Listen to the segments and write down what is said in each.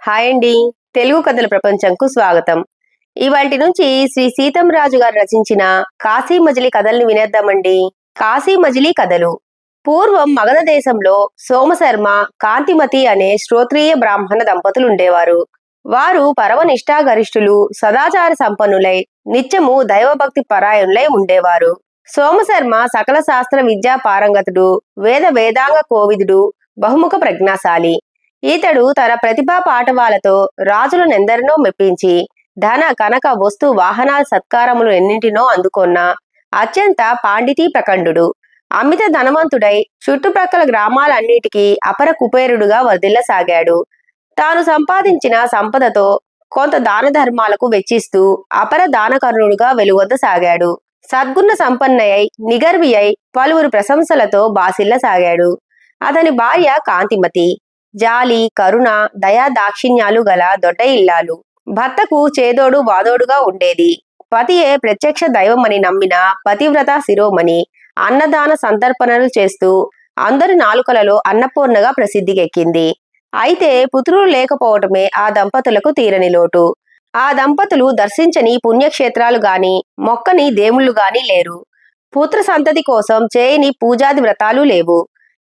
Hi అండి. తెలుగు కథల ప్రపంచంకు స్వాగతం. ఇవాల్టి నుంచి శ్రీ సీతం రాజు గారు రచించిన కాశీ మజిలీ కథల్ని వినేద్దామండి. కాశీ మజిలీ కథలు. పూర్వం మగధ దేశంలో సోమశర్మ, కాంతిమతి అనే శ్రోత్రియ బ్రాహ్మణ దంపతులుండేవారు. వారు పరమనిష్ఠాగరిష్ఠులు, సదాచార సంపన్నులై నిత్యము దైవభక్తి పరాయణులై ఉండేవారు. సోమశర్మ సకల శాస్త్ర విద్యా పారంగతుడు, వేదాంగ కోవిదుడు, బహుముఖ ప్రజ్ఞాశాలి. ఈతడు తన ప్రతిభా పాటవాలతో రాజులనెందరినో మెప్పించి ధన కనక వస్తు వాహనాల సత్కారములు ఎన్నింటినో అందుకొన్న అత్యంత పాండితీ ప్రకండుడు. అమిత ధనవంతుడై చుట్టుప్రక్కల గ్రామాలన్నిటికీ అపర కుబేరుడుగా వర్ధిల్లసాగాడు. తాను సంపాదించిన సంపదతో కొంత దాన ధర్మాలకు వెచ్చిస్తూ అపర దానకర్ణుడుగా వెలుగొందసాగాడు. సద్గుణ సంపన్నయై నిగర్వి అయి పలువురు ప్రశంసలతో బాసిల్లసాగాడు. అతని భార్య కాంతిమతి జాలి, కరుణ, దయా దాక్షిణ్యాలు గల దొడ్డ ఇల్లాలు. భర్తకు చేదోడు వాదోడుగా ఉండేది. పతియే ప్రత్యక్ష దైవమని నమ్మిన పతివ్రత శిరోమణి. అన్నదాన సంతర్పణలు చేస్తూ అందరి నాలుకలలో అన్నపూర్ణగా ప్రసిద్ధికెక్కింది. అయితే పుత్రులు లేకపోవటమే ఆ దంపతులకు తీరని లోటు. ఆ దంపతులు దర్శించని పుణ్యక్షేత్రాలు గాని, మొక్కని దేవుళ్ళు గాని లేరు. పుత్ర సంతతి కోసం చేయని పూజాది వ్రతాలు లేవు.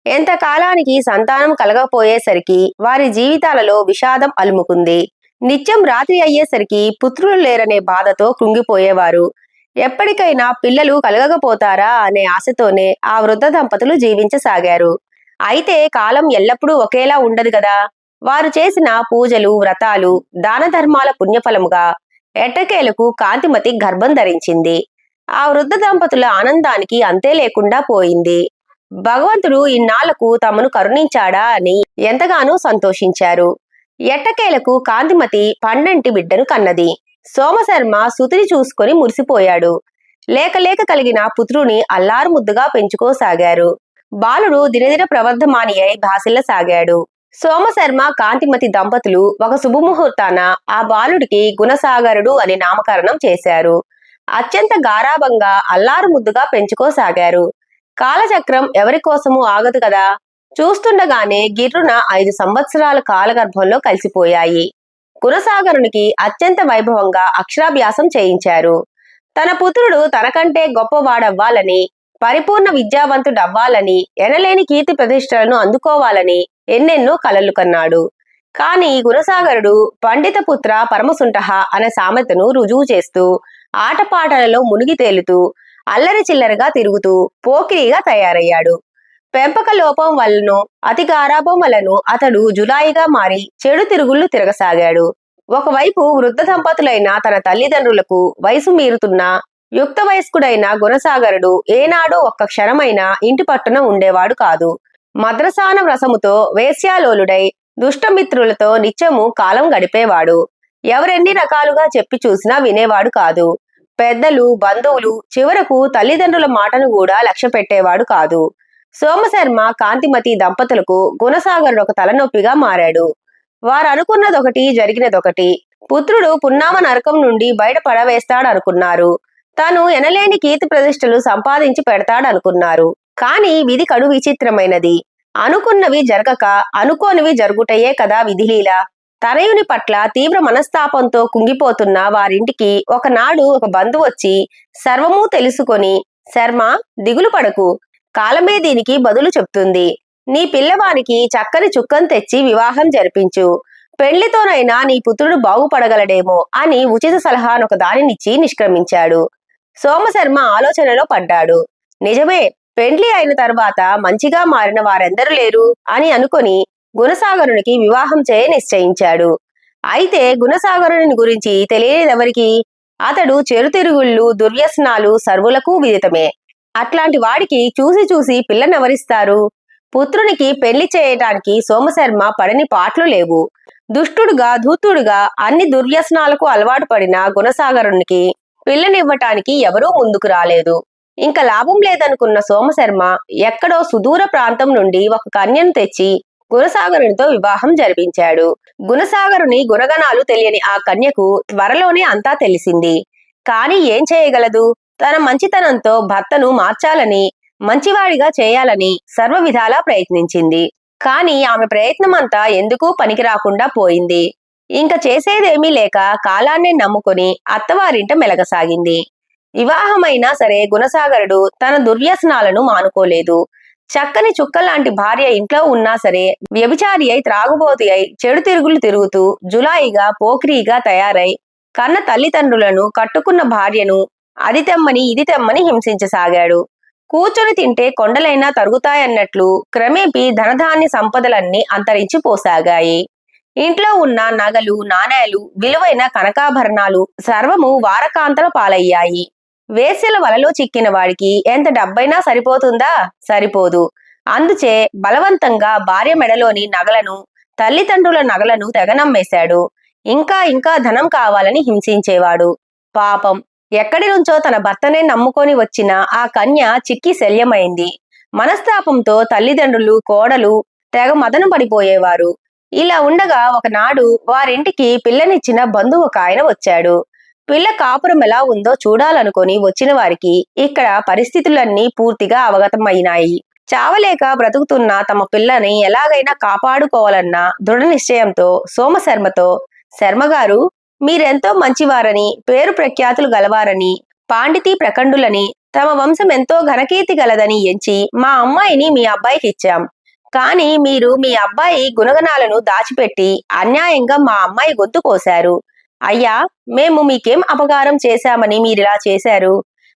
ఎంతకాలానికి సంతానం కలగపోయేసరికి వారి జీవితాలలో విషాదం అలుముకుంది. నిత్యం రాత్రి అయ్యేసరికి పుత్రులు లేరనే బాధతో కృంగిపోయేవారు. ఎప్పటికైనా పిల్లలు కలగకపోతారా అనే ఆశతోనే ఆ వృద్ధ దంపతులు జీవించసాగారు. అయితే కాలం ఎల్లప్పుడూ ఒకేలా ఉండదు కదా. వారు చేసిన పూజలు, వ్రతాలు, దాన ధర్మాల పుణ్యఫలముగా ఎట్టకేలకు కాంతిమతి గర్భం ధరించింది. ఆ వృద్ధ దంపతుల ఆనందానికి అంతే లేకుండా పోయింది. భగవంతుడు ఇన్నాళ్లకు తమను కరుణించాడా అని ఎంతగానో సంతోషించారు. ఎట్టకేలకు కాంతిమతి పండంటి బిడ్డను కన్నది. సోమశర్మ సుతిని చూసుకొని మురిసిపోయాడు. లేక కలిగిన పుత్రుని అల్లారు ముద్దుగా పెంచుకోసాగారు. బాలుడు దినదిన ప్రవర్ధమాని అయి భాసిల్లసాగాడు. సోమశర్మ, కాంతిమతి దంపతులు ఒక శుభముహూర్తాన ఆ బాలుడికి గుణసాగరుడు అని నామకరణం చేశారు. అత్యంత గారాబంగా అల్లారు ముద్దుగా పెంచుకోసాగారు. కాలచక్రం ఎవరి కోసము ఆగదు కదా. చూస్తుండగానే గిర్రున 5 సంవత్సరాల కాలగర్భంలో కలిసిపోయాయి. గుణసాగరునికి అత్యంత వైభవంగా అక్షరాభ్యాసం చేయించారు. తన పుత్రుడు తనకంటే గొప్పవాడవ్వాలని, పరిపూర్ణ విద్యావంతుడవ్వాలని, ఎనలేని కీర్తి ప్రతిష్టలను అందుకోవాలని ఎన్నెన్నో కలలు కన్నాడు. కాని గుణసాగరుడు పండిత పుత్ర పరమసుంఠః అనే సామెతను రుజువు చేస్తూ ఆటపాటలలో మునిగి తేలుతూ అల్లరి చిల్లరగా తిరుగుతూ పోకిరిగా తయారయ్యాడు. పెంపక లోపం వల్లనో అతి గారాభం వలనో అతడు జులాయిగా మారి చెడు తిరుగుళ్ళు తిరగసాగాడు. ఒకవైపు వృద్ధ దంపతులైన తన తల్లిదండ్రులకు వయసు మీరుతున్న యుక్త వయస్కుడైన గుణసాగరుడు ఏనాడో ఒక్క క్షణమైనా ఇంటి పట్టున ఉండేవాడు కాదు. మద్రసాన వ్రసముతో వేశ్యాలోలుడై దుష్టమిత్రులతో నిత్యము కాలం గడిపేవాడు. ఎవరెన్ని రకాలుగా చెప్పి చూసినా వినేవాడు కాదు. పెద్దలు, బంధువులు, చివరకు తల్లిదండ్రుల మాటను కూడా లక్ష్య పెట్టేవాడు కాదు. సోమశర్మ, కాంతిమతి దంపతులకు గుణసాగరుడు ఒక తలనొప్పిగా మారాడు. వారు అనుకున్నదొకటి, జరిగినదొకటి. పుత్రుడు పున్నామ నరకం నుండి బయట పడవేస్తాడనుకున్నారు. తాను ఎనలేని కీర్తి ప్రతిష్టలు సంపాదించి పెడతాడనుకున్నారు. కాని విధి కడు విచిత్రమైనది. అనుకున్నవి జరగక అనుకోనివి జరుగుటయే కదా విధిలీల. తనయుని పట్ల తీవ్ర మనస్తాపంతో కుంగిపోతున్న వారింటికి ఒకనాడు ఒక బంధువు వచ్చి సర్వమూ తెలుసుకొని, శర్మ, దిగులు పడకు, కాలమే దీనికి బదులు చెప్తుంది. నీ పిల్లవానికి చక్కని చుక్కను తెచ్చి వివాహం జరిపించు. పెళ్లితోనైనా నీ పుత్రుడు బాగుపడగలడేమో అని ఉచిత సలహానొక దానినిచ్చి నిష్క్రమించాడు. సోమశర్మ ఆలోచనలో పడ్డాడు. నిజమే, పెండ్లి అయిన తర్వాత మంచిగా మారిన వారెందరూ లేరు అని అనుకొని గుణసాగరునికి వివాహం చేయ నిశ్చయించాడు. అయితే గుణసాగరుని గురించి తెలియనిదెవరికి? అతడు చెరుతిరుగుళ్ళు, దుర్వ్యసనాలు సర్వులకు విదితమే. అట్లాంటి వాడికి చూసి పిల్లనెవరిస్తారు? పుత్రునికి పెళ్లి చేయటానికి సోమశర్మ పడని పాట్లు లేవు. దుష్టుడుగా, ధూర్తుడుగా అన్ని దుర్వ్యసనాలకు అలవాటు పడిన గుణసాగరునికి పిల్లనివ్వటానికి ఎవరూ ముందుకు రాలేదు. ఇంకా లాభం లేదనుకున్న సోమశర్మ ఎక్కడో సుదూర ప్రాంతం నుండి ఒక కన్యను తెచ్చి గుణసాగరునితో వివాహం జరిపించాడు. గుణసాగరుని గుణగణాలు తెలియని ఆ కన్యకు త్వరలోనే అంతా తెలిసింది. కాని ఏం చేయగలదు? తన మంచితనంతో భర్తను మార్చాలని, మంచివాడిగా చేయాలని సర్వ విధాలా ప్రయత్నించింది. కాని ఆమె ప్రయత్నమంతా ఎందుకూ పనికి రాకుండా పోయింది. ఇంక చేసేదేమీ లేక కాలాన్ని నమ్ముకుని అత్తవారింట మెలగసాగింది. వివాహమైనా సరే గుణసాగరుడు తన దుర్వ్యసనాలను మానుకోలేదు. చక్కని చుక్కలాంటి భార్య ఇంట్లో ఉన్నా సరే వ్యభిచారి అయి, త్రాగుబోతు అయి, చెడు తిరుగులు తిరుగుతూ జులాయిగా పోకిరీగా తయారై కన్న తల్లిదండ్రులను, కట్టుకున్న భార్యను అది తెమ్మని ఇది తెమ్మని హింసించసాగాడు. కూర్చొని తింటే కొండలైనా తరుగుతాయన్నట్లు క్రమేపీ ధనధాన్య సంపదలన్నీ అంతరించిపోసాగాయి. ఇంట్లో ఉన్న నగలు, నాణేలు, విలువైన కనకాభరణాలు సర్వము వారకాంతల పాలయ్యాయి. వేశ్యల వలలో చిక్కిన వాడికి ఎంత డబ్బైనా సరిపోతుందా? సరిపోదు. అందుచే బలవంతంగా భార్య మెడలోని నగలను, తల్లిదండ్రుల నగలను తెగనమ్మేశాడు. ఇంకా ఇంకా ధనం కావాలని హింసించేవాడు. పాపం, ఎక్కడి నుంచో తన భర్తనే నమ్ముకొని వచ్చిన ఆ కన్య చిక్కి శల్యమైంది. మనస్తాపంతో తల్లిదండ్రులు, కోడలు తెగ మదన పడిపోయేవారు. ఇలా ఉండగా ఒకనాడు వారింటికి పిల్లనిచ్చిన బంధువు ఒక ఆయన వచ్చాడు. పిల్ల కాపురం ఎలా ఉందో చూడాలనుకొని వచ్చిన వారికి ఇక్కడ పరిస్థితులన్నీ పూర్తిగా అవగతమైనాయి. చావలేక బ్రతుకుతున్న తమ పిల్లని ఎలాగైనా కాపాడుకోవాలన్న దృఢ నిశ్చయంతో సోమశర్మతో, శర్మగారు, మీరెంతో మంచివారని, పేరు ప్రఖ్యాతులు గలవారని, పాండితీ ప్రకండులని, తమ వంశం ఎంతో ఘనకీర్తి గలదని ఎంచి మా అమ్మాయిని మీ అబ్బాయికి ఇచ్చాం. కానీ మీరు మీ అబ్బాయి గుణగణాలను దాచిపెట్టి అన్యాయంగా మా అమ్మాయి గొంతు కోశారు. అయ్యా, మేము మీకేం అపకారం చేశామని మీరిలా చేశారు?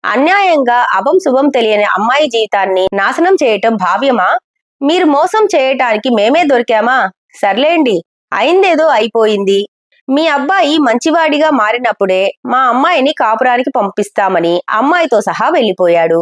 అన్యాయంగా అభం శుభం తెలియని అమ్మాయి జీవితాన్ని నాశనం చేయటం భావ్యమా? మీరు మోసం చేయటానికి మేమే దొరికామా? సర్లేండి, అయిందేదో అయిపోయింది. మీ అబ్బాయి మంచివాడిగా మారినప్పుడే మా అమ్మాయిని కాపురానికి పంపిస్తామని అమ్మాయితో సహా వెళ్ళిపోయాడు.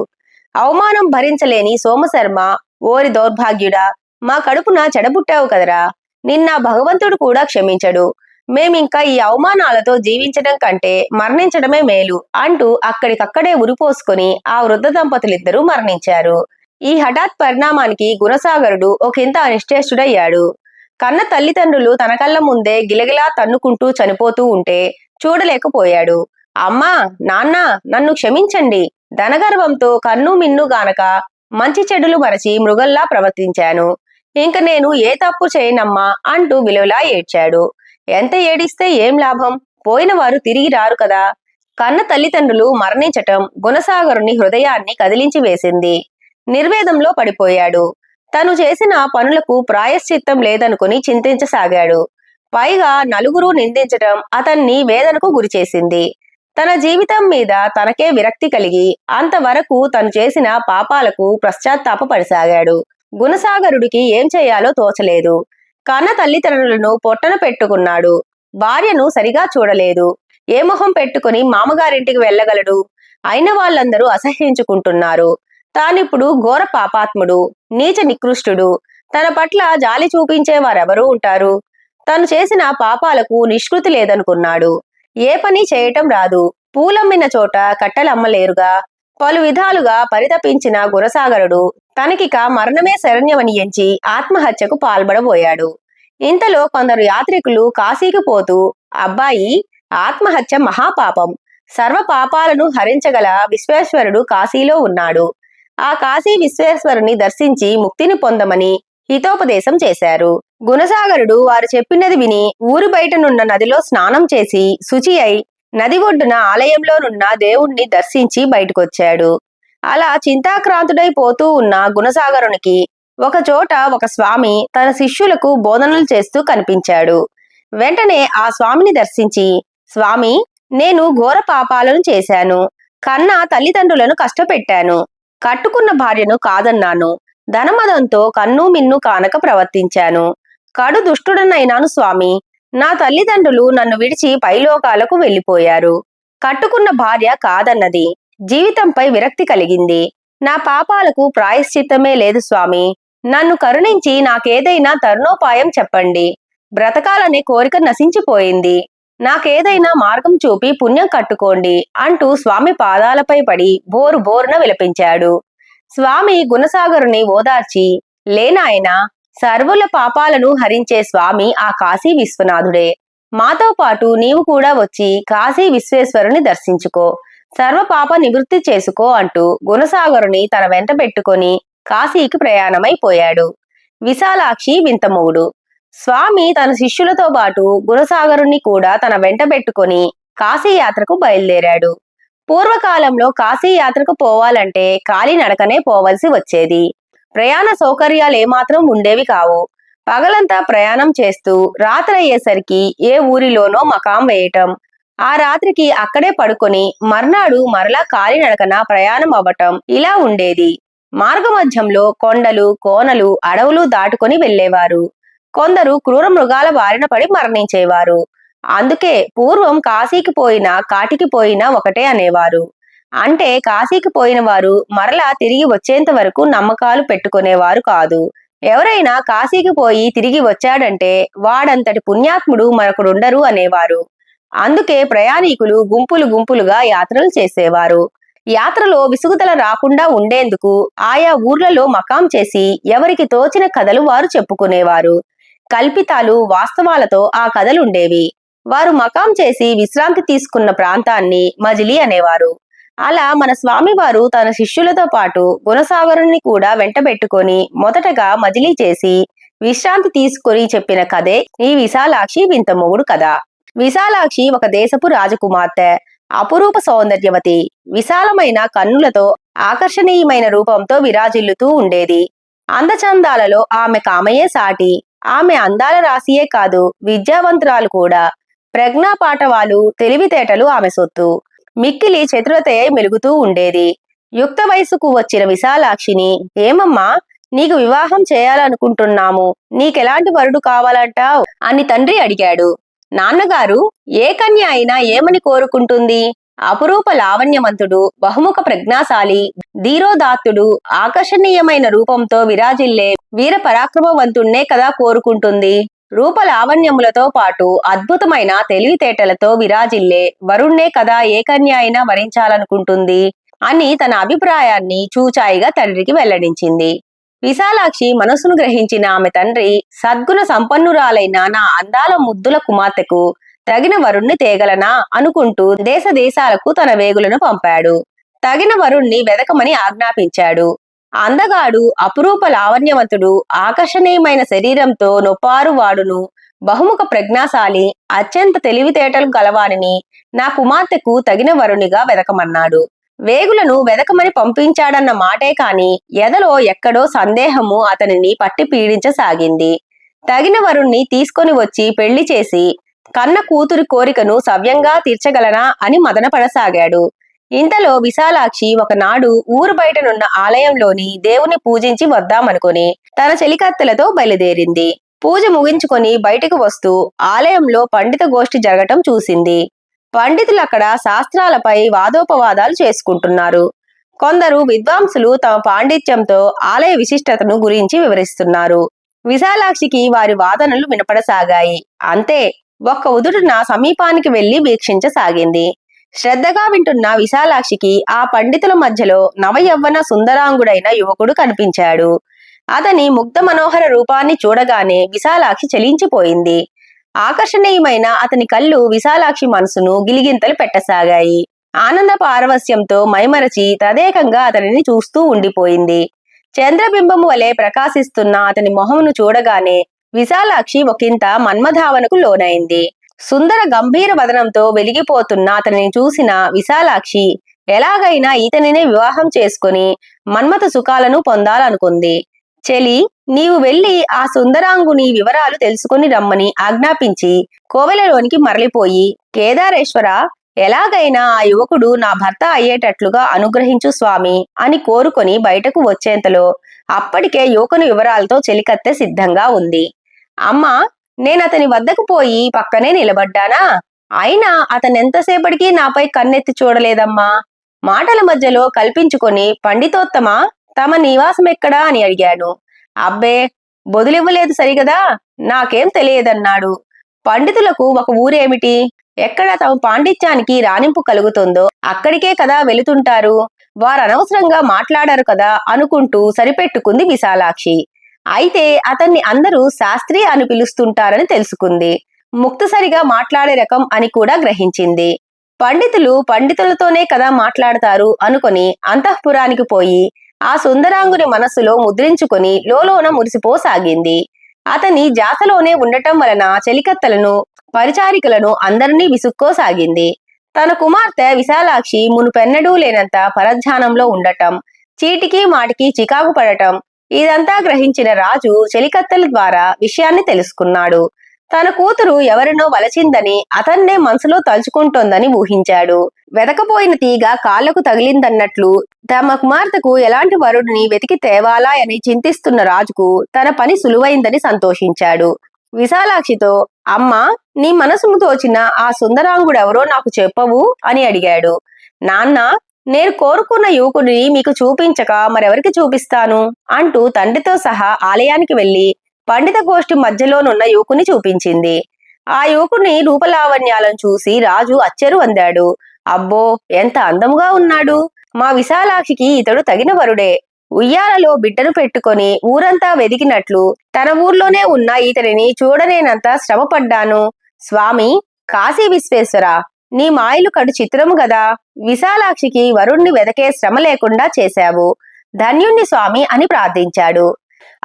అవమానం భరించలేని సోమశర్మ, ఓరి దౌర్భాగ్యుడా, మా కడుపున చెడబుట్టావు కదరా, నిన్న భగవంతుడు కూడా క్షమించడు. మేమింకా ఈ అవమానాలతో జీవించడం కంటే మరణించడమే మేలు అంటూ అక్కడికక్కడే ఉరిపోసుకొని ఆ వృద్ధ దంపతులిద్దరూ మరణించారు. ఈ హఠాత్ పరిణామానికి గుణసాగరుడు ఒకంత అనిశ్చేష్టుడయ్యాడు. కన్న తల్లిదండ్రులు తన కళ్ళ ముందే గిలగిలా తన్నుకుంటూ చనిపోతూ ఉంటే చూడలేకపోయాడు. అమ్మా, నాన్న, నన్ను క్షమించండి. ధనగర్వంతో కన్ను మిన్ను గానక మంచి చెడులు మరచి మృగల్లా ప్రవర్తించాను. ఇంక నేను ఏ తప్పు చేయనమ్మా అంటూ విలువలా ఏడ్చాడు. ఎంత ఏడిస్తే ఏం లాభం? పోయిన వారు తిరిగి రారు కదా. కన్న తల్లిదండ్రులు మరణించటం గుణసాగరుని హృదయాన్ని కదిలించి వేసింది. నిర్వేదంలో పడిపోయాడు. తను చేసిన పనులకు ప్రాయశ్చిత్తం లేదనుకుని చింతించసాగాడు. పైగా నలుగురు నిందించటం అతన్ని వేదనకు గురిచేసింది. తన జీవితం మీద తనకే విరక్తి కలిగి అంతవరకు తను చేసిన పాపాలకు పశ్చాత్తాపపడసాగాడు. గుణసాగరుడికి ఏం చేయాలో తోచలేదు. కన్న తల్లిదండ్రులను పొట్టన పెట్టుకున్నాడు. భార్యను సరిగా చూడలేదు. ఏ మొహం పెట్టుకుని మామగారింటికి వెళ్ళగలడు? అయిన వాళ్ళందరూ అసహ్యించుకుంటున్నారు. తానిప్పుడు ఘోర పాపాత్ముడు, నీచ నికృష్టుడు. తన పట్ల జాలి చూపించేవారెవరూ ఉంటారు? తను చేసిన పాపాలకు నిష్కృతి లేదనుకున్నాడు. ఏ పని చేయటం రాదు. పూలమ్మిన చోట కట్టెలమ్మలేరుగా. పలు విధాలుగా పరితపించిన గుణసాగరుడు తనకిక మరణమే శరణ్యమని ఎంచి ఆత్మహత్యకు పాల్పడబోయాడు. ఇంతలో కొందరు యాత్రికులు కాశీకి పోతూ, అబ్బాయి, ఆత్మహత్య మహాపాపం. సర్వ పాపాలను హరించగల విశ్వేశ్వరుడు కాశీలో ఉన్నాడు. ఆ కాశీ విశ్వేశ్వరుని దర్శించి ముక్తిని పొందమని హితోపదేశం చేశారు. గుణసాగరుడు వారు చెప్పినది విని ఊరి బయటనున్న నదిలో స్నానం చేసి శుచి అయి నది ఒడ్డున ఆలయంలోనున్న దేవుణ్ణి దర్శించి బయటకొచ్చాడు. అలా చింతాక్రాంతుడై పోతూ ఉన్న గుణసాగరునికి ఒక చోట ఒక స్వామి తన శిష్యులకు బోధనలు చేస్తూ కనిపించాడు. వెంటనే ఆ స్వామిని దర్శించి, స్వామి, నేను ఘోర పాపాలను చేశాను. కన్న తల్లిదండ్రులను కష్టపెట్టాను. కట్టుకున్న భార్యను కాదన్నాను. ధనమదంతో కన్ను మిన్ను కానక ప్రవర్తించాను. కడు దుష్టుడనైనాను స్వామి. నా తల్లిదండ్రులు నన్ను విడిచి పైలోకాలకు వెళ్ళిపోయారు. కట్టుకున్న భార్య కాదన్నది. జీవితంపై విరక్తి కలిగింది. నా పాపాలకు ప్రాయశ్చిత్తమే లేదు స్వామి. నన్ను కరుణించి నాకేదైనా తరుణోపాయం చెప్పండి. బ్రతకాలనే కోరిక నశించిపోయింది. నాకేదైనా మార్గం చూపి పుణ్యం కట్టుకోండి అంటూ స్వామి పాదాలపై పడి బోరు బోరున విలపించాడు. స్వామి గుణసాగరుని ఓదార్చి, లేనాయనా, సర్వుల పాపాలను హరించే స్వామి ఆ కాశీ విశ్వనాథుడే. మాతో పాటు నీవు కూడా వచ్చి కాశీ విశ్వేశ్వరుని దర్శించుకో, సర్వ పాప నివృత్తి చేసుకో అంటూ గుణసాగరుని తన వెంట పెట్టుకొని కాశీకి ప్రయాణమైపోయాడు. విశాలాక్షి వింతమూడు. స్వామి తన శిష్యులతో పాటు గుణసాగరుణ్ణి కూడా తన వెంట పెట్టుకొని కాశీయాత్రకు బయలుదేరాడు. పూర్వకాలంలో కాశీయాత్రకు పోవాలంటే కాలినడకనే పోవలసి వచ్చేది. ప్రయాణ సౌకర్యాలు ఏమాత్రం ఉండేవి కావు. పగలంతా ప్రయాణం చేస్తూ రాత్రయ్యేసరికి ఏ ఊరిలోనో మకాం వేయటం, ఆ రాత్రికి అక్కడే పడుకొని మర్నాడు మరలా కాలినడకన ప్రయాణం అవ్వటం ఇలా ఉండేది. మార్గమధ్యంలో కొండలు, కోనలు, అడవులు దాటుకొని వెళ్లేవారు. కొందరు క్రూర మృగాల బారిన పడి మరణించేవారు. అందుకే పూర్వం కాశీకి పోయినా కాటికి పోయినా ఒకటే అనేవారు. అంటే కాశీకి పోయిన వారు మరలా తిరిగి వచ్చేంత వరకు నమ్మకాలు పెట్టుకునేవారు కాదు. ఎవరైనా కాశీకి పోయి తిరిగి వచ్చాడంటే వాడంతటి పుణ్యాత్ముడు మరొకడుండరు అనేవారు. అందుకే ప్రయాణికులు గుంపులు గుంపులుగా యాత్రలు చేసేవారు. యాత్రలో విసుగుదల రాకుండా ఉండేందుకు ఆయా ఊర్లలో మకాం చేసి ఎవరికి తోచిన కథలు వారు చెప్పుకునేవారు. కల్పితాలు, వాస్తవాలతో ఆ కథలుండేవి. వారు మకాం చేసి విశ్రాంతి తీసుకున్న ప్రాంతాన్ని మజిలీ అనేవారు. అలా మన స్వామివారు తన శిష్యులతో పాటు గుణసాగరుణ్ణి కూడా వెంటబెట్టుకొని మొదటగా మజిలీ చేసి విశ్రాంతి తీసుకొని చెప్పిన కథే ఈ విశాలాక్షి వింతమొగుడు కథ. విశాలాక్షి ఒక దేశపు రాజకుమార్తె. అపురూప సౌందర్యవతి. విశాలమైన కన్నులతో ఆకర్షణీయమైన రూపంతో విరాజిల్లుతూ ఉండేది. అందచందాలలో ఆమె కామయే సాటి. ఆమె అందాల రాశియే కాదు, విద్యావంతురాలు కూడా. ప్రజ్ఞాపాఠవాలు, తెలివితేటలు ఆమె సొత్తు. మిక్కిలి చతురతయై మెలుగుతూ ఉండేది. యుక్త వయసుకు వచ్చిన విశాలాక్షిని, ఏమమ్మా, నీకు వివాహం చేయాలనుకుంటున్నాము, నీకెలాంటి వరుడు కావాలంటావ్ అని తండ్రి అడిగాడు. నాన్నగారు, ఏ కన్య అయినా ఏమని కోరుకుంటుంది? అపురూప లావణ్యవంతుడు, బహుముఖ ప్రజ్ఞాశాలి, ధీరోదాత్తుడు, ఆకర్షణీయమైన రూపంతో విరాజిల్లే వీర పరాక్రమవంతుణ్ణే కదా కోరుకుంటుంది. రూప లావణ్యములతో పాటు అద్భుతమైన తెలివితేటలతో విరాజిల్లే వరుణ్ణే కదా ఏ కన్య అయినా వరించాలనుకుంటుంది అని తన అభిప్రాయాన్ని చూచాయిగా తండ్రికి వెల్లడించింది. విశాలాక్షి మనసును గ్రహించిన ఆమె తండ్రి, సద్గుణ సంపన్నురాలైన నా అందాల ముద్దుల కుమార్తెకు తగిన వరుణ్ణి తేగలనా అనుకుంటూ దేశ దేశాలకు తన వేగులను పంపాడు. తగిన వరుణ్ణి వెదకమని ఆజ్ఞాపించాడు. అందగాడు, అపురూప లావణ్యవంతుడు, ఆకర్షణీయమైన శరీరంతో నొప్పారు వాడును, బహుముఖ ప్రజ్ఞాశాలి, అత్యంత తెలివితేటలు గలవానిని నా కుమార్తెకు తగిన వరుణిగా వెదకమన్నాడు. వేగులను వెదకమని పంపించాడన్న మాటే కాని ఎదలో ఎక్కడో సందేహము అతనిని పట్టి పీడించసాగింది. తగిన వరుణ్ణి తీసుకొని వచ్చి పెళ్లి చేసి కన్న కూతురి కోరికను సవ్యంగా తీర్చగలనా అని మదనపడసాగాడు. ఇంతలో విశాలాక్షి ఒకనాడు ఊరు బయటనున్న ఆలయంలోని దేవుని పూజించి వద్దామనుకుని తన చెలికత్తెలతో బయలుదేరింది. పూజ ముగించుకొని బయటకు వస్తూ ఆలయంలో పండిత గోష్ఠి జరగటం చూసింది. పండితులు అక్కడ శాస్త్రాలపై వాదోపవాదాలు చేసుకుంటున్నారు. కొందరు విద్వాంసులు తమ పాండిత్యంతో ఆలయ విశిష్టతను గురించి వివరిస్తున్నారు. విశాలాక్షికి వారి వాదనలు వినపడసాగాయి. అంతే, ఒక్క ఉదుటున సమీపానికి వెళ్లి వీక్షించసాగింది. శ్రద్ధగా వింటున్న విశాలాక్షికి ఆ పండితుల మధ్యలో నవయవ్వన సుందరాంగుడైన యువకుడు కనిపించాడు. అతని ముగ్ధ మనోహర రూపాన్ని చూడగానే విశాలాక్షి చలించిపోయింది. ఆకర్షణీయమైన అతని కళ్ళు విశాలాక్షి మనసును గిలిగింతలు పెట్టసాగాయి. ఆనంద పారవస్యంతో మైమరచి తదేకంగా అతనిని చూస్తూ ఉండిపోయింది. చంద్రబింబము వలె ప్రకాశిస్తున్న అతని మొహమును చూడగానే విశాలాక్షి ఒకంత మన్మధావనకు లోనైంది. సుందర గంభీర వదనంతో వెలిగిపోతున్న అతనిని చూసిన విశాలాక్షి ఎలాగైనా ఇతనినే వివాహం చేసుకుని మన్మథ సుఖాలను పొందాలనుకుంది. చెలి, నీవు వెళ్లి ఆ సుందరాంగుని వివరాలు తెలుసుకుని రమ్మని ఆజ్ఞాపించి కోవెలలోనికి మరలిపోయి, కేదారేశ్వర, ఎలాగైనా ఆ యువకుడు నా భర్త అయ్యేటట్లుగా అనుగ్రహించు స్వామి అని కోరుకొని బయటకు వచ్చేంతలో అప్పటికే యువకుని వివరాలతో చెలికత్తె సిద్ధంగా ఉంది. అమ్మా, నేనతని వద్దకు పోయి పక్కనే నిలబడ్డానా, అయినా అతనెంతసేపటికి నాపై కన్నెత్తి చూడలేదమ్మా. మాటల మధ్యలో కల్పించుకొని, పండితోత్తమ, తమ నివాసం ఎక్కడా అని అడిగాను. అబ్బే, బొదులివ్వలేదు సరిగదా, నాకేం తెలియదన్నాడు. పండితులకు ఒక ఊరేమిటి? ఎక్కడ తమ పాండిత్యానికి రాణింపు కలుగుతుందో అక్కడికే కదా వెళుతుంటారు. వారనవసరంగా మాట్లాడారు కదా అనుకుంటూ సరిపెట్టుకుంది విశాలాక్షి. అయితే అతన్ని అందరూ శాస్త్రి అని పిలుస్తుంటారని తెలుసుకుంది. ముక్తసరిగా మాట్లాడే రకం అని కూడా గ్రహించింది. పండితులు పండితులతోనే కదా మాట్లాడతారు అనుకొని అంతఃపురానికి పోయి ఆ సుందరాంగుని మనస్సులో ముద్రించుకొని లోలోన మురిసిపోసాగింది. అతని జాతలోనే ఉండటం వలన చెలికత్తెలను పరిచారికలను అందరినీ విసుక్కోసాగింది. తన కుమార్తె విశాలాక్షి మునుపెన్నడూ లేనంత పరధ్యానంలో ఉండటం, చీటికి మాటికి చికాకు పడటం, ఇదంతా గ్రహించిన రాజు చెలికత్తెల ద్వారా విషయాన్ని తెలుసుకున్నాడు. తన కూతురు ఎవరినో వలచిందని, అతన్నే మనసులో తలుచుకుంటోందని ఊహించాడు. వెతకపోయిన తీగ కాళ్లకు తగిలిందన్నట్లు తమ కుమార్తెకు ఎలాంటి వరుడిని వెతికి తేవాలా అని చింతిస్తున్న రాజుకు తన పని సులువైందని సంతోషించాడు. విశాలాక్షితో, అమ్మా, నీ మనసును తోచిన ఆ సుందరాంగుడెవరో నాకు చెప్పవు అని అడిగాడు. నాన్న, నేను కోరుకున్న యువకుడిని మీకు చూపించక మరెవరికి చూపిస్తాను అంటూ తండ్రితో సహా ఆలయానికి వెళ్లి పండిత గోష్ఠి మధ్యలోనున్న యువకుని చూపించింది. ఆ యువకుని రూపలావణ్యాలను చూసి రాజు అచ్చెరు అందాడు. అబ్బో, ఎంత అందముగా ఉన్నాడు! మా విశాలాక్షికి ఇతడు తగిన వరుడే. ఉయ్యాలలో బిడ్డను పెట్టుకొని ఊరంతా వెదికినట్లు తన ఊర్లోనే ఉన్న ఇతనిని చూడనేనంత శ్రమపడ్డాను. స్వామి, కాశీ విశ్వేశ్వర, నీ మాయలు కడు చిత్రము గదా! విశాలాక్షికి వరుణ్ణి వెదకే శ్రమ లేకుండా చేశావు. ధన్యుణ్ణి స్వామి అని ప్రార్థించాడు.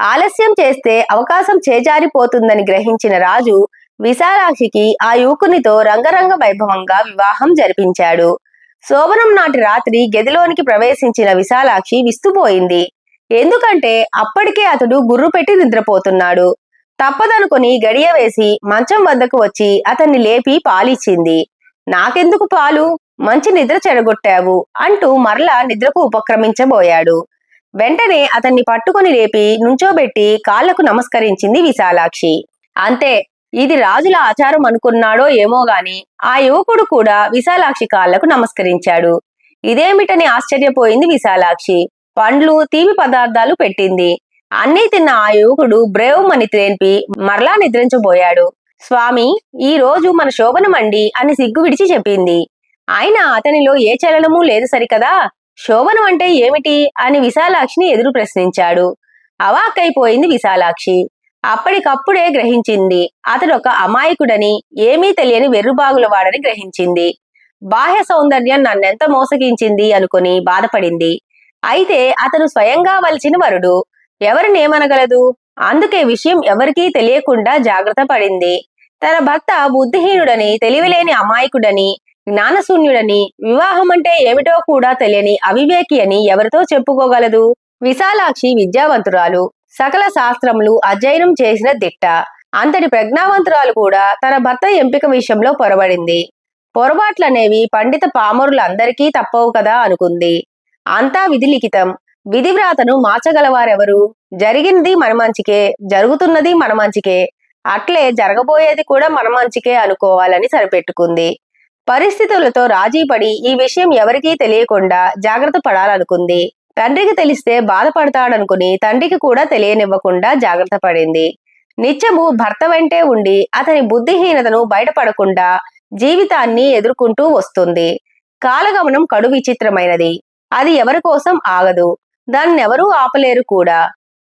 ఆలస్యం చేస్తే అవకాశం చేజారిపోతుందని గ్రహించిన రాజు విశాలాక్షికి ఆ యువకునితో రంగరంగ వైభవంగా వివాహం జరిపించాడు. శోభనం నాటి రాత్రి గదిలోనికి ప్రవేశించిన విశాలాక్షి విస్తుపోయింది. ఎందుకంటే అప్పటికే అతడు గుర్రు పెట్టి నిద్రపోతున్నాడు. తప్పదనుకుని గడియ వేసి మంచం వద్దకు వచ్చి అతన్ని లేపి పాలిచ్చింది. నాకెందుకు పాలు, మంచి నిద్ర చెడగొట్టావు అంటూ మరలా నిద్రకు ఉపక్రమించబోయాడు. వెంటనే అతన్ని పట్టుకుని లేపి నుంచోబెట్టి కాళ్లకు నమస్కరించింది విశాలాక్షి. అంతే, ఇది రాజుల ఆచారం అనుకున్నాడో ఏమో గాని ఆ యువకుడు కూడా విశాలాక్షి కాళ్లకు నమస్కరించాడు. ఇదేమిటని ఆశ్చర్యపోయింది విశాలాక్షి. పండ్లు, తీపి పదార్థాలు పెట్టింది. అన్నీ తిన్న ఆ యువకుడు బ్రేవుమని త్రేన్పి మరలా నిద్రించబోయాడు. స్వామి, ఈ రోజు మన శోభనమండి అని సిగ్గు విడిచి చెప్పింది. అయినా అతనిలో ఏ చలనమూ లేదు సరికదా. శోభనం అంటే ఏమిటి అని విశాలాక్షిని ఎదురు ప్రశ్నించాడు. అవాక్కైపోయింది విశాలాక్షి. అప్పటికప్పుడే గ్రహించింది అతడొక అమాయకుడని, ఏమీ తెలియని వెర్రుబాగులవాడని గ్రహించింది. బాహ్య సౌందర్యం నన్నెంత మోసగించింది అనుకుని బాధపడింది. అయితే అతను స్వయంగా వలచిన వరుడు, ఎవరినేమనగలదు? అందుకే విషయం ఎవరికీ తెలియకుండా జాగ్రత్త పడింది. తన భర్త బుద్ధిహీనుడని, తెలివిలేని అమాయకుడని, జ్ఞానశూన్యుడని, వివాహం అంటే ఏమిటో కూడా తెలియని అవివేకి అని ఎవరితో చెప్పుకోగలదు? విశాలాక్షి విద్యావంతురాలు, సకల శాస్త్రములు అధ్యయనం చేసిన దిట్ట. అంతటి ప్రజ్ఞావంతురాలు కూడా తన భర్త ఎంపిక విషయంలో పొరబడింది. పొరపాట్లనేవి పండిత పామరులందరికీ తప్పవు కదా అనుకుంది. అంతా విధిలిఖితం. విధివ్రాతను మార్చగలవారెవరు? జరిగినది మన మంచికే, జరుగుతున్నది మన మంచికే, అట్లే జరగబోయేది కూడా మన మంచికే అనుకోవాలని సరిపెట్టుకుంది. పరిస్థితులతో రాజీపడి ఈ విషయం ఎవరికీ తెలియకుండా జాగ్రత్త పడాలనుకుంది. తండ్రికి తెలిస్తే బాధపడతాడనుకుని తండ్రికి కూడా తెలియనివ్వకుండా జాగ్రత్త పడింది. నిత్యము భర్త వెంటే ఉండి అతని బుద్ధిహీనతను బయటపడకుండా జీవితాన్ని ఎదుర్కొంటూ వస్తుంది. కాలగమనం కడు విచిత్రమైనది. అది ఎవరి కోసం ఆగదు. దాన్నెవరూ ఆపలేరు కూడా.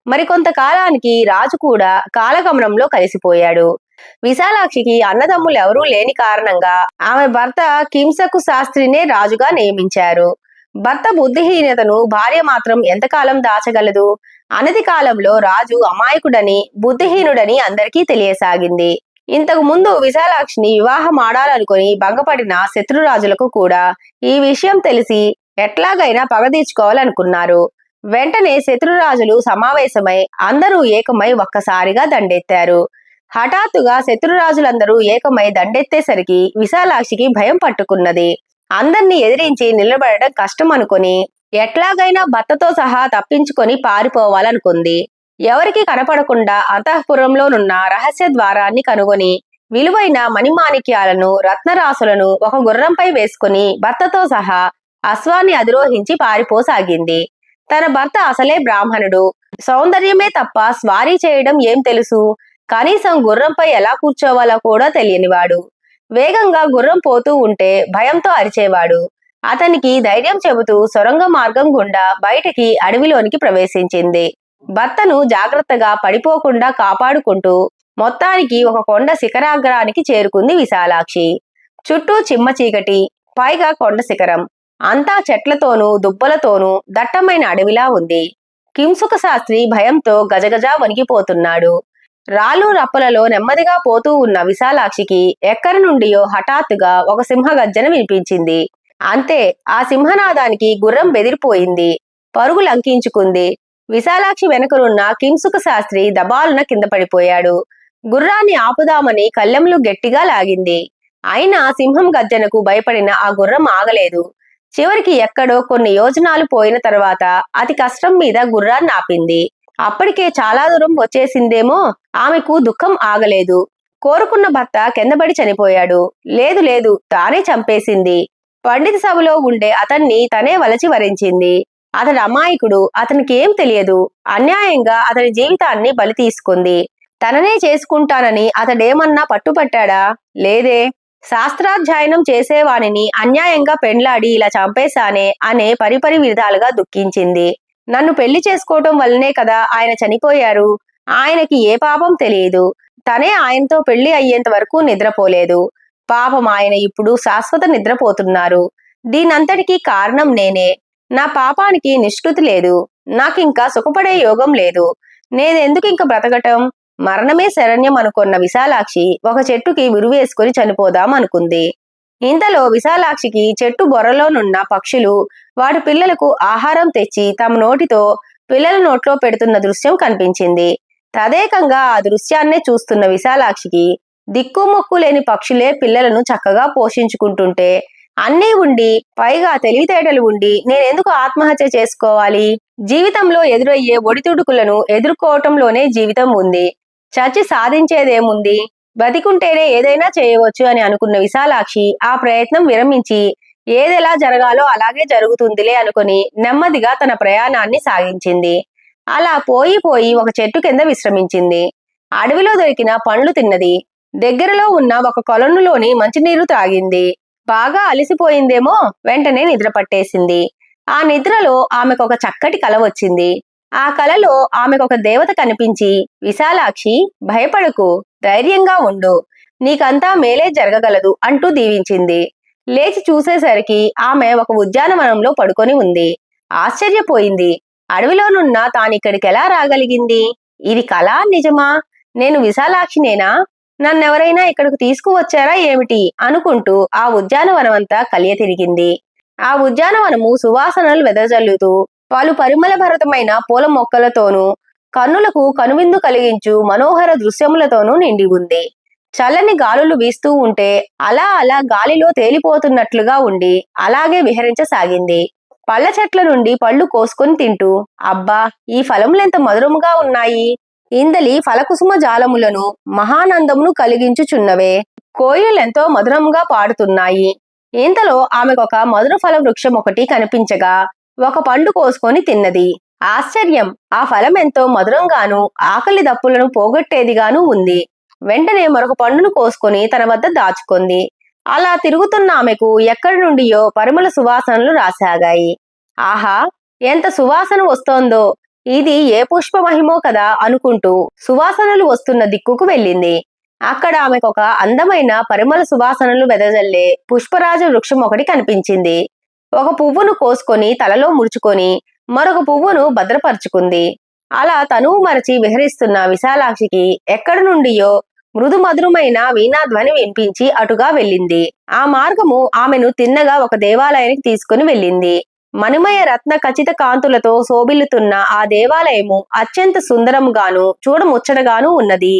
మరికొంతకాలానికి రాజు కూడా కాలగమనంలో కలిసిపోయాడు. విశాలాక్షికి అన్నదమ్ములెవరూ లేని కారణంగా ఆమె భర్త కింసకు శాస్త్రినే రాజుగా నియమించారు. భర్త బుద్ధిహీనతను భార్య మాత్రం ఎంతకాలం దాచగలదు? అనతి కాలంలో రాజు అమాయకుడని, బుద్ధిహీనుడని అందరికీ తెలియసాగింది. ఇంతకు ముందు విశాలాక్షిని వివాహం ఆడాలనుకుని భంగపడిన శత్రురాజులకు కూడా ఈ విషయం తెలిసి ఎట్లాగైనా పగ తీర్చుకోవాలనుకున్నారు. వెంటనే శత్రురాజులు సమావేశమై అందరూ ఏకమై ఒక్కసారిగా దండెత్తారు. హఠాత్తుగా శత్రురాజులందరూ ఏకమై దండెత్తేసరికి విశాలాక్షికి భయం పట్టుకున్నది. అందర్నీ ఎదిరించి నిలబడటం కష్టం అనుకుని ఎట్లాగైనా భర్తతో సహా తప్పించుకొని పారిపోవాలనుకుంది. ఎవరికి కనపడకుండా అంతఃపురంలోనున్న రహస్య ద్వారాన్ని కనుగొని విలువైన మణిమాణిక్యాలను, రత్నరాసులను ఒక గుర్రంపై వేసుకుని భర్తతో సహా అశ్వాన్ని అధిరోహించి పారిపోసాగింది. తన భర్త అసలే బ్రాహ్మణుడు. సౌందర్యమే తప్ప స్వారీ చేయడం ఏం తెలుసు? కనీసం గుర్రంపై ఎలా కూర్చోవాలో కూడా తెలియనివాడు. వేగంగా గుర్రం పోతూ ఉంటే భయంతో అరిచేవాడు. అతనికి ధైర్యం చెబుతూ సొరంగ మార్గం గుండా బయటికి అడవిలోనికి ప్రవేశించింది. భర్తను జాగ్రత్తగా పడిపోకుండా కాపాడుకుంటూ మొత్తానికి ఒక కొండ శిఖరాగ్రానికి చేరుకుంది విశాలాక్షి. చుట్టూ చిమ్మ చీకటి, పైగా కొండ శిఖరం. అంతా చెట్లతోనూ దుబ్బలతోనూ దట్టమైన అడవిలా ఉంది. కింసుక శాస్త్రి భయంతో గజగజ వణికిపోతున్నాడు. రాళ్ళు రప్పలలో నెమ్మదిగా పోతూ ఉన్న విశాలాక్షికి ఎక్కడి నుండియో హఠాత్తుగా ఒక సింహ గర్జన వినిపించింది. అంతే, ఆ సింహనాదానికి గుర్రం బెదిరిపోయింది, పరుగు లంకించుకుంది. విశాలాక్షి వెనుకనున్న కింసుక శాస్త్రి దబాలున కింద పడిపోయాడు. గుర్రాన్ని ఆపుదామని కళ్ళెంలు గట్టిగా లాగింది. అయినా సింహం గర్జనకు భయపడిన ఆ గుర్రం ఆగలేదు. చివరికి ఎక్కడో కొన్ని యోజనాలు పోయిన తర్వాత అతి కష్టం మీద గుర్రాన్ని ఆపింది. అప్పటికే చాలా దూరం వచ్చేసిందేమో. ఆమెకు దుఃఖం ఆగలేదు. కోరుకున్న భర్త కిందపడి చనిపోయాడు. లేదు లేదు, తానే చంపేసింది. పండిత సభలో ఉండే అతన్ని తనే వలచి వరించింది. అతడు అమాయకుడు, అతనికి ఏం తెలియదు. అన్యాయంగా అతని జీవితాన్ని బలి తీసుకుంది. తననే చేసుకుంటానని అతడేమన్నా పట్టుపట్టాడా? లేదే. శాస్త్రాధ్యయనం చేసేవానిని అన్యాయంగా పెండ్లాడి ఇలా చంపేశానే అనే పరిపరి విధాలుగా దుఃఖించింది. నన్ను పెళ్లి చేసుకోవటం వల్లనే కదా ఆయన చనిపోయారు. ఆయనకి ఏ పాపం తెలియదు. తనే ఆయనతో పెళ్లి అయ్యేంత వరకు నిద్రపోలేదు. పాపం ఆయన ఇప్పుడు శాశ్వత నిద్రపోతున్నారు. దీనంతటికీ కారణం నేనే. నా పాపానికి నిష్కృతి లేదు. నాకింకా సుఖపడే యోగం లేదు. నేనెందుకు ఇంక బ్రతకటం? మరణమే శరణ్యం అనుకున్న విశాలాక్షి ఒక చెట్టుకి ఉరివేసుకుని చనిపోదాం అనుకుంది. ఇంతలో విశాలాక్షికి చెట్టు బొర్రలోనున్న పక్షులు వాటి పిల్లలకు ఆహారం తెచ్చి తమ నోటితో పిల్లల నోట్లో పెడుతున్న దృశ్యం కనిపించింది. తదేకంగా ఆ దృశ్యాన్నే చూస్తున్న విశాలాక్షికి దిక్కుమొక్కు లేని పక్షులే పిల్లలను చక్కగా పోషించుకుంటుంటే, అన్నీ ఉండి పైగా తెలివితేటలు ఉండి నేనెందుకు ఆత్మహత్య చేసుకోవాలి? జీవితంలో ఎదురయ్యే ఒడిదుడుకులను ఎదుర్కోవటంలోనే జీవితం ఉంది. చచ్చి సాధించేదేముంది? బతికుంటేనే ఏదైనా చేయవచ్చు అని అనుకున్న విశాలాక్షి ఆ ప్రయత్నం విరమించి ఏదెలా జరగాలో అలాగే జరుగుతుందిలే అనుకుని నెమ్మదిగా తన ప్రయాణాన్ని సాగించింది. అలా పోయి పోయి ఒక చెట్టు కింద విశ్రమించింది. అడవిలో దొరికిన పండ్లు తిన్నది. దగ్గరలో ఉన్న ఒక కొలనులోని మంచినీరు తాగింది. బాగా అలసిపోయిందేమో, వెంటనే నిద్ర పట్టేసింది. ఆ నిద్రలో ఆమెకొక చక్కటి కల వచ్చింది. ఆ కలలో ఆమెకొక దేవత కనిపించి, విశాలాక్షి, భయపడకు, ధైర్యంగా ఉండు, నీకంతా మేలే జరగగలదు అంటూ దీవించింది. లేచి చూసేసరికి ఆమె ఒక ఉద్యానవనంలో పడుకొని ఉంది. ఆశ్చర్యపోయింది. అడవిలోనున్న తానిక్కడికెలా రాగలిగింది? ఇది కళా నిజమా? నేను విశాలాక్షినేనా? నన్నెవరైనా ఇక్కడకు తీసుకువచ్చారా ఏమిటి అనుకుంటూ ఆ ఉద్యానవనమంతా కలియ తిరిగింది. ఆ ఉద్యానవనము సువాసనలు వెదజల్లుతూ పలు పరిమళ భరితమైన పూల మొక్కలతోనూ కన్నులకు కనువిందు కలిగించు మనోహర దృశ్యములతోనూ నిండి ఉంది. చల్లని గాలులు వీస్తూ ఉంటే అలా అలా గాలిలో తేలిపోతున్నట్లుగా ఉండి అలాగే విహరించసాగింది. పళ్ళ చెట్ల నుండి పళ్ళు కోసుకొని తింటూ, అబ్బా, ఈ ఫలములెంత మధురముగా ఉన్నాయి. ఇందలి ఫలకుసుమ జాలములను మహానందమును కలిగించుచున్నవే. కోయిలెంతో మధురంగా పాడుతున్నాయి. ఇంతలో ఆమెకొక మధుర ఫల వృక్షం ఒకటి కనిపించగా ఒక పండు కోసుకొని తిన్నది. ఆశ్చర్యం! ఆ ఫలం ఎంతో మధురంగాను ఆకలి దప్పులను పోగొట్టేదిగాను ఉంది. వెంటనే మరొక పండును కోసుకొని తన వద్ద దాచుకుంది. అలా తిరుగుతున్న ఆమెకు ఎక్కడి నుండియో పరిమళ సువాసనలు రాసాగాయి. ఆహా, ఎంత సువాసన వస్తోందో! ఇది ఏ పుష్ప మహిమో కదా అనుకుంటూ సువాసనలు వస్తున్న దిక్కుకు వెళ్ళింది. అక్కడ ఆమెకొక అందమైన పరిమళ సువాసనలు వెదజల్లే పుష్పరాజ వృక్షం ఒకటి కనిపించింది. ఒక పువ్వును కోసుకొని తలలో ముడుచుకొని మరొక పువ్వును భద్రపరుచుకుంది. అలా తనువు మరచి విహరిస్తున్న విశాలాక్షికి ఎక్కడి నుండియో మృదు మధురమైన వీణాధ్వని వినిపించి అటుగా వెళ్ళింది. ఆ మార్గము ఆమెను తిన్నగా ఒక దేవాలయానికి తీసుకుని వెళ్ళింది. మణిమయ రత్న ఖచిత కాంతులతో శోభిల్లుతున్న ఆ దేవాలయము అత్యంత సుందరముగాను చూడముచ్చటగాను ఉన్నది.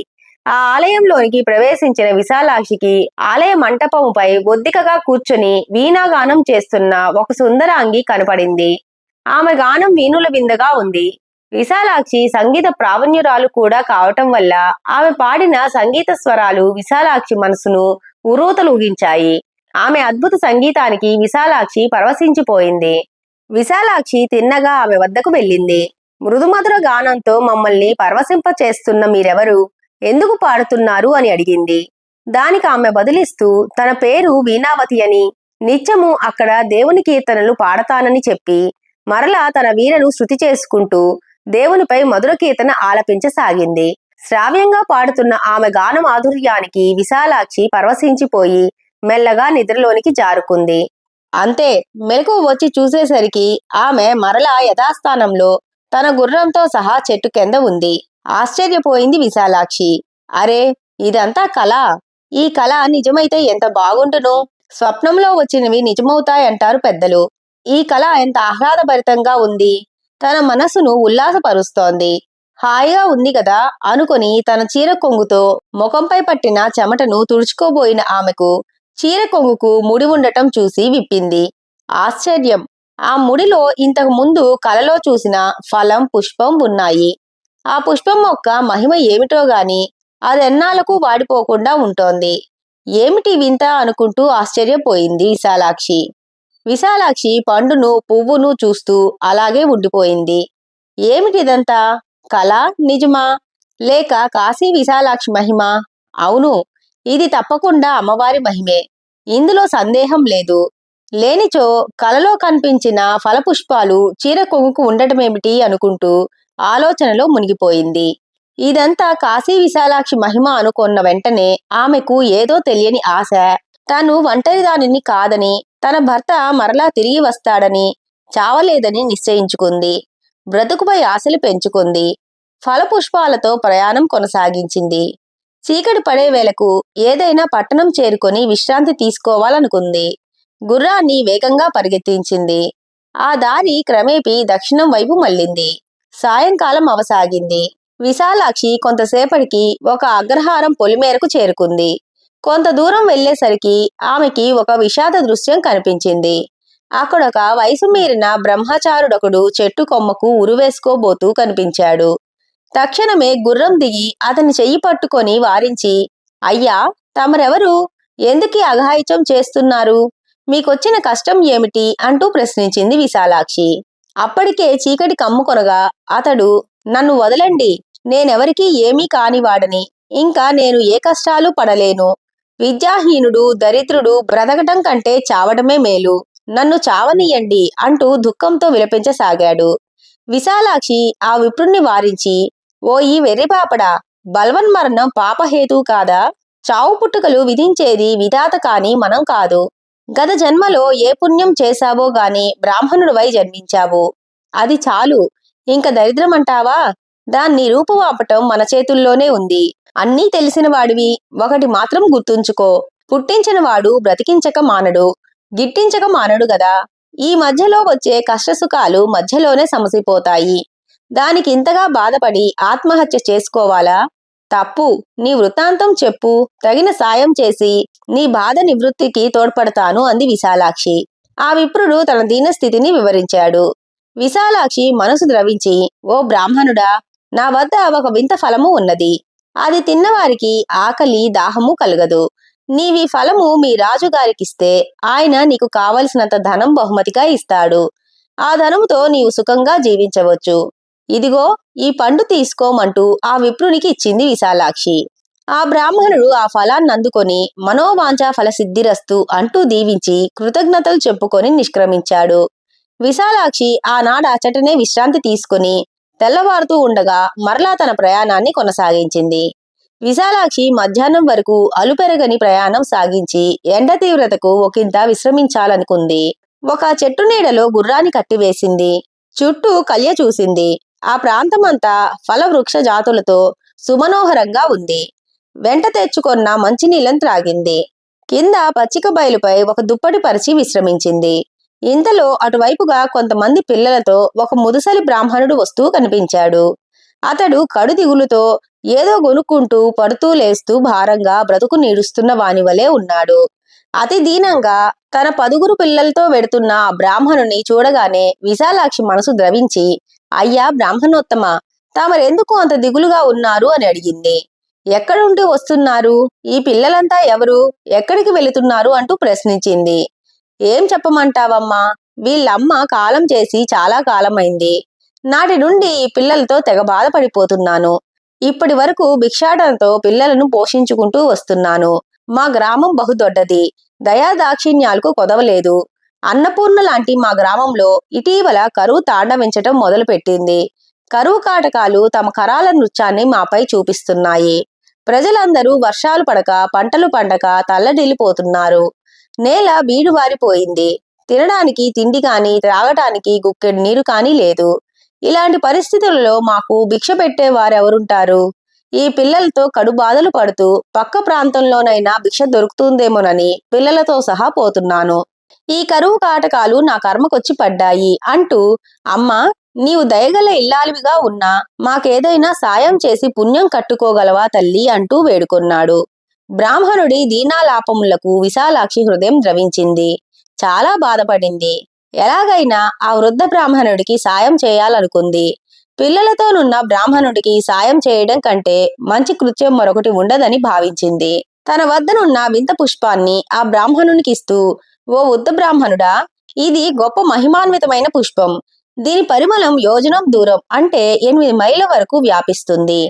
ఆ ఆలయంలోనికి ప్రవేశించిన విశాలాక్షికి ఆలయ మంటపముపై ఒద్దికగా కూర్చుని వీణాగానం చేస్తున్న ఒక సుందరాంగి కనపడింది. ఆమె గానం వీణుల విందగా ఉంది. విశాలాక్షి సంగీత ప్రావీణ్యురాలు కూడా కావటం వల్ల ఆమె పాడిన సంగీత స్వరాలు విశాలాక్షి మనసును ఉరూతలూగించాయి. ఆమె అద్భుత సంగీతానికి విశాలాక్షి పరవశించిపోయింది. విశాలాక్షి తిన్నగా ఆమె వద్దకు వెళ్ళింది. మృదుమధుర గానంతో మమ్మల్ని పరవశింప చేస్తున్న మీరెవరు? ఎందుకు పాడుతున్నారు అని అడిగింది. దానికి ఆమె బదులిస్తూ తన పేరు వీణావతి అని, నిత్యము అక్కడ దేవుని కీర్తనలు పాడతానని చెప్పి మరలా తన వీణను శృతి చేసుకుంటూ దేవునిపై మధుర కీర్తన ఆలపించసాగింది. శ్రావ్యంగా పాడుతున్న ఆమె గాన మాధుర్యానికి విశాలాక్షి పరవశించిపోయి మెల్లగా నిద్రలోనికి జారుకుంది. అంతే, మెలకువ వచ్చి చూసేసరికి ఆమె మరలా యథాస్థానంలో తన గుర్రంతో సహా చెట్టు కింద ఉంది. ఆశ్చర్యపోయింది విశాలాక్షి. అరే, ఇదంతా కల. ఈ కల నిజమైతే ఎంత బాగుండును. స్వప్నంలో వచ్చినవి నిజమవుతాయంటారు పెద్దలు. ఈ కల ఎంత ఆహ్లాదభరితంగా ఉంది. తన మనసును ఉల్లాసపరుస్తోంది. హాయిగా ఉంది కదా అనుకుని తన చీర కొంగుతో ముఖంపై పట్టిన చెమటను తుడుచుకోబోయిన ఆమెకు చీర కొంగుకు ముడి ఉండటం చూసి విప్పింది. ఆశ్చర్యం! ఆ ముడిలో ఇంతకు ముందు కలలో చూసిన ఫలం, పుష్పం ఉన్నాయి. ఆ పుష్పం మొక్క మహిమ ఏమిటో గాని అదెన్నాళ్లకు వాడిపోకుండా ఉంటోంది. ఏమిటి వింత అనుకుంటూ ఆశ్చర్యపోయింది విశాలాక్షి. విశాలాక్షి పండును, పువ్వును చూస్తూ అలాగే ఉండిపోయింది. ఏమిటిదంతా? కల, నిజమా? లేక కాశీ విశాలాక్షి మహిమ? అవును, ఇది తప్పకుండా అమ్మవారి మహిమే. ఇందులో సందేహం లేదు. లేనిచో కలలో కనిపించిన ఫలపుష్పాలు చీర కొంగుకు ఉండటమేమిటి అనుకుంటూ ఆలోచనలో మునిగిపోయింది. ఇదంతా కాశీ విశాలాక్షి మహిమ అనుకున్న వెంటనే ఆమెకు ఏదో తెలియని ఆశ. తాను ఒంటరిదానిని కాదని, తన భర్త మరలా తిరిగి వస్తాడని, చావలేదని నిశ్చయించుకుంది. బ్రతుకుపై ఆశలు పెంచుకుంది. ఫలపుష్పాలతో ప్రయాణం కొనసాగించింది. చీకటి పడే వేళకు ఏదైనా పట్టణం చేరుకొని విశ్రాంతి తీసుకోవాలనుకుంది. గుర్రాన్ని వేగంగా పరిగెత్తించింది. ఆ దారి క్రమేపీ దక్షిణం వైపు మళ్ళింది. సాయంకాలం అవసాగింది. విశాలాక్షి కొంతసేపటికి ఒక అగ్రహారం పొలిమేరకు చేరుకుంది. కొంత దూరం వెళ్లేసరికి ఆమెకి ఒక విషాద దృశ్యం కనిపించింది. అక్కడొక వయసు మీరిన బ్రహ్మచారుడొకడు చెట్టు కొమ్మకు ఉరివేసుకోబోతూ కనిపించాడు. తక్షణమే గుర్రం దిగి అతని చెయ్యి పట్టుకొని వారించి, అయ్యా, తమరెవరు? ఎందుకీ అఘాయిత్యం చేస్తున్నారు? మీకొచ్చిన కష్టం ఏమిటి అంటూ ప్రశ్నించింది విశాలాక్షి. అప్పటికే చీకటి కమ్ముకొనగా అతడు, నన్ను వదలండి, నేనెవరికీ ఏమీ కానివాడని, ఇంకా నేను ఏ కష్టాలు పడలేను. విద్యాహీనుడు, దరిద్రుడు బ్రతకటం కంటే చావడమే మేలు. నన్ను చావనీయండి అంటూ దుఃఖంతో విలపించసాగాడు. విశాలాక్షి ఆ విప్రుణ్ణి వారించి, ఓ ఈ వెర్రిపాపడా, బలవన్మరణం పాపహేతు కాదా? చావు పుట్టుకలు విధించేది విధాత కాని మనం కాదు. గత జన్మలో ఏ పుణ్యం చేశావో గాని బ్రాహ్మణుడివై జన్మించావు. అది చాలు. ఇంక దరిద్రమంటావా? దాన్ని రూపుమాపటం మన చేతుల్లోనే ఉంది. అన్నీ తెలిసిన వాడివి. ఒకటి మాత్రం గుర్తుంచుకో, పుట్టించిన వాడు బ్రతికించక మానడు, గిట్టించక మానడు గదా. ఈ మధ్యలో వచ్చే కష్టసుఖాలు మధ్యలోనే సమసిపోతాయి. దానికి ఇంతగా బాధపడి ఆత్మహత్య చేసుకోవాలా? తప్పు. నీ వృత్తాంతం చెప్పు, తగిన సాయం చేసి నీ బాధ నివృత్తికి తోడ్పడతాను అంది విశాలాక్షి. ఆ విప్రుడు తన దీనస్థితిని వివరించాడు. విశాలాక్షి మనసు ద్రవించి, ఓ బ్రాహ్మణుడా, నా వద్ద ఒక వింత ఫలము ఉన్నది. అది తిన్నవారికి ఆకలి, దాహము కలగదు. నీవి ఫలము మీ రాజుగారికిస్తే ఆయన నీకు కావలసినంత ధనం బహుమతిగా ఇస్తాడు. ఆ ధనముతో నీవు సుఖంగా జీవించవచ్చు. ఇదిగో ఈ పండు తీసుకోమంటూ ఆ విప్రునికి ఇచ్చింది విశాలాక్షి. ఆ బ్రాహ్మణుడు ఆ ఫలాన్ని అందుకొని మనోవాంఛా ఫలసిద్ధిరస్తు అంటూ దీవించి కృతజ్ఞతలు చెప్పుకొని నిష్క్రమించాడు. విశాలాక్షి ఆనాడు అచటనే విశ్రాంతి తీసుకుని తెల్లవారుతూ ఉండగా మరలా తన ప్రయాణాన్ని కొనసాగించింది. విశాలాక్షి మధ్యాహ్నం వరకు అలుపెరగని ప్రయాణం సాగించి ఎండ తీవ్రతకు ఒకంత విశ్రమించాలనుకుంది. ఒక చెట్టు నీడలో గుర్రాన్ని కట్టివేసింది. చుట్టూ కళ్య చూసింది. ఆ ప్రాంతమంతా ఫలవృక్ష జాతులతో సుమనోహరంగా ఉంది. వెంట తెచ్చుకొన్న మంచినీళ్ళని త్రాగింది. కింద పచ్చిక బయలుపై ఒక దుప్పటి పరిచి విశ్రమించింది. ఇంతలో అటువైపుగా కొంతమంది పిల్లలతో ఒక ముదుసలి బ్రాహ్మణుడు వస్తూ కనిపించాడు. అతడు కడు దిగులుతో ఏదో గొనుక్కుంటూ పడుతూ లేస్తూ భారంగా బ్రతుకు నీడుస్తున్న వానివలే ఉన్నాడు. అతి దీనంగా తన 10 పిల్లలతో వెడుతున్న ఆ బ్రాహ్మణుని చూడగానే విశాలాక్షి మనసు ద్రవించి, అయ్యా బ్రాహ్మణోత్తమ, తమరెందుకు అంత దిగులుగా ఉన్నారు అని అడిగింది. ఎక్కడుండి వస్తున్నారు? ఈ పిల్లలంతా ఎవరు? ఎక్కడికి వెళుతున్నారు అంటూ ప్రశ్నించింది. ఏం చెప్పమంటావమ్మా, వీళ్ళమ్మ కాలం చేసి చాలా కాలమైంది. నాటి నుండి ఈ పిల్లలతో తెగ బాధపడిపోతున్నాను. ఇప్పటి వరకు భిక్షాటనతో పిల్లలను పోషించుకుంటూ వస్తున్నాను. మా గ్రామం బహుదొడ్డది. దయాదాక్షిణ్యాలకు కొదవలేదు. అన్నపూర్ణ లాంటి మా గ్రామంలో ఇటీవల కరువు తాండవించటం మొదలుపెట్టింది. కరువు కాటకాలు తమ కరాల నృత్యాన్ని మాపై చూపిస్తున్నాయి. ప్రజలందరూ వర్షాలు పడక, పంటలు పండక తల్లడిల్లిపోతున్నారు. నేల బీడువారిపోయింది. తినడానికి తిండి కాని, త్రాగటానికి గుక్కెడు నీరు కాని లేదు. ఇలాంటి పరిస్థితులలో మాకు భిక్ష పెట్టే వారెవరుంటారు? ఈ పిల్లలతో కడు బాధలు పడుతూ పక్క ప్రాంతంలోనైనా భిక్ష దొరుకుతుందేమోనని పిల్లలతో సహా పోతున్నాను. ఈ కరువు కాటకాలు నా కర్మకొచ్చి పడ్డాయి అంటూ, అమ్మా, నీవు దయగల ఇల్లాలివిగా ఉన్నా మాకేదైనా సాయం చేసి పుణ్యం కట్టుకోగలవా తల్లి అంటూ వేడుకొన్నాడు. బ్రాహ్మణుడి దీనాలాపములకు విశాలాక్షి హృదయం ద్రవించింది. చాలా బాధపడింది. ఎలాగైనా ఆ వృద్ధ బ్రాహ్మణుడికి సాయం చేయాలనుకుంది. పిల్లలతోనున్న బ్రాహ్మణుడికి సాయం చేయడం కంటే మంచి కృత్యం మరొకటి ఉండదని భావించింది. తన వద్దనున్న వింత పుష్పాన్ని ఆ బ్రాహ్మణునికిస్తూ, ఓ వృద్ధ బ్రాహ్మణుడా, ఇది గొప్ప మహిమాన్వితమైన పుష్పం. దీని పరిమళం యోజనం దూరం అంటే 8 మైళ్ళ వరకు వ్యాపిస్తుంది.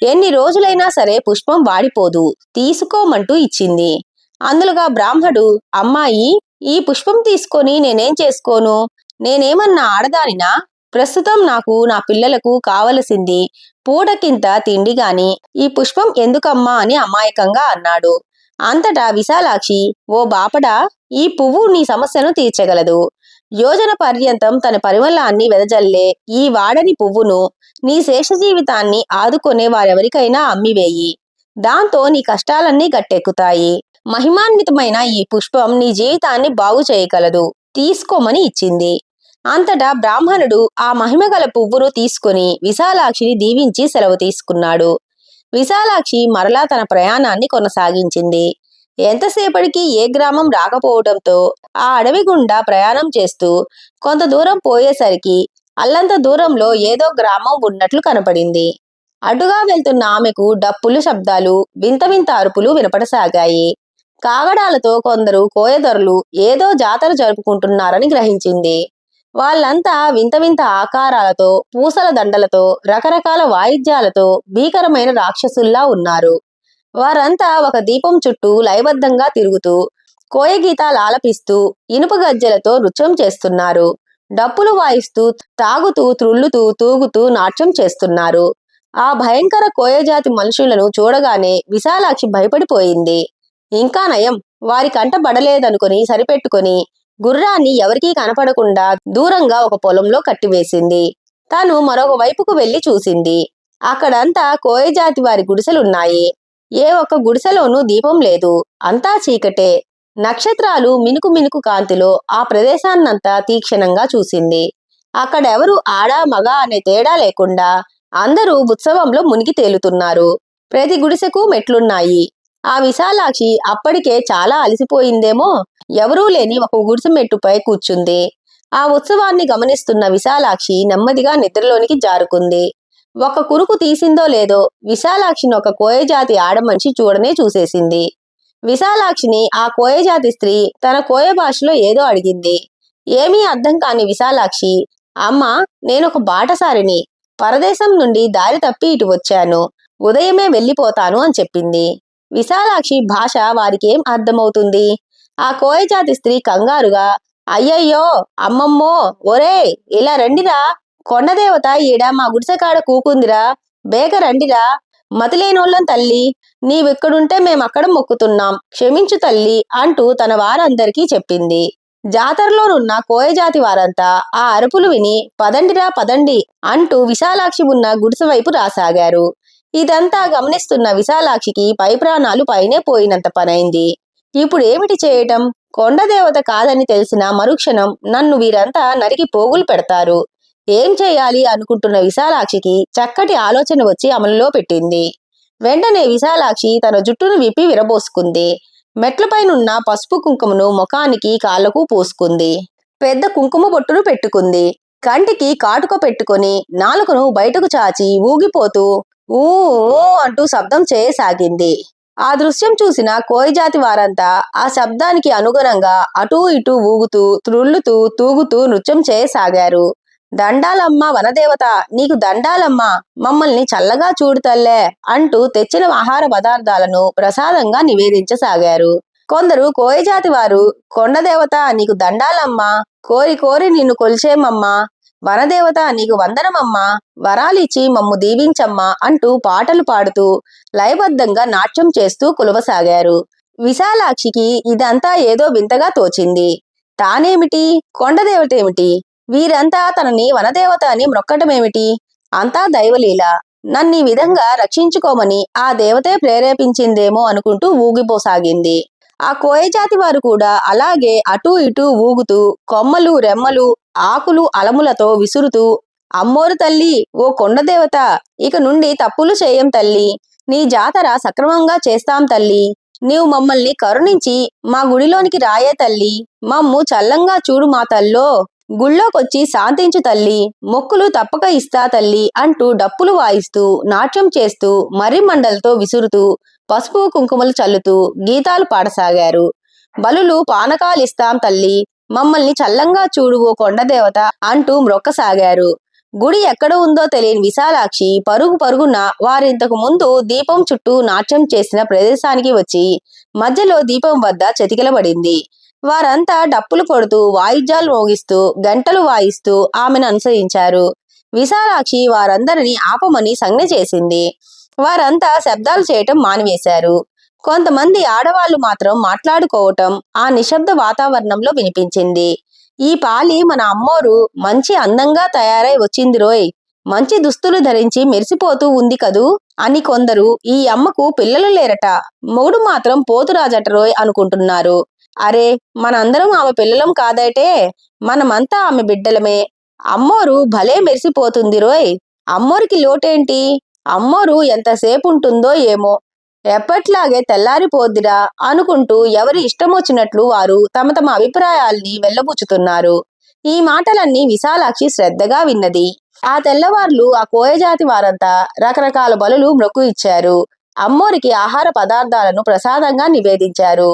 ఎన్ని రోజులైనా సరే పుష్పం వాడిపోదు, తీసుకోమంటూ ఇచ్చింది. అందులోగా బ్రాహ్మడు, అమ్మాయి, ఈ పుష్పం తీసుకొని నేనేం చేసుకోను? నేనేమన్నా ఆడదానినా? ప్రస్తుతం నాకు నా పిల్లలకు కావలసింది పూటకింత తిండి గాని ఈ పుష్పం ఎందుకమ్మా అని అమాయకంగా అన్నాడు. అంతటా విశాలాక్షి, ఓ బాపడా, ఈ పువ్వు నీ సమస్యను తీర్చగలదు. యోజన పర్యంతం తన పరిమళాన్ని వెదజల్లే ఈ వాడని పువ్వును నీ శేష జీవితాన్ని ఆదుకునే వారెవరికైనా అమ్మివేయి. దాంతో నీ కష్టాలన్నీ గట్టెక్కుతాయి. మహిమాన్వితమైన ఈ పుష్పం నీ జీవితాన్ని బాగు చేయగలదు, తీసుకోమని ఇచ్చింది. అంతటా బ్రాహ్మణుడు ఆ మహిమగల పువ్వును తీసుకుని విశాలాక్షిని దీవించి సెలవు తీసుకున్నాడు. విశాలాక్షి మరలా తన ప్రయాణాన్ని కొనసాగించింది. ఎంతసేపటికి ఏ గ్రామం రాకపోవడంతో ఆ అడవి గుండా ప్రయాణం చేస్తూ కొంత దూరం పోయేసరికి అల్లంత దూరంలో ఏదో గ్రామం ఉన్నట్లు కనపడింది. అటుగా వెళ్తున్న ఆమెకు డప్పులు శబ్దాలు, వింత వింత అరుపులు వినపడసాగాయి. కాగడాలతో కొందరు కోయదొరలు ఏదో జాతర జరుపుకుంటున్నారని గ్రహించింది. వాళ్ళంతా వింత వింత ఆకారాలతో, పూసల దండలతో, రకరకాల వాయిద్యాలతో భీకరమైన రాక్షసుల్లా ఉన్నారు. వారంతా ఒక దీపం చుట్టూ లయబద్ధంగా తిరుగుతూ కోయ గీతాలు ఆలపిస్తూ ఇనుప గజ్జెలతో నృత్యం చేస్తున్నారు. డప్పులు వాయిస్తూ, తాగుతూ, త్రుళ్ళుతూ, తూగుతూ నాట్యం చేస్తున్నారు. ఆ భయంకర కోయజాతి మనుషులను చూడగానే విశాలాక్షి భయపడిపోయింది. ఇంకా నయం, వారి కంట పడలేదనుకుని సరిపెట్టుకుని గుర్రాన్ని ఎవరికీ కనపడకుండా దూరంగా ఒక పొలంలో కట్టివేసింది. తాను మరొక వైపుకు వెళ్లి చూసింది. అక్కడంతా కోయజాతి వారి గుడిసెలున్నాయి. ఏ ఒక్క గుడిసెలోనూ దీపం లేదు, అంతా చీకటే. నక్షత్రాలు మినుకు మినుకు కాంతిలో ఆ ప్రదేశాన్నంతా తీక్షణంగా చూసింది. అక్కడెవరు ఆడా మగ అనే తేడా లేకుండా అందరూ ఉత్సవంలో మునిగి తేలుతున్నారు. ప్రతి గుడిసెకు మెట్లున్నాయి. ఆ విశాలాక్షి అప్పటికే చాలా అలసిపోయిందేమో, ఎవరూ లేని ఒక గుడిసె మెట్టుపై కూర్చుంది. ఆ ఉత్సవాన్ని గమనిస్తున్న విశాలాక్షి నెమ్మదిగా నిద్రలోనికి జారుకుంది. ఒక కురుకు తీసిందో లేదో విశాలాక్షిని ఒక కోయజాతి ఆడమనిషి చూడనే చూసేసింది. విశాలాక్షిని ఆ కోయజాతి స్త్రీ తన కోయ భాషలో ఏదో అడిగింది. ఏమీ అర్థం కాని విశాలాక్షి, అమ్మా, నేనొక బాటసారిని, పరదేశం నుండి దారి తప్పి ఇటు వచ్చాను, ఉదయమే వెళ్ళిపోతాను అని చెప్పింది. విశాలాక్షి భాష వారికేం అర్థమవుతుంది? ఆ కోయజాతి స్త్రీ కంగారుగా, అయ్యయ్యో, అమ్మమ్మో, ఒరే, ఇలా రండిరా, కొండదేవత ఈడ మా గుడిసెకాడ కూకుందిరా, బేగ రండిరా, మతిలేనోళ్ళం తల్లి, నీవిక్కడుంటే మేమక్కడ మొక్కుతున్నాం, క్షమించు తల్లి అంటూ తన వారందరికీ చెప్పింది. జాతరలోనున్న కోయజాతి వారంతా ఆ అరుపులు విని పదండిరా పదండి అంటూ విశాలాక్షి ఉన్న గుడిసె వైపు రాసాగారు. ఇదంతా గమనిస్తున్న విశాలాక్షికి పై ప్రాణాలు పైనే పోయినంత పనైంది. ఇప్పుడు ఏమిటి చేయటం? కొండదేవత కాదని తెలిసిన మరుక్షణం నన్ను వీరంతా నరికి పోగులు పెడతారు. ఏం చేయాలి అనుకుంటున్న విశాలాక్షికి చక్కటి ఆలోచన వచ్చి అమలులో పెట్టింది. వెంటనే విశాలాక్షి తన జుట్టును విప్పి విరబోసుకుంది. మెట్లపైనున్న పసుపు కుంకుమను ముఖానికి కాళ్లకు పూసుకుంది. పెద్ద కుంకుమ బొట్టును పెట్టుకుంది. కంటికి కాటుక పెట్టుకుని నాలుకను బయటకు చాచి ఊగిపోతూ ఊ అంటూ శబ్దం చేయసాగింది. ఆ దృశ్యం చూసిన కోయజాతి వారంతా ఆ శబ్దానికి అనుగుణంగా అటూ ఇటూ ఊగుతూ, త్రుళ్ళుతూ, తూగుతూ నృత్యం చేయసాగారు. దండాలమ్మ వనదేవత, నీకు దండాలమ్మ, మమ్మల్ని చల్లగా చూడు తల్లే అంటూ తెచ్చిన ఆహార పదార్థాలను ప్రసాదంగా నివేదించసాగారు. కొందరు కోయజాతి వారు, కొండదేవత నీకు దండాలమ్మా, కోరి కోరి నిన్ను కొలిచేమమ్మా, వనదేవత నీకు వందనమమ్మా, వరాలిచ్చి మమ్ము దీవించమ్మా అంటూ పాటలు పాడుతూ లయబద్ధంగా నాట్యం చేస్తూ కొలువసాగారు. విశాలాక్షికి ఇదంతా ఏదో వింతగా తోచింది. తానేమిటి, కొండదేవతేమిటి, వీరంతా తనని వనదేవత అని మ్రొక్కటమేమిటి? అంతా దైవలీల. నన్ను ఈ విధంగా రక్షించుకోమని ఆ దేవతే ప్రేరేపించిందేమో అనుకుంటూ ఊగిపోసాగింది. ఆ కోయజాతి వారు కూడా అలాగే అటూ ఇటూ ఊగుతూ కొమ్మలు రెమ్మలు ఆకులు అలములతో విసురుతూ, అమ్మోరు తల్లి, ఓ కొండదేవత, ఇక నుండి తప్పులు చేయం తల్లి, నీ జాతర సక్రమంగా చేస్తాం తల్లి, నీవు మమ్మల్ని కరుణించి మా గుడిలోనికి రాయే తల్లి, మమ్ము చల్లంగా చూడు మా తల్లో, గుళ్ళోకొచ్చి శాంతించు తల్లి, మొక్కులు తప్పక ఇస్తా తల్లి అంటూ డప్పులు వాయిస్తూ నాట్యం చేస్తూ మర్రి మండలతో విసురుతూ పసుపు కుంకుమలు చల్లుతూ గీతాలు పాడసాగారు. బలులు పానకాలిస్తాం తల్లి, మమ్మల్ని చల్లంగా చూడు ఓ కొండదేవత అంటూ మ్రొక్కసాగారు. గుడి ఎక్కడ ఉందో తెలియని విశాలాక్షి పరుగు పరుగున వారింతకు ముందు దీపం చుట్టూ నాట్యం చేసిన ప్రదేశానికి వచ్చి మధ్యలో దీపం వద్ద చతికిలబడింది. వారంతా డప్పులు కొడుతూ వాయిద్యాలు మోగిస్తూ గంటలు వాయిస్తూ ఆమెను అనుసరించారు. విశాలాక్షి వారందరినీ ఆపమని సంజ్ఞ చేసింది. వారంతా శబ్దాలు చేయటం మానివేశారు. కొంతమంది ఆడవాళ్లు మాత్రం మాట్లాడుకోవటం ఆ నిశ్శబ్ద వాతావరణంలో వినిపించింది. ఈ పాలి మన అమ్మోరు మంచి అందంగా తయారై వచ్చింది రోయ్, మంచి దుస్తులు ధరించి మెరిసిపోతూ ఉంది కదూ అని కొందరు, ఈ అమ్మకు పిల్లలు లేరట, మొగుడు మాత్రం పోతురాజట రోయ్ అనుకుంటున్నారు. అరే, మనందరం ఆమె పిల్లలం కాదటే, మనమంతా ఆమె బిడ్డలమే. అమ్మోరు భలే మెరిసిపోతుంది రోయ్, అమ్మోరికి లోటేంటి, అమ్మోరు ఎంతసేపు ఉంటుందో ఏమో, ఎప్పట్లాగే తెల్లారిపోద్దిరా అనుకుంటూ ఎవరి ఇష్టమొచ్చినట్లు వారు తమ తమ అభిప్రాయాల్ని వెల్లబుచ్చుతున్నారు. ఈ మాటలన్నీ విశాలాక్షి శ్రద్ధగా విన్నది. ఆ తెల్లవార్లు ఆ కోయజాతి వారంతా రకరకాల బలులు మ్రొక్కు ఇచ్చారు. అమ్మోరికి ఆహార పదార్థాలను ప్రసాదంగా నివేదించారు.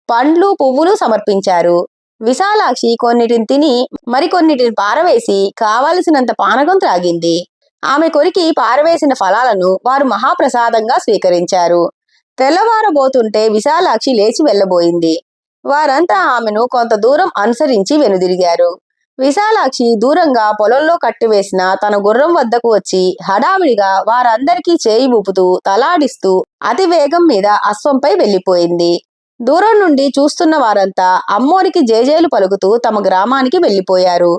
పండ్లు పువ్వులు సమర్పించారు. విశాలాక్షి కొన్నిటిని తిని మరికొన్నిటిని పారవేసి కావలసినంత పానకం త్రాగింది. ఆమె కొరికి పారవేసిన ఫలాలను వారు మహాప్రసాదంగా స్వీకరించారు. తెల్లవారబోతుంటే విశాలాక్షి లేచి వెళ్లబోయింది. వారంతా ఆమెను కొంత దూరం అనుసరించి వెనుదిరిగారు. విశాలాక్షి దూరంగా పొలంలో కట్టివేసిన తన గుర్రం వద్దకు వచ్చి హడావిడిగా వారందరికీ చేయి ఊపుతూ తలాడిస్తూ అతి వేగం మీద అశ్వంపై వెళ్లిపోయింది. దూరం నుండి చూస్తున్న వారంతా అమ్మోరికి జేజేలు పలుకుతూ తమ గ్రామానికి వెళ్లిపోయారు.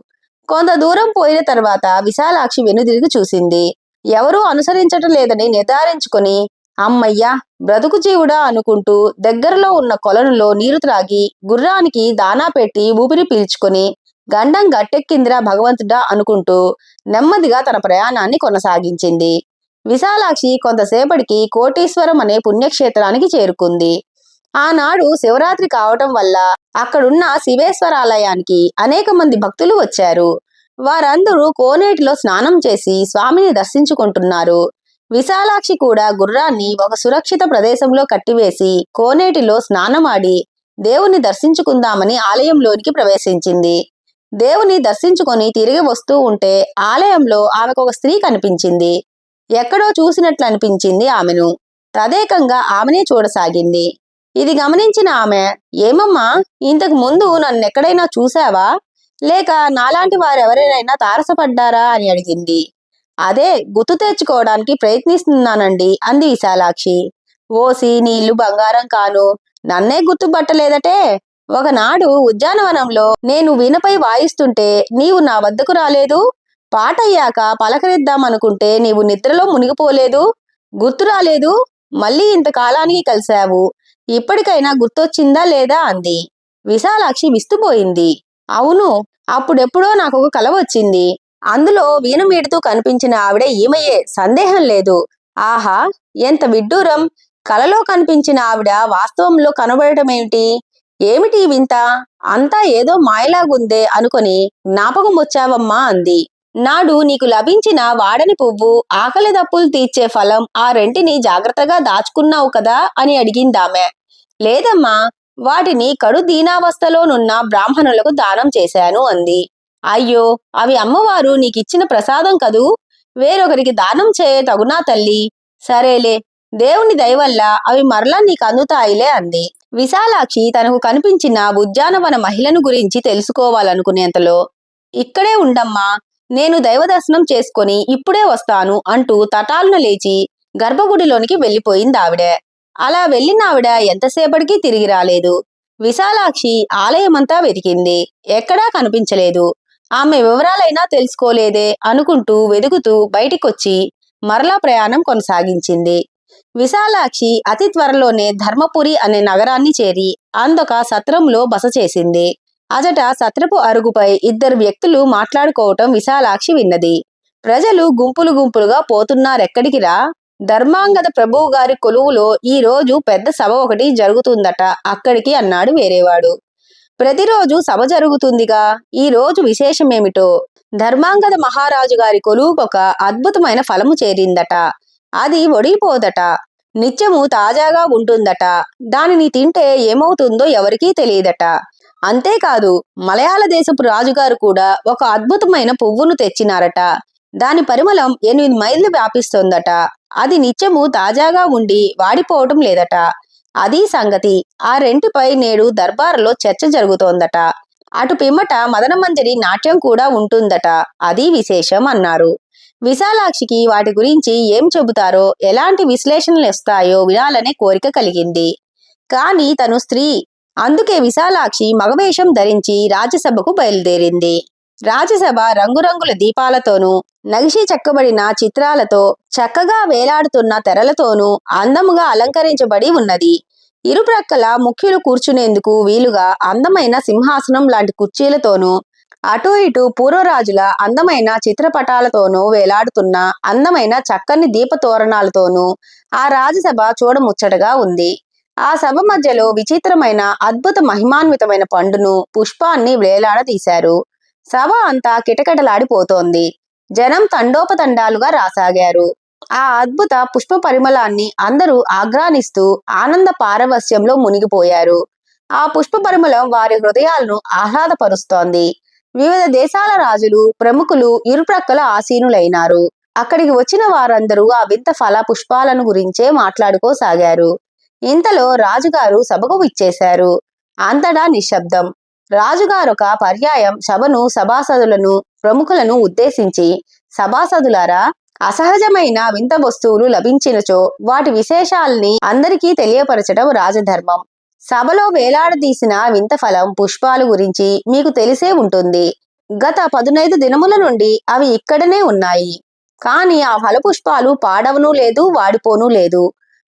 కొంత దూరం పోయిన తర్వాత విశాలాక్షి వెనుదిరిగి చూసింది. ఎవరూ అనుసరించటం లేదని నిర్ధారించుకుని, అమ్మయ్యా, బ్రతుకు జీవుడా అనుకుంటూ దగ్గరలో ఉన్న కొలనులో నీరు త్రాగి గుర్రానికి దానా పెట్టి ఊపిరి పీల్చుకొని గండం గట్టెక్కిందిరా భగవంతుడా అనుకుంటూ నెమ్మదిగా తన ప్రయాణాన్ని కొనసాగించింది. విశాలాక్షి కొంతసేపటికి కోటీశ్వరం అనే పుణ్యక్షేత్రానికి చేరుకుంది. ఆనాడు శివరాత్రి కావటం వల్ల అక్కడున్న శివేశ్వరాలయానికి అనేక మంది భక్తులు వచ్చారు. వారందరూ కోనేటిలో స్నానం చేసి స్వామిని దర్శించుకుంటున్నారు. విశాలాక్షి కూడా గుర్రాన్ని ఒక సురక్షిత ప్రదేశంలో కట్టివేసి కోనేటిలో స్నానమాడి దేవుని దర్శించుకుందామని ఆలయంలోనికి ప్రవేశించింది. దేవుని దర్శించుకొని తిరిగి వస్తూ ఉంటే ఆలయంలో ఆమెకు ఒక స్త్రీ కనిపించింది. ఎక్కడో చూసినట్లు అనిపించింది ఆమెను. తదేకంగా ఆమెనే చూడసాగింది. ఇది గమనించిన ఆమె, ఏమమ్మా, ఇంతకు ముందు నన్నెక్కడైనా చూశావా, లేక నాలాంటి వారెవరైనా తారసపడ్డారా అని అడిగింది. అదే గుర్తు తెచ్చుకోవడానికి ప్రయత్నిస్తున్నానండి అంది విశాలాక్షి. ఓసి, నీ ఇల్లు బంగారం కాను, నన్నే గుర్తుపట్టలేదటే. ఒకనాడు ఉద్యానవనంలో నేను వీణపై వాయిస్తుంటే నీవు నా వద్దకు రాలేదు, పాటయ్యాక పలకరిద్దామనుకుంటే నీవు నిద్రలో మునిగిపోలేదు, గుర్తు రాలేదు, మళ్ళీ ఇంతకాలానికి కలిశావు, ఇప్పటికైనా గుర్తొచ్చిందా లేదా అంది. విశాలాక్షి విస్తుపోయింది. అవును, అప్పుడెప్పుడో నాకొక కల వచ్చింది. అందులో వీణ మీడుతూ కనిపించిన ఆవిడ ఈమెయే, సందేహం లేదు. ఆహా, ఎంత విడ్డూరం, కలలో కనిపించిన ఆవిడ వాస్తవంలో కనబడటమేమిటి, ఏమిటి వింత, అంతా ఏదో మాయలాగుందే అనుకొని జ్ఞాపకం వచ్చావమ్మా అంది. నాడు నీకు లభించిన వాడని పువ్వు, ఆకలి దప్పులు తీర్చే ఫలం, ఆ రెంటిని జాగ్రత్తగా దాచుకున్నావు కదా అని అడిగిందామె. లేదమ్మా, వాటిని కడు దీనావస్థలోనున్న బ్రాహ్మణులకు దానం చేశాను అంది. అయ్యో, అవి అమ్మవారు నీకిచ్చిన ప్రసాదం కదూ, వేరొకరికి దానం చేయ తగునా తల్లి. సరేలే, దేవుని దయవల్ల అవి మరలా నీకు అందుతాయిలే అంది. విశాలాక్షి తనకు కనిపించిన ఉద్యానవన మహిళను గురించి తెలుసుకోవాలనుకునేంతలో, ఇక్కడే ఉండమ్మా, నేను దైవ దర్శనం చేసుకొని ఇప్పుడే వస్తాను అంటూ తటాలున లేచి గర్భగుడిలోనికి వెళ్లిపోయింది ఆవిడ. అలా వెళ్ళిన ఆవిడ ఎంతసేపటికి తిరిగి రాలేదు. విశాలాక్షి ఆలయమంతా వెతికింది, ఎక్కడా కనిపించలేదు. ఆమె వివరాలైనా తెలుసుకోలేదే అనుకుంటూ వెదుకుతూ బయటికొచ్చి మరలా ప్రయాణం కొనసాగించింది. విశాలాక్షి అతి త్వరలోనే ధర్మపురి అనే నగరాన్ని చేరి అందొక సత్రంలో బస చేసింది. అచట సత్రపు అరుగుపై ఇద్దరు వ్యక్తులు మాట్లాడుకోవటం విశాలాక్షి విన్నది. ప్రజలు గుంపులు గుంపులుగా పోతున్నారెక్కడికిరా? ధర్మాంగద ప్రభువు గారి కొలువులో ఈ రోజు పెద్ద సభ ఒకటి జరుగుతుందట, అక్కడికి అన్నాడు వేరేవాడు. ప్రతిరోజు సభ జరుగుతుందిగా, ఈ రోజు విశేషమేమిటో? ధర్మాంగద మహారాజు గారి కొలువుకొక అద్భుతమైన ఫలము చేరిందట. అది ఒడిపోదట. నిత్యము తాజాగా ఉంటుందట. దానిని తింటే ఏమవుతుందో ఎవరికీ తెలియదట. అంతేకాదు, మలయాళ దేశపు రాజుగారు కూడా ఒక అద్భుతమైన పువ్వును తెచ్చినారట. దాని పరిమళం 8 మైళ్ళు వ్యాపిస్తోందట. అది నిత్యము తాజాగా ఉండి వాడిపోవటం లేదట. అది సంగతి. ఆ రెంటిపై నేడు దర్బారులో చర్చ జరుగుతోందట. అటు పిమ్మట మదనమంజరి నాట్యం కూడా ఉంటుందట. అది విశేషం అన్నారు. విశాలాక్షికి వాటి గురించి ఏం చెబుతారో, ఎలాంటి విశ్లేషణలు ఇస్తాయో వినాలనే కోరిక కలిగింది. కాని తను స్త్రీ. అందుకే విశాలాక్షి మగవేషం ధరించి రాజ్యసభకు బయలుదేరింది. రాజ్యసభ రంగురంగుల దీపాలతోనూ నగిషి చెక్కబడిన చిత్రాలతో చక్కగా వేలాడుతున్న తెరలతోనూ అందముగా అలంకరించబడి ఉన్నది. ఇరుప్రక్కల ముఖ్యులు కూర్చునేందుకు వీలుగా అందమైన సింహాసనం లాంటి కుర్చీలతోనూ అటూ ఇటూ పూర్వరాజుల అందమైన చిత్రపటాలతోనూ వేలాడుతున్న అందమైన చక్కని దీపతోరణాలతోనూ ఆ రాజసభ చూడముచ్చటగా ఉంది. ఆ సభ మధ్యలో విచిత్రమైన అద్భుత మహిమాన్వితమైన పండును, పుష్పాన్ని వేలాడదీశారు. సభ అంతా కిటకిటలాడిపోతోంది. జనం తండోపతండాలుగా రాసాగారు. ఆ అద్భుత పుష్ప పరిమళాన్ని అందరూ ఆఘ్రానిస్తూ ఆనంద పారవస్యంలో మునిగిపోయారు. ఆ పుష్ప పరిమళం వారి హృదయాలను ఆహ్లాదపరుస్తోంది. వివిధ దేశాల రాజులు, ప్రముఖులు ఇరుప్రక్కల ఆసీనులైనారు. అక్కడికి వచ్చిన వారందరూ ఆ వింత ఫల పుష్పాలను గురించే మాట్లాడుకోసాగారు. ఇంతలో రాజుగారు సభకు విచ్చేశారు. అంతటా నిశ్శబ్దం. రాజుగారొక పర్యాయం సభను, సభాసదులను, ప్రముఖులను ఉద్దేశించి, సభాసదులారా, అసహజమైన వింత వస్తువులు లభించినచో వాటి విశేషాల్ని అందరికీ తెలియపరచడం రాజధర్మం. సభలో వేలాడదీసిన వింత ఫలం, పుష్పాలు గురించి మీకు తెలిసే ఉంటుంది. గత 15 దినముల నుండి అవి ఇక్కడనే ఉన్నాయి. కాని ఆ ఫలపుష్పాలు పాడవనూ లేదు, వాడిపోనూ లేదు.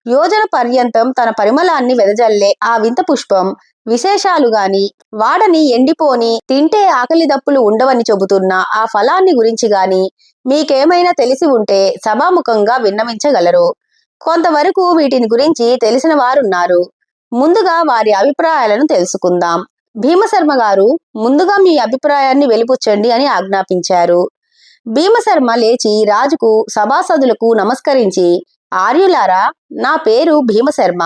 యోజన పర్యంతం తన పరిమళాన్ని వెదజల్లే ఆ వింత పుష్పం విశేషాలు గాని, వాడని, ఎండిపోని, తింటే ఆకలి దప్పులు ఉండవని చెబుతున్న ఆ ఫలాన్ని గురించి గాని మీకేమైనా తెలిసి ఉంటే సభాముఖంగా విన్నవించగలరు. కొంతవరకు వీటిని గురించి తెలిసిన వారున్నారు. ముందుగా వారి అభిప్రాయాలను తెలుసుకుందాం. భీమశర్మ గారు, ముందుగా మీ అభిప్రాయాన్ని వెలిపుచ్చండి అని ఆజ్ఞాపించారు. భీమశర్మ లేచి రాజుకు, సభాసదులకు నమస్కరించి, ఆర్యులారా, నా పేరు భీమశర్మ.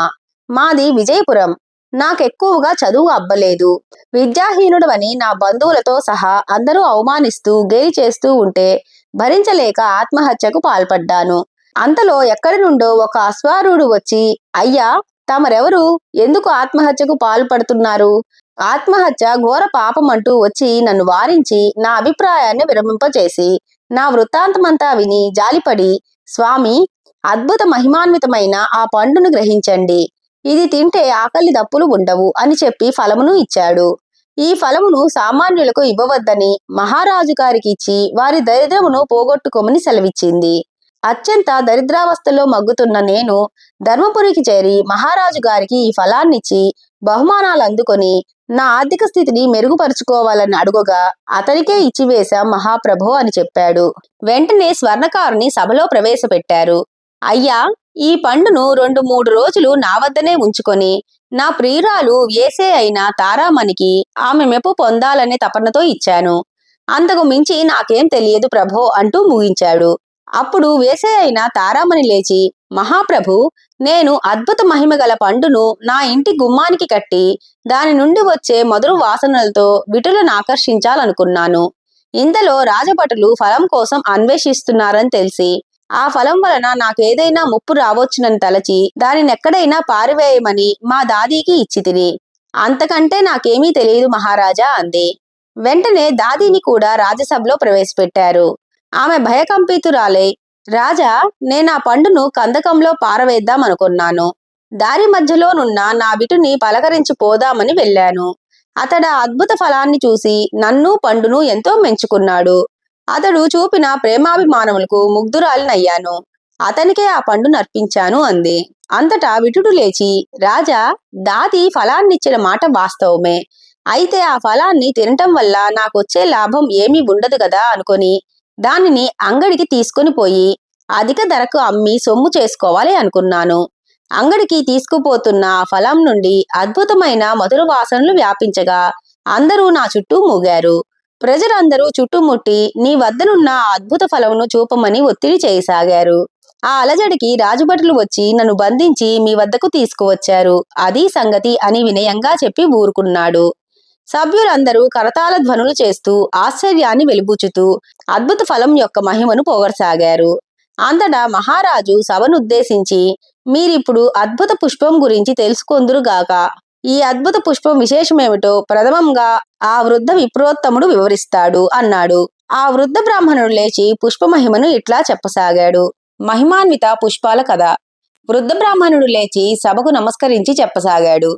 మాది విజయపురం. నాకెక్కువగా చదువు అబ్బలేదు. విద్యాహీనుడవని నా బంధువులతో సహా అందరూ అవమానిస్తూ గేలి చేస్తూ ఉంటే భరించలేక ఆత్మహత్యకు పాల్పడ్డాను. అంతలో ఎక్కడి నుండో ఒక అశ్వారూఢుడు వచ్చి, అయ్యా, తమరెవరు? ఎందుకు ఆత్మహత్యకు పాల్పడుతున్నారు? ఆత్మహత్య ఘోర పాపమంటూ వచ్చి నన్ను వారించి నా అభిప్రాయాన్ని విరమింపచేసి నా వృత్తాంతమంతా విని జాలిపడి, స్వామి, అద్భుత మహిమాన్వితమైన ఆ పండును గ్రహించండి. ఇది తింటే ఆకలి దప్పులు ఉండవు అని చెప్పి ఫలమును ఇచ్చాడు. ఈ ఫలమును సామాన్యులకు ఇవ్వవద్దని మహారాజు గారికి ఇచ్చి వారి దరిద్రమును పోగొట్టుకోమని సెలవిచ్చింది. అత్యంత దరిద్రావస్థలో మగ్గుతున్న నేను ధర్మపురికి చేరి మహారాజు గారికి ఈ ఫలాన్నిచ్చి బహుమానాలు అందుకొని నా ఆర్థిక స్థితిని మెరుగుపరుచుకోవాలని అడుగగా అతనికే ఇచ్చివేశాం మహాప్రభో అని చెప్పాడు. వెంటనే స్వర్ణకారుని సభలో ప్రవేశపెట్టారు. అయ్యా, ఈ పండును 2-3 రోజులు నా వద్దనే ఉంచుకొని నా ప్రియురాలు వేసే అయిన తారామణికి ఆమె మెప్పు పొందాలనే తపనతో ఇచ్చాను. అంతకు మించి నాకేం తెలియదు ప్రభో అంటూ ముగించాడు. అప్పుడు వేసే అయిన తారామణి లేచి, మహాప్రభు, నేను అద్భుత మహిమగల పండును నా ఇంటి గుమ్మానికి కట్టి దాని నుండి వచ్చే మధుర వాసనలతో విటులను ఆకర్షించాలనుకున్నాను. ఇంతలో రాజభటులు ఫలం కోసం అన్వేషిస్తున్నారని తెలిసి ఆ ఫలం వలన నాకేదైనా ముప్పు రావచ్చునని తలచి దానినెక్కడైనా పారివేయమని మా దాదీకి ఇచ్చి తిని, అంతకంటే నాకేమీ తెలియదు మహారాజా అంది. వెంటనే దాదీని కూడా రాజసభలో ప్రవేశపెట్టారు. ఆమె భయకంపితురాలై, రాజా, నేనా పండును కందకంలో పారవేద్దామనుకున్నాను. దారి మధ్యలోనున్న నా విటుని పలకరించి పోదామని వెళ్ళాను. అతడు ఆ అద్భుత ఫలాన్ని చూసి నన్ను పండును ఎంతో మెచ్చుకున్నాడు. అతడు చూపిన ప్రేమాభిమానములకు ముగ్ధురాలినయ్యాను. అతనికే ఆ పండు నర్పించాను అంది. అంతటా విటుడు లేచి, రాజా, దాతి ఫలాన్నిచ్చిన మాట వాస్తవమే. అయితే ఆ ఫలాన్ని తినటం వల్ల నాకొచ్చే లాభం ఏమీ ఉండదు కదా అనుకొని దానిని అంగడికి తీసుకొని పోయి అధిక ధరకు అమ్మి సొమ్ము చేసుకోవాలి అనుకున్నాను. అంగడికి తీసుకుపోతున్న ఆ ఫలం నుండి అద్భుతమైన మధుర వాసనలు వ్యాపించగా అందరూ నా చుట్టూ మూగారు. ప్రజలందరూ చుట్టుముట్టి నీ వద్దనున్న ఆ అద్భుత ఫలమును చూపమని ఒత్తిడి చేయసాగారు. ఆ అలజడికి రాజభటులు వచ్చి నన్ను బంధించి మీ వద్దకు తీసుకువచ్చారు. అది సంగతి అని వినయంగా చెప్పి ఊరుకున్నాడు. సభ్యులందరూ కరతాళ ధ్వనులు చేస్తూ ఆశ్చర్యాన్ని వెలిబుచ్చుతూ అద్భుత ఫలం యొక్క మహిమను పొగడసాగారు. అంతటా మహారాజు సభనుద్దేశించి, మీరిప్పుడు అద్భుత పుష్పం గురించి తెలుసుకొందురుగాక. ఈ అద్భుత పుష్పం విశేషమేమిటో ప్రథమంగా ఆ వృద్ధ విప్రోత్తముడు వివరిస్తాడు అన్నాడు. ఆ వృద్ధ బ్రాహ్మణుడు లేచి పుష్పమహిమను ఇట్లా చెప్పసాగాడు. మహిమాన్విత పుష్పాల కథ. వృద్ధ బ్రాహ్మణుడు లేచి సభకు నమస్కరించి చెప్పసాగాడు.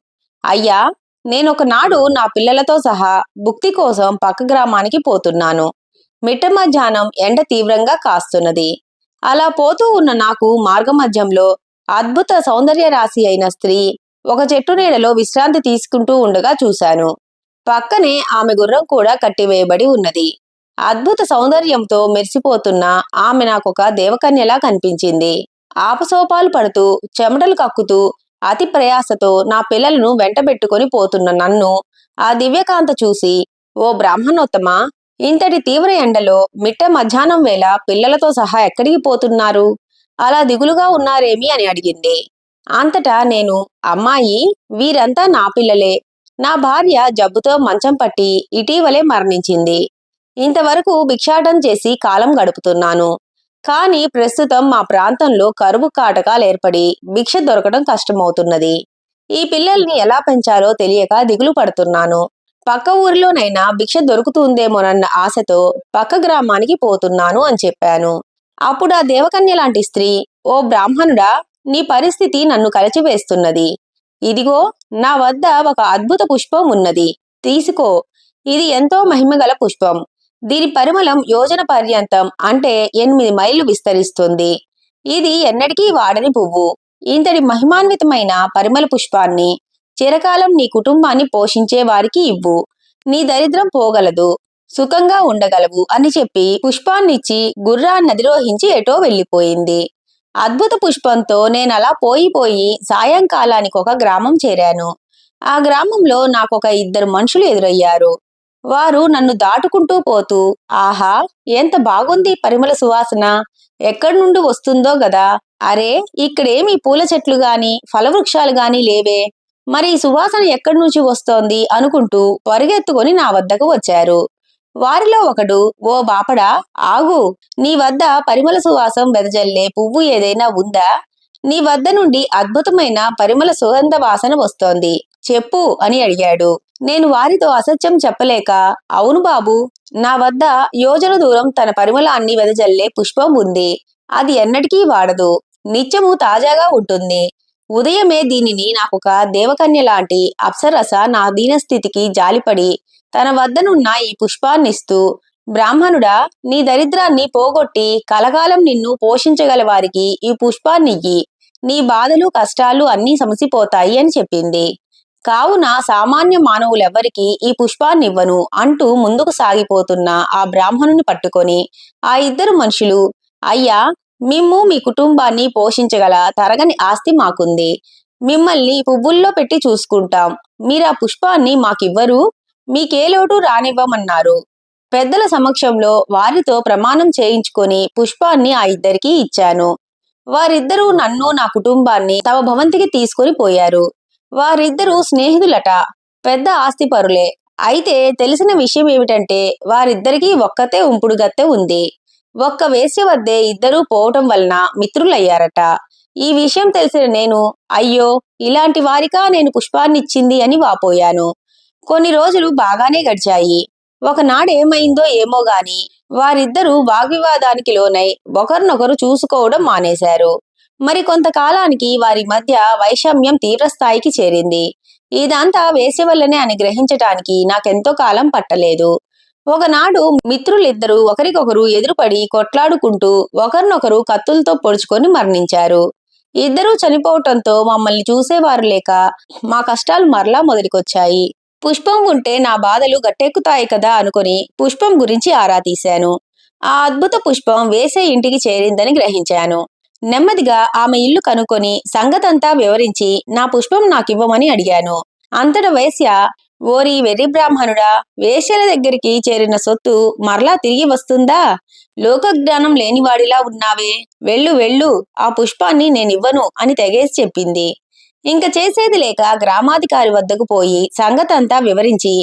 అయ్యా, నేనొకనాడు నా పిల్లలతో సహా భుక్తి కోసం పక్క గ్రామానికి పోతున్నాను. మిట్ట మధ్యాహ్నం ఎండ తీవ్రంగా కాస్తున్నది. అలా పోతూ ఉన్న నాకు మార్గమధ్యంలో అద్భుత సౌందర్య రాశి అయిన స్త్రీ ఒక చెట్టు నీడలో విశ్రాంతి తీసుకుంటూ ఉండగా చూశాను. పక్కనే ఆమె గుర్రం కూడా కట్టివేయబడి ఉన్నది. అద్భుత సౌందర్యంతో మెరిసిపోతున్న ఆమె నాకొక దేవకన్యలా కనిపించింది. ఆపసోపాలు పడుతూ చెమటలు కక్కుతూ అతి ప్రయాసతో నా పిల్లలను వెంటబెట్టుకొని పోతున్న నన్ను ఆ దివ్యకాంత చూసి, ఓ బ్రాహ్మణోత్తమా, ఇంతటి తీవ్ర ఎండలో మిట్ట మధ్యాహ్నం వేళ పిల్లలతో సహా ఎక్కడికి పోతున్నారు? అలా దిగులుగా ఉన్నారేమి అని అడిగింది. అంతటా నేను, అమ్మాయి, వీరంతా నా పిల్లలే. నా భార్య జబ్బుతో మంచం పట్టి ఇటీవలే మరణించింది. ఇంతవరకు భిక్షాటం చేసి కాలం గడుపుతున్నాను. కానీ ప్రస్తుతం మా ప్రాంతంలో కరువు కాటకాలు ఏర్పడి భిక్ష దొరకడం కష్టమవుతున్నది. ఈ పిల్లల్ని ఎలా పెంచాలో తెలియక దిగులు పడుతున్నాను. పక్క ఊరిలోనైనా భిక్ష దొరుకుతుందేమోనన్న ఆశతో పక్క గ్రామానికి పోతున్నాను అని చెప్పాను. అప్పుడు ఆ దేవకన్య లాంటి స్త్రీ, ఓ బ్రాహ్మణుడా, నీ పరిస్థితి నన్ను కలిచివేస్తున్నది. ఇదిగో నా వద్ద ఒక అద్భుత పుష్పం ఉన్నది, తీసుకో. ఇది ఎంతో మహిమగల పుష్పం. దీని పరిమళం యోజన పర్యంతం అంటే 8 మైళ్ళు విస్తరిస్తుంది. ఇది ఎన్నటికీ వాడని పువ్వు. ఇంతటి మహిమాన్వితమైన పరిమళ పుష్పాన్ని చిరకాలం నీ కుటుంబాన్ని పోషించే వారికి ఇవ్వు. నీ దరిద్రం పోగలదు, సుఖంగా ఉండగలవు అని చెప్పి పుష్పాన్నిచ్చి గుర్రాన్ని అధిరోహించి ఎటో వెళ్ళిపోయింది. అద్భుత పుష్పంతో నేనలా పోయి సాయంకాలానికి ఒక గ్రామం చేరాను. ఆ గ్రామంలో నాకొక 2 మనుషులు ఎదురయ్యారు. వారు నన్ను దాటుకుంటూ పోతూ, ఆహా, ఎంత బాగుంది పరిమళ సువాసన, ఎక్కడి నుండి వస్తుందో గదా, అరే, ఇక్కడేమీ పూల చెట్లు గాని ఫలవృక్షాలు గాని లేవే, మరి ఈ సువాసన ఎక్కడి నుంచి వస్తోంది అనుకుంటూ పరిగెత్తుకొని నా వద్దకు వచ్చారు. వారిలో ఒకడు, ఓ బాపడా, ఆగు, నీ వద్ద పరిమళ సువాసం వెదజల్లే పువ్వు ఏదైనా ఉందా? నీ వద్ద నుండి అద్భుతమైన పరిమళ సుగంధ వాసన వస్తోంది, చెప్పు అని అడిగాడు. నేను వారితో అసత్యం చెప్పలేక, అవును బాబు, నా వద్ద యోజన దూరం తన పరిమళాన్ని వెదజల్లే పుష్పం ఉంది. అది ఎన్నటికీ వాడదు, నిత్యము తాజాగా ఉంటుంది. ఉదయమే దీనిని నాకొక దేవకన్య లాంటి అప్సరస నా దీనస్థితికి జాలిపడి తన వద్దనున్న ఈ పుష్పాన్నిస్తూ, బ్రాహ్మణుడా, నీ దరిద్రాన్ని పోగొట్టి కలకాలం నిన్ను పోషించగల వారికి ఈ పుష్పాన్నియ్యి. నీ బాధలు కష్టాలు అన్నీ సమసిపోతాయి అని చెప్పింది. కావున సామాన్య మానవులెవ్వరికీ ఈ పుష్పాన్నివ్వను అంటూ ముందుకు సాగిపోతున్న ఆ బ్రాహ్మణుని పట్టుకొని ఆ 2 మనుషులు, అయ్యా, మిమ్ము మీ కుటుంబాన్ని పోషించగల తరగని ఆస్తి మాకుంది. మిమ్మల్ని పువ్వుల్లో పెట్టి చూసుకుంటాం. మీరా పుష్పాన్ని మాకివ్వరు, మీకే లోటు రానివ్వమన్నారు. పెద్దల సమక్షంలో వారితో ప్రమాణం చేయించుకొని పుష్పాన్ని ఆ 2కి ఇచ్చాను. వారిద్దరూ నన్ను నా కుటుంబాన్ని తమ భవంతికి తీసుకొని పోయారు. వారిద్దరూ స్నేహితులట, పెద్ద ఆస్తిపరులే. అయితే తెలిసిన విషయం ఏమిటంటే వారిద్దరికీ ఒక్కతే ఉంపుడు గత్తె ఉంది. ఒక్క వేశ్య వద్దే ఇద్దరూ పోవటం వలన మిత్రులయ్యారట. ఈ విషయం తెలిసిన నేను, అయ్యో, ఇలాంటి వారికా నేను పుష్పాన్నిచ్చింది అని వాపోయాను. కొన్ని రోజులు బాగానే గడిచాయి. ఒకనాడేమైందో ఏమో గాని వారిద్దరూ వాగ్వివాదానికి లోనై ఒకరినొకరు చూసుకోవడం మానేశారు. మరి కొంతకాలానికి వారి మధ్య వైషమ్యం తీవ్రస్థాయికి చేరింది. ఇదంతా వేసే వల్లనే అని గ్రహించటానికి నాకెంతో కాలం పట్టలేదు. ఒకనాడు మిత్రులిద్దరూ ఒకరికొకరు ఎదురుపడి కొట్లాడుకుంటూ ఒకరినొకరు కత్తులతో పొడుచుకొని మరణించారు. ఇద్దరూ చనిపోవటంతో మమ్మల్ని చూసేవారు లేక మా కష్టాలు మరలా మొదటికొచ్చాయి. పుష్పం ఉంటే నా బాధలు గట్టెక్కుతాయి కదా అనుకుని పుష్పం గురించి ఆరా తీశాను. ఆ అద్భుత పుష్పం వేసే ఇంటికి చేరిందని గ్రహించాను. నెమ్మదిగా ఆమె ఇల్లు కనుక్కొని సంగతంతా వివరించి నా పుష్పం నాకివ్వమని అడిగాను. అంతట వేశ్య, ఓరి వెర్రి బ్రాహ్మణుడా, వేశ్యల దగ్గరికి చేరిన సొత్తు మరలా తిరిగి వస్తుందా? లోకజ్ఞానం లేనివాడిలా ఉన్నావే, వెళ్ళు వెళ్ళు, ఆ పుష్పాన్ని నేనివ్వను అని తెగేసి చెప్పింది. ఇంక చేసేది లేక గ్రామాధికారి వద్దకు పోయి సంగతంతా వివరించి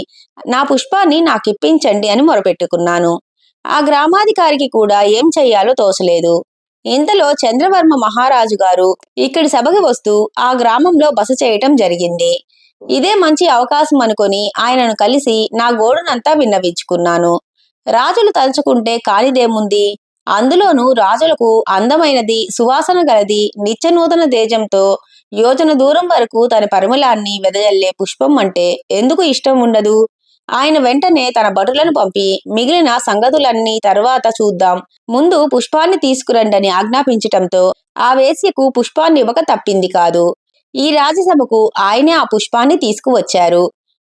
నా పుష్పాన్ని నాకిప్పించండి అని మొరపెట్టుకున్నాను. ఆ గ్రామాధికారికి కూడా ఏం చెయ్యాలో తోచలేదు. ఇంతలో చంద్రవర్మ మహారాజు గారు ఇక్కడి సభకి వస్తూ ఆ గ్రామంలో బస చేయటం జరిగింది. ఇదే మంచి అవకాశం అనుకొని ఆయనను కలిసి నా గోడునంతా విన్నవించుకున్నాను. రాజులు తలుచుకుంటే కానిదేముంది? అందులోనూ రాజులకు అందమైనది, సువాసన గలది, నిత్యనూతన తేజంతో యోజన దూరం వరకు తన పరిమళాన్ని వెదజల్లే పుష్పం అంటే ఎందుకు ఇష్టం ఉండదు? ఆయన వెంటనే తన భటులను పంపి మిగిలిన సంగతులన్నీ తర్వాత చూద్దాం, ముందు పుష్పాన్ని తీసుకురండని ఆజ్ఞాపించటంతో ఆ వేశ్యకు పుష్పాన్ని ఇవ్వక తప్పింది కాదు. ఈ రాజసభకు ఆయనే ఆ పుష్పాన్ని తీసుకువచ్చారు.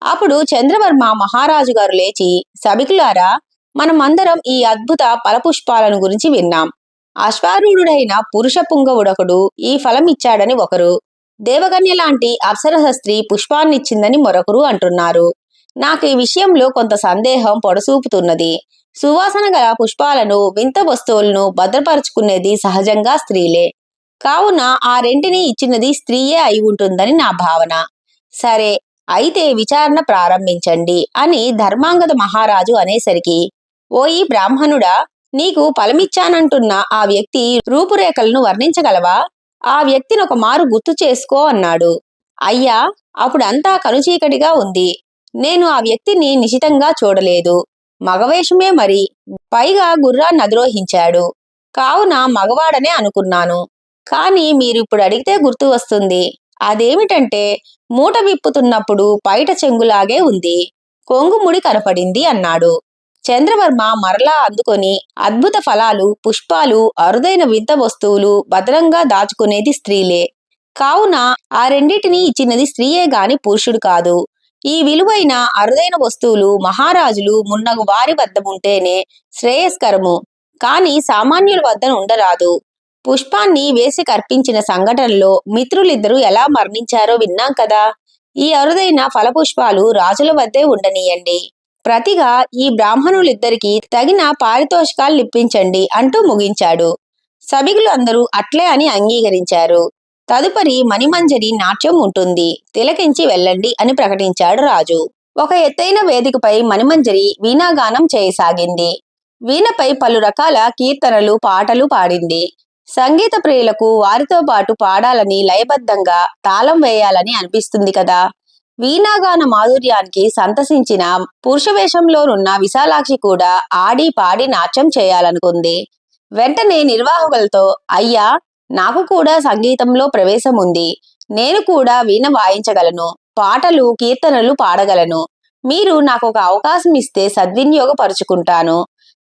అప్పుడు చంద్రవర్మ మహారాజు గారు లేచి, సభికులారా, మనమందరం ఈ అద్భుత ఫలపుష్పాలను గురించి విన్నాం. అశ్వారూఢుడైన పురుష పుంగవుడొకడు ఈ ఫలం ఇచ్చాడని ఒకరు, దేవకన్య లాంటి అప్సరస స్త్రీ పుష్పాన్నిచ్చిందని మరొకరు అంటున్నారు. నాకు ఈ విషయంలో కొంత సందేహం పొడసూపుతున్నది. సువాసన గల పుష్పాలను, వింత వస్తువులను భద్రపరుచుకునేది సహజంగా స్త్రీలే. కావున ఆ రెంటిని ఇచ్చినది స్త్రీయే అయి ఉంటుందని నా భావన. సరే, అయితే విచారణ ప్రారంభించండి అని ధర్మాంగద మహారాజు అనేసరికి, ఓయి బ్రాహ్మణుడా, నీకు ఫలమిచ్చానంటున్న ఆ వ్యక్తి రూపురేఖలను వర్ణించగలవా? ఆ వ్యక్తిని ఒక మారు గుర్తు చేసుకో అన్నాడు. అయ్యా, అప్పుడంతా కనుచీకటిగా ఉంది. నేను ఆ వ్యక్తిని నిశితంగా చూడలేదు. మగవేషమే మరి, పైగా గుర్రాన్ని అధిరోహించాడు. కావున మగవాడనే అనుకున్నాను. కాని మీరిప్పుడు అడిగితే గుర్తు వస్తుంది. అదేమిటంటే, మూట విప్పుతున్నప్పుడు పైట చెంగులాగే ఉంది, కొంగుముడి కనపడింది అన్నాడు. చంద్రవర్మ మరలా అందుకొని, అద్భుత ఫలాలు, పుష్పాలు, అరుదైన వింత వస్తువులు భద్రంగా దాచుకునేది స్త్రీలే. కావున ఆ రెండిటినీ ఇచ్చినది స్త్రీయే గాని పురుషుడు కాదు. ఈ విలువైన అరుదైన వస్తువులు మహారాజులు మున్నగు వారి వద్ద ఉంటేనే శ్రేయస్కరము, కాని సామాన్యుల వద్ద ఉండరాదు. పుష్పాన్ని వేసి కర్పించిన సంఘటనలో మిత్రులిద్దరూ ఎలా మరణించారో విన్నాం కదా. ఈ అరుదైన ఫలపుష్పాలు రాజుల వద్దే ఉండనీయండి. ప్రతిగా ఈ బ్రాహ్మణులిద్దరికీ తగిన పారితోషికాలు ఇప్పించండి అంటూ ముగించాడు. సభికులు అందరూ అట్లే అని అంగీకరించారు. తదుపరి మణిమంజరి నాట్యం ఉంటుంది, తిలకించి వెళ్ళండి అని ప్రకటించాడు రాజు. ఒక ఎత్తైన వేదికపై మణిమంజరి వీణాగానం చేయసాగింది. వీణపై పలు రకాల కీర్తనలు, పాటలు పాడింది. సంగీత ప్రియులకు వారితో పాటు పాడాలని, లయబద్ధంగా తాళం వేయాలని అనిపిస్తుంది కదా. వీణాగాన మాధుర్యానికి సంతసించిన పురుషవేషంలోనున్న విశాలాక్షి కూడా ఆడి పాడి నాట్యం చేయాలనుకుంది. వెంటనే నిర్వాహకులతో, అయ్యా, నాకు కూడా సంగీతంలో ప్రవేశం ఉంది. నేను కూడా వీణ వాయించగలను, పాటలు, కీర్తనలు పాడగలను. మీరు నాకు ఒక అవకాశం ఇస్తే సద్వినియోగపరుచుకుంటాను.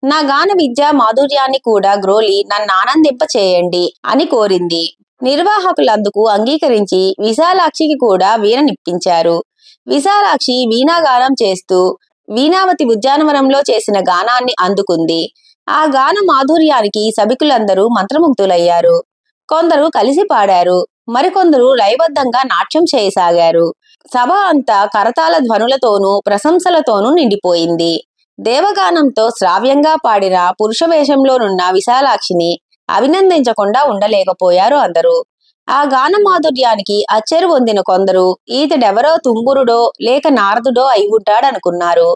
నా గాన విద్యా మాధుర్యాన్ని కూడా గ్రోలి నన్ను ఆనందింప చేయండి అని కోరింది. నిర్వాహకులందుకు అంగీకరించి విశాలాక్షికి కూడా వీణనిప్పించారు. విశాలాక్షి వీణాగానం చేస్తూ వీణావతి ఉద్యానవనంలో చేసిన గానాన్ని అందుకుంది. ఆ గాన మాధుర్యానికి సభికులందరూ మంత్రముగ్ధులయ్యారు. కొందరు కలిసి పాడారు, మరికొందరు లయబద్ధంగా నాట్యం చేయసాగారు. సభ అంతా కరతాళ ధ్వనులతోనూ ప్రశంసలతోనూ నిండిపోయింది. దేవగానంతో శ్రావ్యంగా పాడిన పురుషవేషంలోనున్న విశాలాక్షిని అభినందించకుండా ఉండలేకపోయారు అందరూ. ఆ గాన మాధుర్యానికి అచ్చెరు పొందిన కొందరు ఈతడెవరో తుంబురుడో లేక నారదుడో అయి ఉంటాడనుకున్నారు.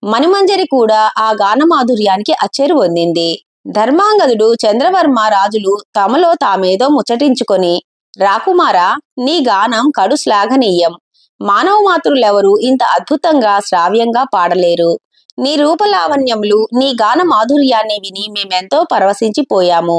మణిమంజరి కూడా ఆ గాన మాధుర్యానికి అచ్చెరు పొందింది. ధర్మాంగదుడు, చంద్రవర్మ రాజులు తమలో తామేదో ముచ్చటించుకొని, రాకుమారా, నీ గానం కడు శ్లాఘనీయం. మానవ మాతృలెవరూ ఇంత అద్భుతంగా శ్రావ్యంగా పాడలేరు. నీ రూపలావణ్యములు, నీ గాన మాధుర్యాన్ని విని మేమెంతో పరవశించిపోయాము.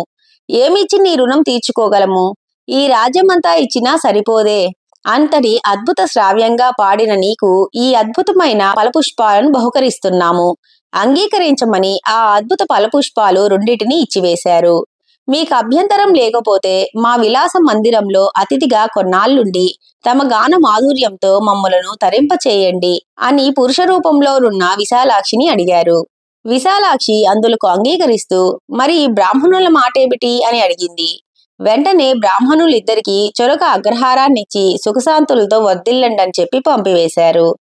ఏమిచ్చి నీ రుణం తీర్చుకోగలము? ఈ రాజ్యమంతా ఇచ్చినా సరిపోదే. అంతటి అద్భుత శ్రావ్యంగా పాడిన నీకు ఈ అద్భుతమైన ఫలపుష్పాలను బహుకరిస్తున్నాము. అంగీకరించమని ఆ అద్భుత ఫలపుష్పాలు రెండిటిని ఇచ్చివేశారు. మీకు అభ్యంతరం లేకపోతే మా విలాస మందిరంలో అతిథిగా కొన్నాళ్లుండి తమ గాన మాధుర్యంతో మమ్మలను తరింపచేయండి అని పురుష రూపంలోనున్న విశాలాక్షిని అడిగారు. విశాలాక్షి అందులకు అంగీకరిస్తూ, మరి ఈ బ్రాహ్మణుల మాటేమిటి అని అడిగింది. వెంటనే బ్రాహ్మణులిద్దరికీ చొరక అగ్రహారాన్నిచ్చి సుఖశాంతులతో వర్ధిల్లండి అని చెప్పి పంపివేశారు.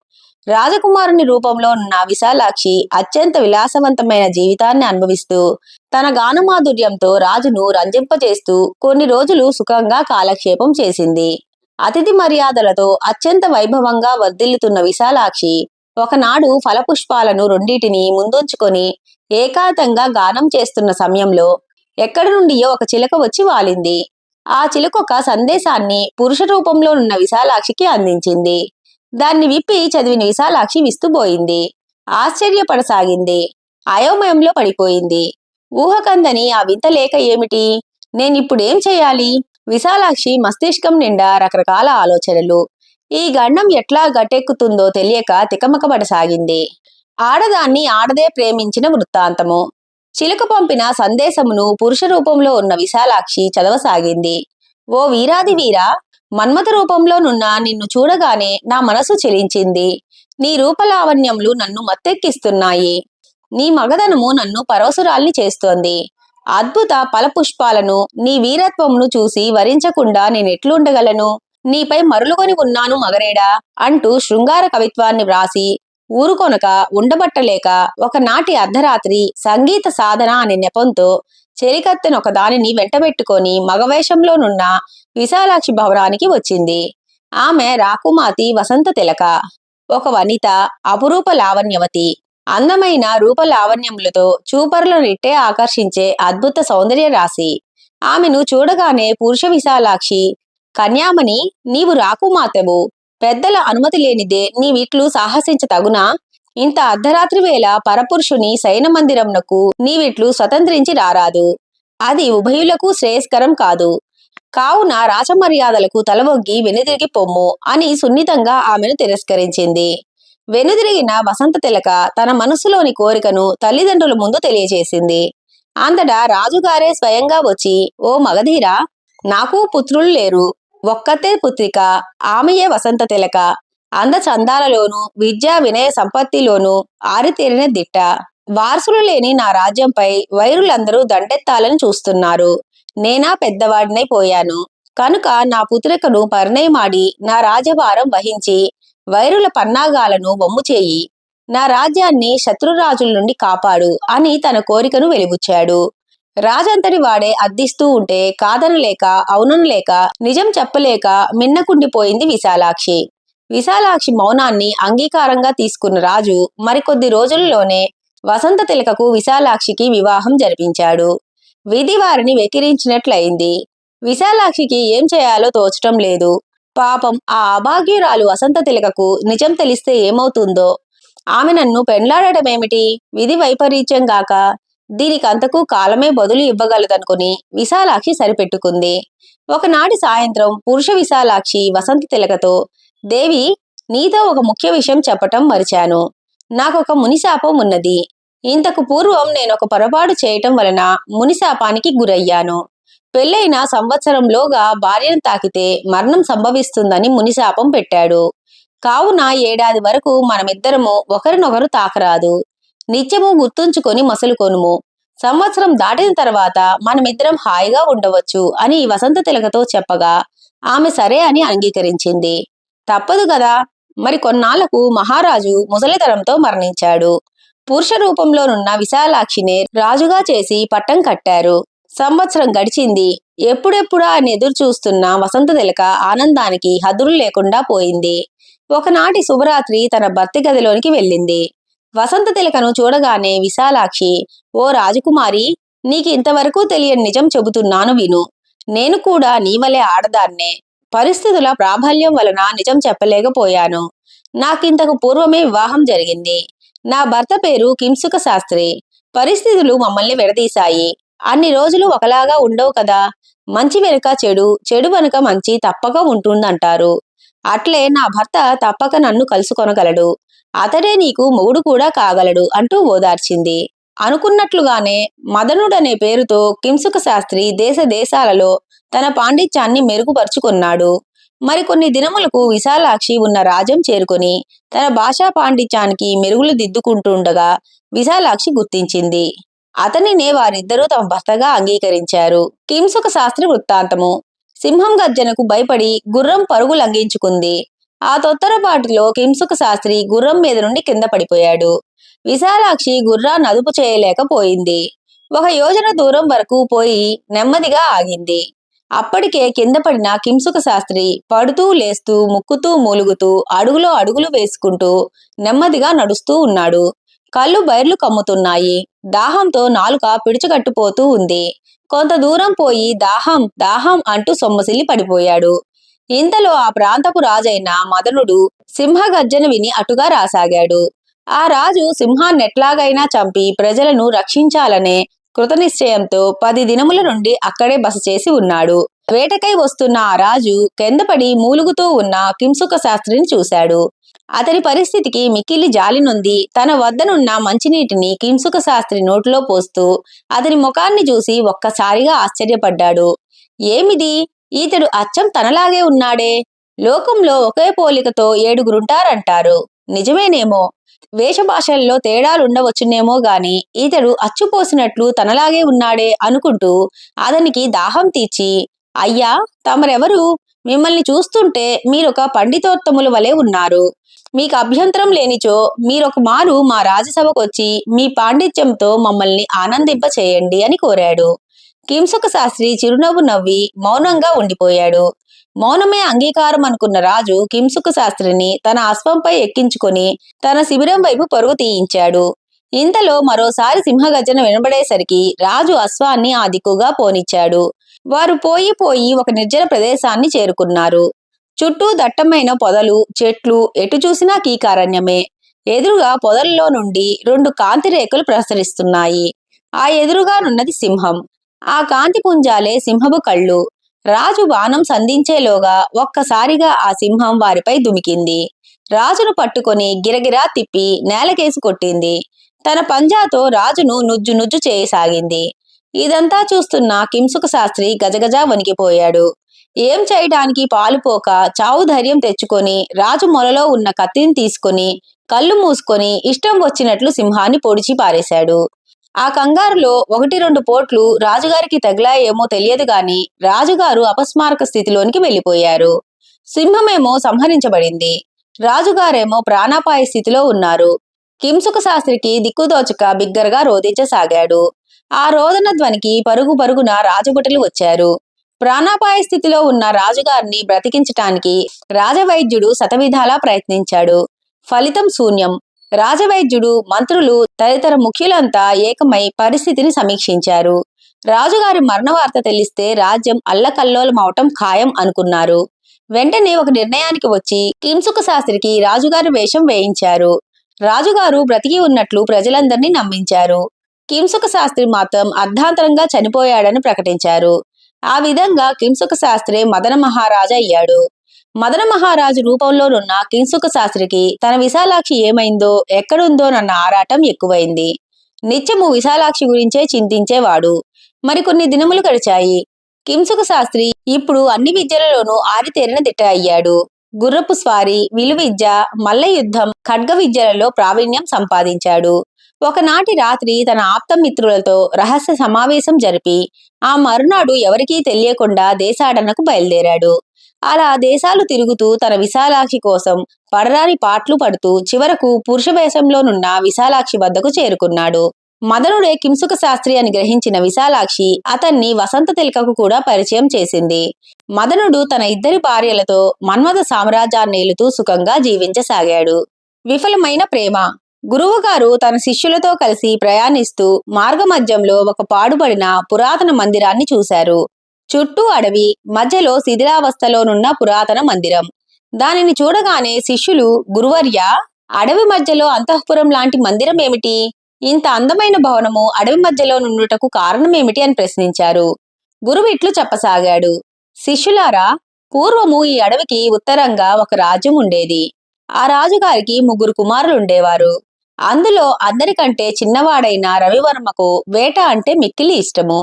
రాజకుమారుని రూపంలో ఉన్న విశాలాక్షి అత్యంత విలాసవంతమైన జీవితాన్ని అనుభవిస్తూ తన గానమాధుర్యంతో రాజును రంజింపజేస్తూ కొన్ని రోజులు సుఖంగా కాలక్షేపం చేసింది. అతిథి మర్యాదలతో అత్యంత వైభవంగా వర్ధిల్లుతున్న విశాలాక్షి ఒకనాడు ఫలపుష్పాలను రెండిటిని ముందుంచుకొని ఏకాంతంగా గానం చేస్తున్న సమయంలో ఎక్కడి నుండియో ఒక చిలక వచ్చి వాలింది. ఆ చిలుక ఒక సందేశాన్ని పురుష రూపంలో ఉన్న విశాలాక్షికి అందించింది. దాన్ని విప్పి చదివిన విశాలాక్షి విస్తుపోయింది. ఆశ్చర్యపడసాగింది. అయోమయంలో పడిపోయింది. ఊహకందని ఆ వింత లేఖ ఏమిటి? నేనిప్పుడేం చేయాలి? విశాలాక్షి మస్తిష్కం నిండా రకరకాల ఆలోచనలు. ఈ గండం ఎట్లా గట్టెక్కుతుందో తెలియక తికమకపడసాగింది. ఆడదాన్ని ఆడదే ప్రేమించిన వృత్తాంతము. చిలుక పంపిన సందేశమును పురుష రూపంలో ఉన్న విశాలాక్షి చదవసాగింది. ఓ వీరాది వీరా, మన్మథ రూపంలోనున్న నిన్ను చూడగానే నా మనసు చెలించింది. నీ రూపలావణ్యములు నన్ను మత్తెక్కిస్తున్నాయి. నీ మగధనము నన్ను పరవశురాల్ని చేస్తోంది. అద్భుత ఫలపుష్పాలను నీ వీరత్వమును చూసి వరించకుండా నేనెట్లుండగలను? నీపై మరులుకొని ఉన్నాను మగరేడా అంటూ శృంగార కవిత్వాన్ని వ్రాసి ఊరుకొనక ఉండబట్టలేక ఒకనాటి అర్ధరాత్రి సంగీత సాధన అనే నెపంతో చెలికత్తెనొక దానిని వెంటబెట్టుకొని మగవేషంలోనున్న విశాలాక్షి భవనానికి వచ్చింది. ఆమె రాకుమాతి వసంత తిలక. ఒక వనిత, అపురూప లావణ్యవతి. అందమైన రూపలావణ్యములతో చూపరులనిట్టే ఆకర్షించే అద్భుత సౌందర్య రాశి. ఆమెను చూడగానే పురుష విశాలాక్షి, కన్యామణి, నీవు రాకుమాతెవు. పెద్దల అనుమతి లేనిదే నీవిట్లు సాహసించతగునా? ఇంత అర్ధరాత్రి వేళ పరపురుషుని శయన మందిరమునకు నీవిట్లు స్వతంత్రించి రారాదు. అది ఉభయులకు శ్రేయస్కరం కాదు. కావున రాచమర్యాదలకు తలవొగ్గి వెనుదిరిగి పొమ్ము అని సున్నితంగా ఆమెను తిరస్కరించింది. వెనుదిరిగిన వసంత తిలక తన మనసులోని కోరికను తల్లిదండ్రుల ముందు తెలియజేసింది. అంతటా రాజుగారే స్వయంగా వచ్చి, ఓ మగధీరా, నాకు పుత్రులు లేరు. ఒక్కతే పుత్రిక, ఆమెయే వసంత తిలక. అందచందాలలోనూ విద్యా వినయ సంపత్తిలోనూ ఆరితేరిన దిట్ట. వారసులు లేని నా రాజ్యంపై వైరులందరూ దండెత్తాలని చూస్తున్నారు. నేనా పెద్దవాడినై పోయాను. కనుక నా పుత్రికను పరిణయమాడి నా రాజ్యభారం వహించి వైరుల పన్నాగాలను వమ్ము చేయి. నా రాజ్యాన్ని శత్రురాజుల నుండి కాపాడు అని తన కోరికను వెలిబుచ్చాడు. రాజంతటి వాడే అర్థిస్తూ ఉంటే కాదనలేక, అవుననలేక, నిజం చెప్పలేక మిన్నకుండిపోయింది విశాలాక్షి. విశాలాక్షి మౌనాన్ని అంగీకారంగా తీసుకున్న రాజు మరికొద్ది రోజుల్లోనే వసంత తిలకకు విశాలాక్షికి వివాహం జరిపించాడు. విధి వారిని వెకిరించినట్లయింది. విశాలాక్షికి ఏం చేయాలో తోచటం లేదు. పాపం ఆ అభాగ్యురాలు వసంత తిలకకు నిజం తెలిస్తే ఏమవుతుందో? ఆమె నన్ను పెండ్లాడటమేమిటి? విధి వైపరీత్యం గాక దీనికంతకు కాలమే బదులు ఇవ్వగలదనుకుని విశాలాక్షి సరిపెట్టుకుంది. ఒకనాటి సాయంత్రం పురుష విశాలాక్షి వసంత తిలకతో, దేవి, నీతో ఒక ముఖ్య విషయం చెప్పటం మరిచాను. నాకొక మునిశాపం ఉన్నది. ఇంతకు పూర్వం నేనొక పొరపాటు చేయటం వలన మునిశాపానికి గురయ్యాను. పెళ్ళైన సంవత్సరంలోగా భార్యను తాకితే మరణం సంభవిస్తుందని మునిశాపం పెట్టాడు. కావున ఏడాది వరకు మనమిద్దరము ఒకరినొకరు తాకరాదు. నిత్యము గుర్తుంచుకొని మసలుకొనుము. సంవత్సరం దాటిన తర్వాత మనమిద్దరం హాయిగా ఉండవచ్చు అని వసంత తిలకతో చెప్పగా ఆమె సరే అని అంగీకరించింది. తప్పదు గదా. మరి కొన్నాళ్లకు మహారాజు ముసలితనంతో మరణించాడు. పురుష రూపంలోనున్న విశాలాక్షినే రాజుగా చేసి పట్టం కట్టారు. సంవత్సరం గడిచింది. ఎప్పుడెప్పుడా అని ఎదురు చూస్తున్న వసంత తిలక ఆనందానికి హద్దులు లేకుండా పోయింది. ఒకనాటి శుభరాత్రి తన భర్త గదిలోనికి వెళ్ళింది. వసంత తిలకను చూడగానే విశాలాక్షి, ఓ రాజకుమారి, నీకు ఇంతవరకు తెలియని నిజం చెబుతున్నాను విను. నేను కూడా నీవలే ఆడదాన్నే. పరిస్థితుల ప్రాబల్యం వలన నిజం చెప్పలేకపోయాను. నాకింతకు పూర్వమే వివాహం జరిగింది. నా భర్త పేరు కింసుక శాస్త్రి. పరిస్థితులు మమ్మల్ని విడదీశాయి. అన్ని రోజులు ఒకలాగా ఉండవు కదా. మంచి వెనుక చెడు, చెడు వెనుక మంచి తప్పక ఉంటుందంటారు. అట్లే నా భర్త తప్పక నన్ను కలుసుకొనగలడు. అతడే నీకు మొగుడు కూడా కాగలడు అంటూ ఓదార్చింది. అనుకున్నట్లుగానే మదనుడనే పేరుతో కింసుక శాస్త్రి దేశ దేశాలలో తన పాండిత్యాన్ని మెరుగుపరుచుకున్నాడు. మరికొన్ని దినములకు విశాలాక్షి ఉన్న రాజ్యం చేరుకొని తన భాషా పాండిత్యానికి మెరుగులు దిద్దుకుంటుండగా విశాలాక్షి గుర్తించింది. అతనినే వారిద్దరూ తమ భర్తగా అంగీకరించారు. కింసుక శాస్త్రి వృత్తాంతము. సింహం గర్జనకు భయపడి గుర్రం పరుగు లంఘించుకుంది. ఆ తొత్తరపాటులో కింసుక శాస్త్రి గుర్రం మీద నుండి కింద పడిపోయాడు. విశాలాక్షి గుర్రాన్ని అదుపు చేయలేకపోయింది. 1 యోజన దూరం వరకు పోయి నెమ్మదిగా ఆగింది. అప్పటికే కింద పడిన కింసుక శాస్త్రి పడుతూ లేస్తూ ముక్కుతూ మూలుగుతూ అడుగులో అడుగులు వేసుకుంటూ నెమ్మదిగా నడుస్తూ ఉన్నాడు. కళ్ళు బైర్లు కమ్ముతున్నాయి. దాహంతో నాలుక పిడుచుకట్టుపోతూ ఉంది. కొంత దూరం పోయి దాహం దాహం అంటూ సొమ్మసిల్లి పడిపోయాడు. ఇంతలో ఆ ప్రాంతపు రాజైన మదనుడు సింహగర్జన విని అటుగా రాసాగాడు. ఆ రాజు సింహాన్నెట్లాగైనా చంపి ప్రజలను రక్షించాలనే కృతనిశ్చయంతో 10 దినముల నుండి అక్కడే బస చేసి ఉన్నాడు. వేటకై వస్తున్న ఆ రాజు కిందపడి మూలుగుతూ ఉన్న కింసుక శాస్త్రిని చూశాడు. అతని పరిస్థితికి మిక్కిలి జాలి నొంది తన వద్దనున్న మంచినీటిని కింసుక శాస్త్రి నోటిలో పోస్తూ అతని ముఖాన్ని చూసి ఒక్కసారిగా ఆశ్చర్యపడ్డాడు. ఏమిది, ఈతడు అచ్చం తనలాగే ఉన్నాడే. లోకంలో ఒకే పోలికతో 7గురుంటారంటారు. నిజమేనేమో. వేషభాషల్లో తేడాలుండవచ్చునేమో గాని ఈతడు అచ్చుపోసినట్లు తనలాగే ఉన్నాడే అనుకుంటూ అతనికి దాహం తీర్చి, అయ్యా, తమరెవరు? మిమ్మల్ని చూస్తుంటే మీరొక పండితోత్తముల వలె ఉన్నారు. మీకు అభ్యంతరం లేనిచో మీరొక మారు మా రాజసభకొచ్చి మీ పాండిత్యంతో మమ్మల్ని ఆనందింప చేయండి అని కోరాడు. కింసుక శాస్త్రి చిరునవ్వు నవ్వి మౌనంగా ఉండిపోయాడు. మౌనమే అంగీకారం అనుకున్న రాజు కింసుక శాస్త్రిని తన అశ్వంపై ఎక్కించుకొని తన శిబిరం వైపు పరుగు తీయించాడు. ఇంతలో మరోసారి సింహగర్జన వినబడేసరికి రాజు అశ్వాన్ని ఆ దిక్కుగా పోనిచ్చాడు. వారు పోయి పోయి ఒక నిర్జన ప్రదేశాన్ని చేరుకున్నారు. చుట్టూ దట్టమైన పొదలు, చెట్లు, ఎటు చూసినా కీకారణ్యమే. ఎదురుగా పొదల్లో నుండి 2 కాంతి రేఖలు ప్రసరిస్తున్నాయి. ఆ ఎదురుగానున్నది సింహం. ఆ కాంతి పుంజాలే సింహపు కళ్ళు. రాజు బాణం సంధించేలోగా ఒక్కసారిగా ఆ సింహం వారిపై దుమికింది. రాజును పట్టుకొని గిరగిరా తిప్పి నేలకేసి కొట్టింది. తన పంజాతో రాజును నుజ్జు నుజ్జు చేయసాగింది. ఇదంతా చూస్తున్న కింసుక శాస్త్రి గజగజా వణికిపోయాడు. ఏం చేయడానికి పాలుపోక చావు ధైర్యం తెచ్చుకొని రాజు మొలలో ఉన్న కత్తిని తీసుకొని కళ్ళు మూసుకొని ఇష్టం వచ్చినట్లు సింహాన్ని పొడిచి పారేశాడు. ఆ కంగారులో 1-2 పోట్లు రాజుగారికి తగిలాయేమో తెలియదు గాని రాజుగారు అపస్మారక స్థితిలోనికి వెళ్లిపోయారు. సింహమేమో సంహరించబడింది. రాజుగారేమో ప్రాణాపాయ స్థితిలో ఉన్నారు. కింసుక శాస్త్రికి దిక్కుదోచక బిగ్గరగా రోదించసాగాడు. ఆ రోదన ధ్వనికి పరుగు పరుగున రాజభటులు వచ్చారు. ప్రాణాపాయ స్థితిలో ఉన్న రాజుగారిని బ్రతికించటానికి రాజవైద్యుడు శతవిధాలా ప్రయత్నించాడు. ఫలితం శూన్యం. రాజవైద్యుడు, మంత్రులు తదితర ముఖ్యులంతా ఏకమై పరిస్థితిని సమీక్షించారు. రాజుగారి మరణ వార్త తెలిస్తే రాజ్యం అల్లకల్లోలమవటం ఖాయం అనుకున్నారు. వెంటనే ఒక నిర్ణయానికి వచ్చి కింసుక శాస్త్రికి రాజుగారి వేషం వేయించారు. రాజుగారు బ్రతికి ఉన్నట్లు ప్రజలందరినీ నమ్మించారు. కింసుక శాస్త్రి మాత్రం అర్ధాంతరంగా చనిపోయాడని ప్రకటించారు. ఆ విధంగా కింసుక శాస్త్రే మదన మహారాజా అయ్యాడు. మదన మహారాజు రూపంలోనున్న కింసుక శాస్త్రికి తన విశాలాక్షి ఏమైందో, ఎక్కడుందోనన్న ఆరాటం ఎక్కువైంది. నిత్యము విశాలాక్షి గురించే చింతించేవాడు. మరికొన్ని దినములు గడిచాయి. కింసుక శాస్త్రి ఇప్పుడు అన్ని విద్యలలోనూ ఆరితేరిన దిట్ట అయ్యాడు. గుర్రపు స్వారీ, విలువిద్య, మల్ల యుద్ధం, ఖడ్గ విద్యలలో ప్రావీణ్యం సంపాదించాడు. ఒకనాటి రాత్రి తన ఆప్తమిత్రులతో రహస్య సమావేశం జరిపి ఆ మరునాడు ఎవరికీ తెలియకుండా దేశాటనకు బయలుదేరాడు. అలా దేశాలు తిరుగుతూ తన విశాలాక్షి కోసం పడరాని పాట్లు పడుతూ చివరకు పురుష వేషంలోనున్న విశాలాక్షి వద్దకు చేరుకున్నాడు. మదనుడే కింసుక శాస్త్రి అని గ్రహించిన విశాలాక్షి అతన్ని వసంత తిలకకు కూడా పరిచయం చేసింది. మదనుడు తన 2 భార్యలతో మన్మథ సామ్రాజ్యాన్నేలుతూ సుఖంగా జీవించసాగాడు. విఫలమైన ప్రేమ. గురువుగారు తన శిష్యులతో కలిసి ప్రయాణిస్తూ మార్గమధ్యంలో ఒక పాడుబడిన పురాతన మందిరాన్ని చూశారు. చుట్టూ అడవి, మధ్యలో శిథిలావస్థలోనున్న పురాతన మందిరం. దానిని చూడగానే శిష్యులు, గురువర్యా, అడవి మధ్యలో అంతఃపురం లాంటి మందిరం ఏమిటి? ఇంత అందమైన భవనము అడవి మధ్యలో నుండుటకు కారణమేమిటి అని ప్రశ్నించారు. గురువు ఇట్లు చెప్పసాగాడు. శిష్యులారా, పూర్వము ఈ అడవికి ఉత్తరంగా ఒక రాజ్యం ఉండేది. ఆ రాజుగారికి 3 కుమారులు ఉండేవారు. అందులో అందరికంటే చిన్నవాడైన రవివర్మకు వేట అంటే మిక్కిలి ఇష్టము.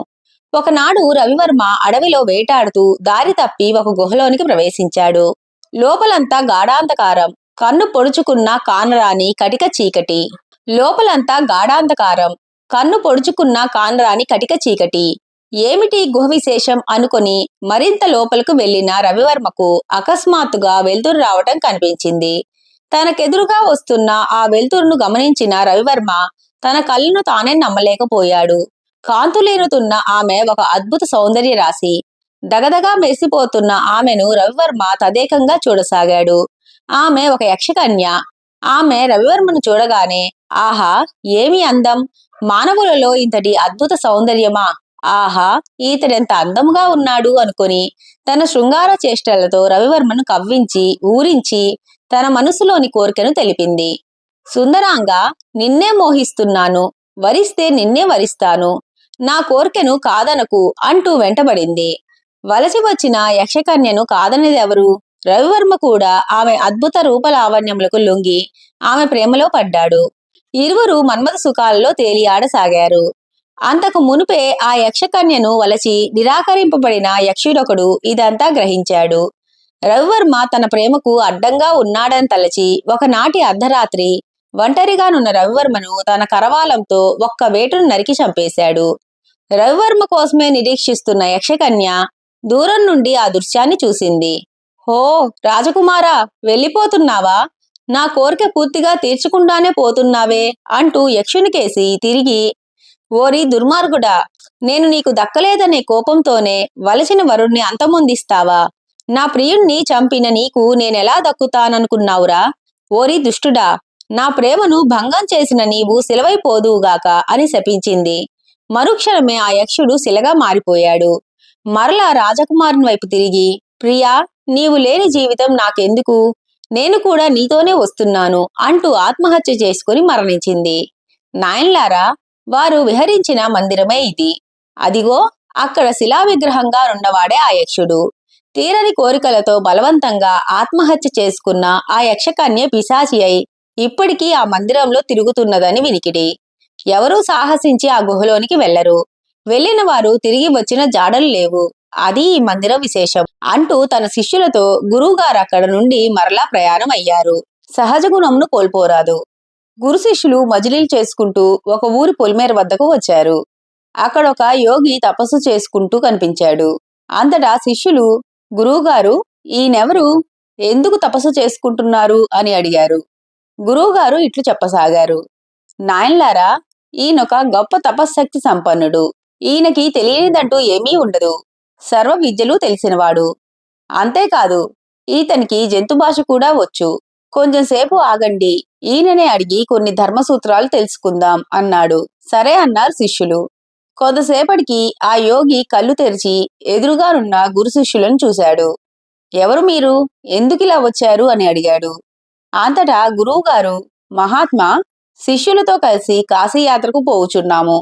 ఒకనాడు రవివర్మ అడవిలో వేటాడుతూ దారి తప్పి ఒక గుహలోనికి ప్రవేశించాడు. లోపలంతా గాఢాంధకారం, కన్ను పొడుచుకున్న కానరాని కటిక చీకటి. లోపలంతా గాఢాంధకారం, కన్ను పొడుచుకున్న కానరాని కటిక చీకటి. ఏమిటి గుహ విశేషం అనుకొని మరింత లోపలకు వెళ్లిన రవివర్మకు అకస్మాత్తుగా వెలుతురు రావటం కనిపించింది. తనకెదురుగా వస్తున్న ఆ వెలుతురును గమనించిన రవివర్మ తన కళ్ళను తానే నమ్మలేకపోయాడు. కాంతులేనుతున్న ఆమె ఒక అద్భుత సౌందర్య రాశి. దగదగా మెరిసిపోతున్న ఆమెను రవివర్మ తదేకంగా చూడసాగాడు. ఆమె ఒక యక్షకన్య. ఆమె రవివర్మను చూడగానే, ఆహా, ఏమి అందం! మానవులలో ఇంతటి అద్భుత సౌందర్యమా! ఆహా, ఈతడెంత అందముగా ఉన్నాడు అనుకొని తన శృంగార చేష్టలతో రవివర్మను కవ్వించి ఊరించి తన మనసులోని కోరికను తెలిపింది. సుందరాంగా, నిన్నే మోహిస్తున్నాను, వరిస్తే నిన్నే వరిస్తాను, నా కోరికను కాదనకు అంటూ వెంటబడింది. వలసి వచ్చిన యక్షకన్యను కాదనేదెవరు? రవివర్మ కూడా ఆమె అద్భుత రూపలావణ్యములకు లొంగి ఆమె ప్రేమలో పడ్డాడు. ఇరువురు మన్మథ సుఖాలలో తేలియాడసాగారు. అంతకు మునుపే ఆ యక్షకన్యను వలచి నిరాకరింపబడిన యక్షుడొకడు ఇదంతా గ్రహించాడు. రవివర్మ తన ప్రేమకు అడ్డంగా ఉన్నాడని తలచి ఒకనాటి అర్ధరాత్రి ఒంటరిగానున్న రవివర్మను తన కరవాలంతో ఒక్క వేటును నరికి చంపేశాడు. రవివర్మ కోసమే నిరీక్షిస్తున్న యక్షకన్య దూరం నుండి ఆ దృశ్యాన్ని చూసింది. హో రాజకుమారా, వెళ్ళిపోతున్నావా? నా కోరిక పూర్తిగా తీర్చకుండానే పోతున్నావే అంటూ యక్షునికేసి తిరిగి, ఓరి దుర్మార్గుడా, నేను నీకు దక్కలేదనే కోపంతోనే వలసిన వరుణ్ణి అంతమొందిస్తావా? నా ప్రియుణ్ణి చంపిన నీకు నేనెలా దక్కుతాననుకున్నావురా? ఓరి దుష్టుడా, నా ప్రేమను భంగం చేసిన నీవు శిలవైపోదువుగాక అని శపించింది. మరుక్షణమే ఆ యక్షుడు శిలగా మారిపోయాడు. మరలా రాజకుమారుని వైపు తిరిగి, ప్రియా, నీవు లేని జీవితం నాకెందుకు? నేను కూడా నీతోనే వస్తున్నాను అంటూ ఆత్మహత్య చేసుకుని మరణించింది. నాయన్లారా, వారు విహరించిన మందిరమే ఇది. అదిగో అక్కడ శిలా విగ్రహంగా ఉన్నవాడే ఆ యక్షుడు. తీరని కోరికలతో బలవంతంగా ఆత్మహత్య చేసుకున్న ఆ యక్షకన్య పిశాచి అయి ఇప్పటికీ ఆ మందిరంలో తిరుగుతున్నదని వినికిడి. ఎవరూ సాహసించి ఆ గుహలోనికి వెళ్లరు. వెళ్లిన వారు తిరిగి వచ్చిన జాడలు లేవు. అది ఈ మందిరం విశేషం అంటూ తన శిష్యులతో గురువుగారు అక్కడ నుండి మరలా ప్రయాణం అయ్యారు. సహజ గుణంను కోల్పోరాదు. గురు శిష్యులు మజిలీలు చేసుకుంటూ ఒక ఊరి పొలిమేర వద్దకు వచ్చారు. అక్కడొక యోగి తపస్సు చేసుకుంటూ కనిపించాడు. అంతటా శిష్యులు, గురువుగారు, ఈయనెవరు? ఎందుకు తపస్సు చేసుకుంటున్నారు అని అడిగారు. గురువుగారు ఇట్లు చెప్పసాగారు. నాయన్లారా, ఈయనొక గొప్ప తపశ్శక్తి సంపన్నుడు. ఈయనకి తెలియనిదంటూ ఏమీ ఉండదు. సర్వ విద్యలు తెలిసినవాడు. అంతేకాదు, ఈతనికి జంతు భాష కూడా వచ్చు. కొంచెం సేపు ఆగండి, ఈయననే అడిగి కొన్ని ధర్మసూత్రాలు తెలుసుకుందాం అన్నాడు. సరే అన్నారు శిష్యులు. కొంతసేపటికి ఆ యోగి కళ్ళు తెరిచి ఎదురుగానున్న గురు శిష్యులను చూశాడు. ఎవరు మీరు? ఎందుకిలా వచ్చారు అని అడిగాడు. అంతటా గురువుగారు, మహాత్మా, శిష్యులతో కలిసి కాశీయాత్రకు పోవుచున్నాము.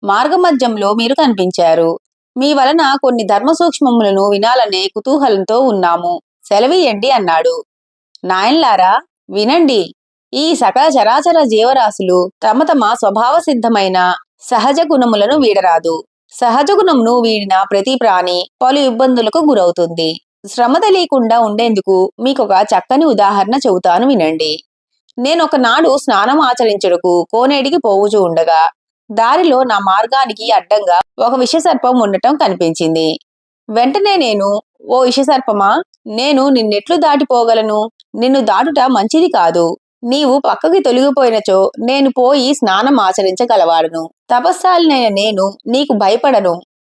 మార్గమధ్యంలో మీరు కనిపించారు. మీ వలన కొన్ని ధర్మ సూక్ష్మములను వినాలనే కుతూహలంతో ఉన్నాము. సెలవీయండి అన్నాడు. నాయన్లారా, వినండి. ఈ సకల చరాచర జీవరాశులు తమ తమ స్వభావ సిద్ధమైన సహజ గుణములను వీడరాదు. సహజ గుణమును వీడిన ప్రతి ప్రాణి పలు ఇబ్బందులకు గురవుతుంది. శ్రమ తెలియకుండా ఉండేందుకు మీకొక చక్కని ఉదాహరణ చెబుతాను, వినండి. నేనొకనాడు స్నానం ఆచరించుటకు కోనేటికి పోవుచూ ఉండగా దారిలో నా మార్గానికి అడ్డంగా ఒక విషసర్పం ఉండటం కనిపించింది. వెంటనే నేను, ఓ విషసర్పమా, నేను నిన్నెట్లు దాటిపోగలను? నిన్ను దాటుట మంచిది కాదు. నీవు పక్కకి తొలగిపోయినచో నేను పోయి స్నానం ఆచరించగలవాడను. తపస్సాలినైన నేను నీకు భయపడను.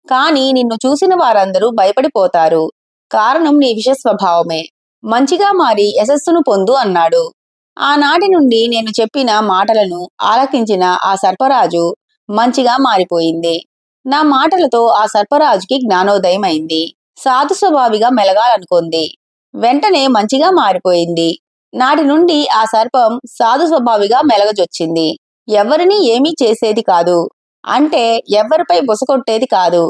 కాని నిన్ను చూసిన వారందరూ భయపడిపోతారు. కారణం నీ విష స్వభావమే. మంచిగా మారి యశస్సును పొందు అన్నాడు. ఆనాటి నుండి నేను చెప్పిన మాటలను ఆలకించిన ఆ సర్పరాజు మంచిగా మారిపోయింది. నా మాటలతో ఆ సర్పరాజుకి జ్ఞానోదయం అయింది. సాధు స్వభావిగా మెలగాలనుకుంది. వెంటనే మంచిగా మారిపోయింది. నాటి నుండి ఆ సర్పం సాధు స్వభావిగా మెలగజొచ్చింది. ఎవరిని ఏమీ చేసేది కాదు. అంటే ఎవ్వరిపై బుసకొట్టేది కాదు.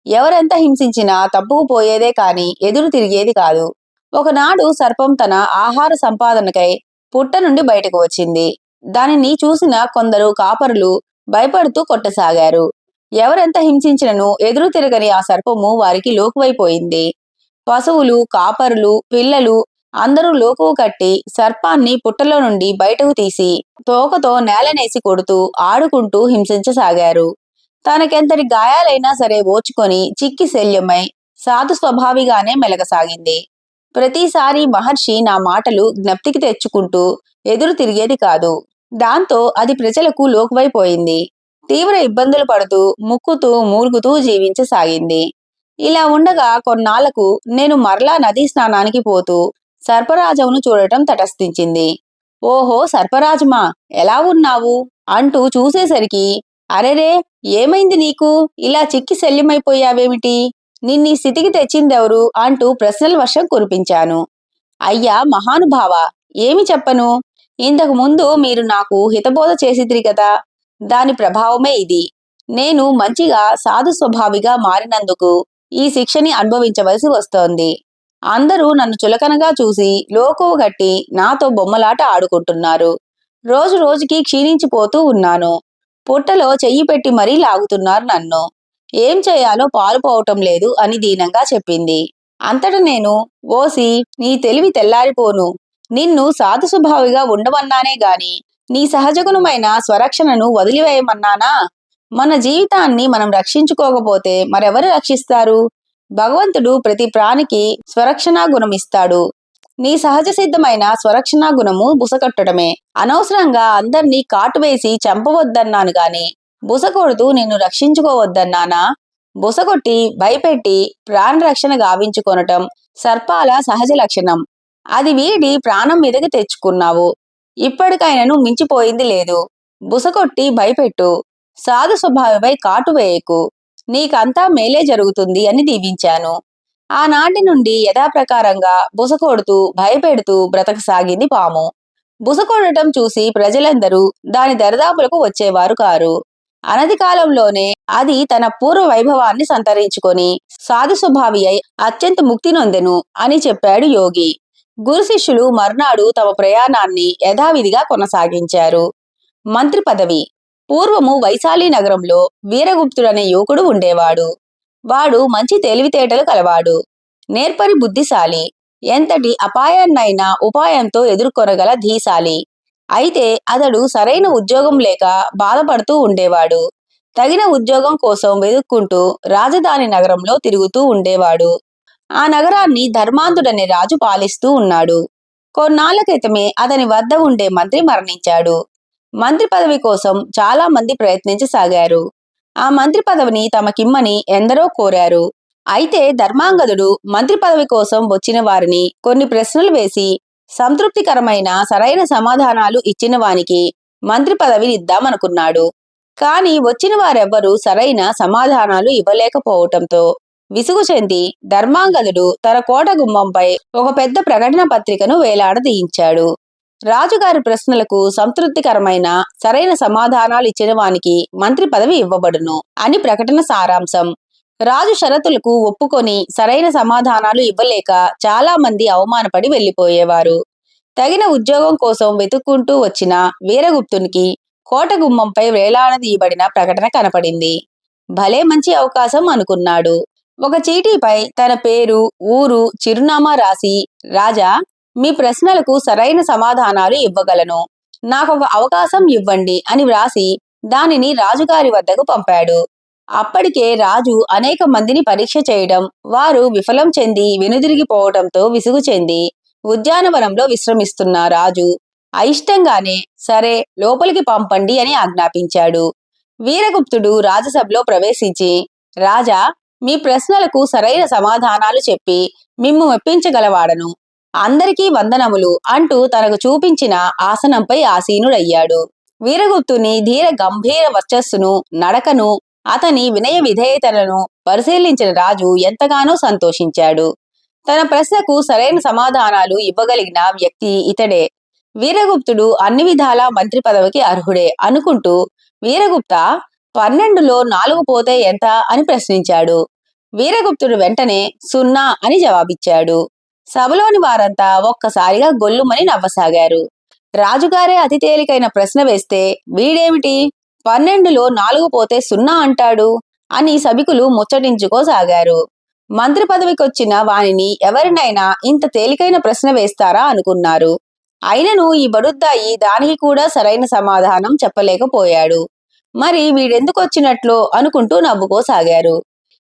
ఎవరెంత హింసించినా తప్పుకుపోయేదే కాని ఎదురు తిరిగేది కాదు. ఒకనాడు సర్పం తన ఆహార సంపాదనకై పుట్ట నుండి బయటకు వచ్చింది. దానిని చూసిన కొందరు కాపరులు భయపడుతూ కొట్టసాగారు. ఎవరెంత హింసించినను ఎదురు తిరగని ఆ సర్పము వారికి లోకువైపోయింది. పశువులు, కాపరులు, పిల్లలు అందరూ లోకువ కట్టి సర్పాన్ని పుట్టలో నుండి బయటకు తీసి తోకతో నేలనేసి కొడుతూ ఆడుకుంటూ హింసించసాగారు. తనకెంతటి గాయాలైనా సరే ఓర్చుకొని చిక్కి శల్యమై సాధు స్వభావిగానే మెలగసాగింది. ప్రతిసారి మహర్షి నా మాటలు జ్ఞప్తికి తెచ్చుకుంటూ ఎదురు తిరిగేది కాదు. దాంతో అది ప్రజలకు లోకువైపోయింది. తీవ్ర ఇబ్బందులు పడుతూ ముక్కుతూ మూలుగుతూ జీవించసాగింది. ఇలా ఉండగా కొన్నాళ్లకు నేను మరలా నదీ స్నానానికి పోతూ సర్పరాజవును చూడటం తటస్థించింది. ఓహో సర్పరాజమా, ఎలా ఉన్నావు అంటూ చూసేసరికి, అరెరే, ఏమైంది నీకు, ఇలా చిక్కి శల్యమైపోయావేమిటి, నిన్నీ స్థితికి తెచ్చిందెవరు అంటూ ప్రశ్నల వర్షం కురిపించాను. అయ్యా మహానుభావ, ఏమి చెప్పను, ఇంతకు ముందు మీరు నాకు హితబోధ చేసిద్రి కదా, దాని ప్రభావమే ఇది. నేను మంచిగా సాధు స్వభావిగా మారినందుకు ఈ శిక్షని అనుభవించవలసి వస్తోంది. అందరూ నన్ను చులకనగా చూసి లోకువ గట్టి నాతో బొమ్మలాట ఆడుకుంటున్నారు. రోజు రోజుకి క్షీణించిపోతూ ఉన్నాను. పుట్టలో చెయ్యి పెట్టి మరీ లాగుతున్నారు నన్ను. ఏం చేయాలో పాలుపోవటం లేదు అని దీనంగా చెప్పింది. అంతట నేను, ఓసి, నీ తెలివి తెల్లారిపోను, నిన్ను సాధు స్వభావిగా ఉండమన్నానే గాని నీ సహజగుణమైన స్వరక్షణను వదిలివేయమన్నానా? మన జీవితాన్ని మనం రక్షించుకోకపోతే మరెవరు రక్షిస్తారు? భగవంతుడు ప్రతి ప్రాణికి స్వరక్షణా గుణం ఇస్తాడు. నీ సహజ సిద్ధమైన స్వరక్షణా గుణము బుసకొట్టడమే. అనవసరంగా అందర్నీ కాటువేసి చంపవద్దన్నాను గాని బుసకొడుతూ నిన్ను రక్షించుకోవద్దన్నానా? బుసకొట్టి భయపెట్టి ప్రాణరక్షణ గావించుకొనటం సర్పాల సహజ లక్షణం. అది వీడి ప్రాణం మీదకి తెచ్చుకున్నావు. ఇప్పటికైనను మించిపోయింది లేదు. బుసకొట్టి భయపెట్టు, సాధు స్వభావిపై కాటు వేయకు, నీకంతా మేలే జరుగుతుంది అని దీవించాను. ఆనాటి నుండి యథాప్రకారంగా బుసకొడుతూ భయపెడుతూ బ్రతకసాగింది పాము. బుసకొడటం చూసి ప్రజలందరూ దాని దరిదాపులకు వచ్చేవారు కారు. అనతి కాలంలోనే అది తన పూర్వ వైభవాన్ని సంతరించుకొని సాధు స్వభావి అయి అత్యంత ముక్తి నొందెను అని చెప్పాడు యోగి. గురు శిష్యులు మర్నాడు తమ ప్రయాణాన్ని యథావిధిగా కొనసాగించారు. మంత్రి పదవి. పూర్వము వైశాలి నగరంలో వీరగుప్తుడనే యువకుడు ఉండేవాడు. వాడు మంచి తెలివితేటలు కలవాడు, నేర్పరి బుద్ధిశాలి, ఎంతటి అపాయాన్నైనా ఉపాయంతో ఎదుర్కొనగల ధీశాలి. అయితే అతడు సరైన ఉద్యోగం లేక బాధపడుతూ ఉండేవాడు. తగిన ఉద్యోగం కోసం వెతుక్కుంటూ రాజధాని నగరంలో తిరుగుతూ ఉండేవాడు. ఆ నగరాన్ని ధర్మాంధుడనే రాజు పాలిస్తూ ఉన్నాడు. కొన్నాళ్ల క్రితమే అతని వద్ద ఉండే మంత్రి మరణించాడు. మంత్రి పదవి కోసం చాలా మంది ప్రయత్నించసాగారు. ఆ మంత్రి పదవిని తమకిమ్మని ఎందరో కోరారు. అయితే ధర్మాంగదుడు మంత్రి పదవి కోసం వచ్చిన వారిని కొన్ని ప్రశ్నలు వేసి సంతృప్తికరమైన సరైన సమాధానాలు ఇచ్చిన వానికి మంత్రి పదవిని ఇద్దామనుకున్నాడు. కాని వచ్చిన వారెవ్వరూ సరైన సమాధానాలు ఇవ్వలేకపోవటంతో విసుగు చెంది ధర్మాంగదుడు తన కోట గుమ్మంపై ఒక పెద్ద ప్రకటన పత్రికను వేలాడదీయించాడు. రాజుగారి ప్రశ్నలకు సంతృప్తికరమైన సరైన సమాధానాలు ఇచ్చిన వానికి మంత్రి పదవి ఇవ్వబడును అని ప్రకటన సారాంశం. రాజు షరతులకు ఒప్పుకొని సరైన సమాధానాలు ఇవ్వలేక చాలా మంది అవమానపడి వెళ్లిపోయేవారు. తగిన ఉద్యోగం కోసం వెతుక్కుంటూ వచ్చిన వీరగుప్తునికి కోట గుమ్మంపై వేలాడదీయబడిన ప్రకటన కనపడింది. భలే మంచి అవకాశం అనుకున్నాడు. ఒక చీటీపై తన పేరు, ఊరు, చిరునామా రాసి, రాజా, మీ ప్రశ్నలకు సరైన సమాధానాలు ఇవ్వగలను, నాకొక అవకాశం ఇవ్వండి అని వ్రాసి దానిని రాజుగారి వద్దకు పంపాడు. అప్పటికే రాజు అనేక మందిని పరీక్ష చేయడం, వారు విఫలం చెంది వెనుదిరిగిపోవటంతో విసుగు చెంది ఉద్యానవనంలో విశ్రమిస్తున్న రాజు అయిష్టంగానే సరే లోపలికి పంపండి అని ఆజ్ఞాపించాడు. వీరగుప్తుడు రాజసభలో ప్రవేశించి, రాజా, మీ ప్రశ్నలకు సరైన సమాధానాలు చెప్పి మిమ్ము మెప్పించగలవాడను, అందరికీ వందనములు అంటూ తనకు చూపించిన ఆసనంపై ఆసీనుడయ్యాడు. వీరగుప్తుని ధీర గంభీర వర్చస్సును, నడకను, అతని వినయ విధేయతలను పరిశీలించిన రాజు ఎంతగానో సంతోషించాడు. తన ప్రశ్నకు సరైన సమాధానాలు ఇవ్వగలిగిన వ్యక్తి ఇతడే. వీరగుప్తుడు అన్ని విధాలా మంత్రి పదవికి అర్హుడే అనుకుంటూ, వీరగుప్త, 12లో 4 పోతే ఎంత అని ప్రశ్నించాడు. వీరగుప్తుడు వెంటనే 0 అని జవాబిచ్చాడు. సభలోని వారంతా ఒక్కసారిగా గొల్లుమని నవ్వసాగారు. రాజుగారే అతి తేలికైన ప్రశ్న వేస్తే వీడేమిటి 12లో 4 పోతే 0 అంటాడు అని సభికులు ముచ్చటించుకోసాగారు. మంత్రి పదవికొచ్చిన వానిని ఎవరినైనా ఇంత తేలికైన ప్రశ్న వేస్తారా అనుకున్నారు. అయినను ఈ బడుద్దాయి దానికి కూడా సరైన సమాధానం చెప్పలేకపోయాడు. మరి వీడెందుకొచ్చినట్లో అనుకుంటూ నవ్వుకోసాగారు.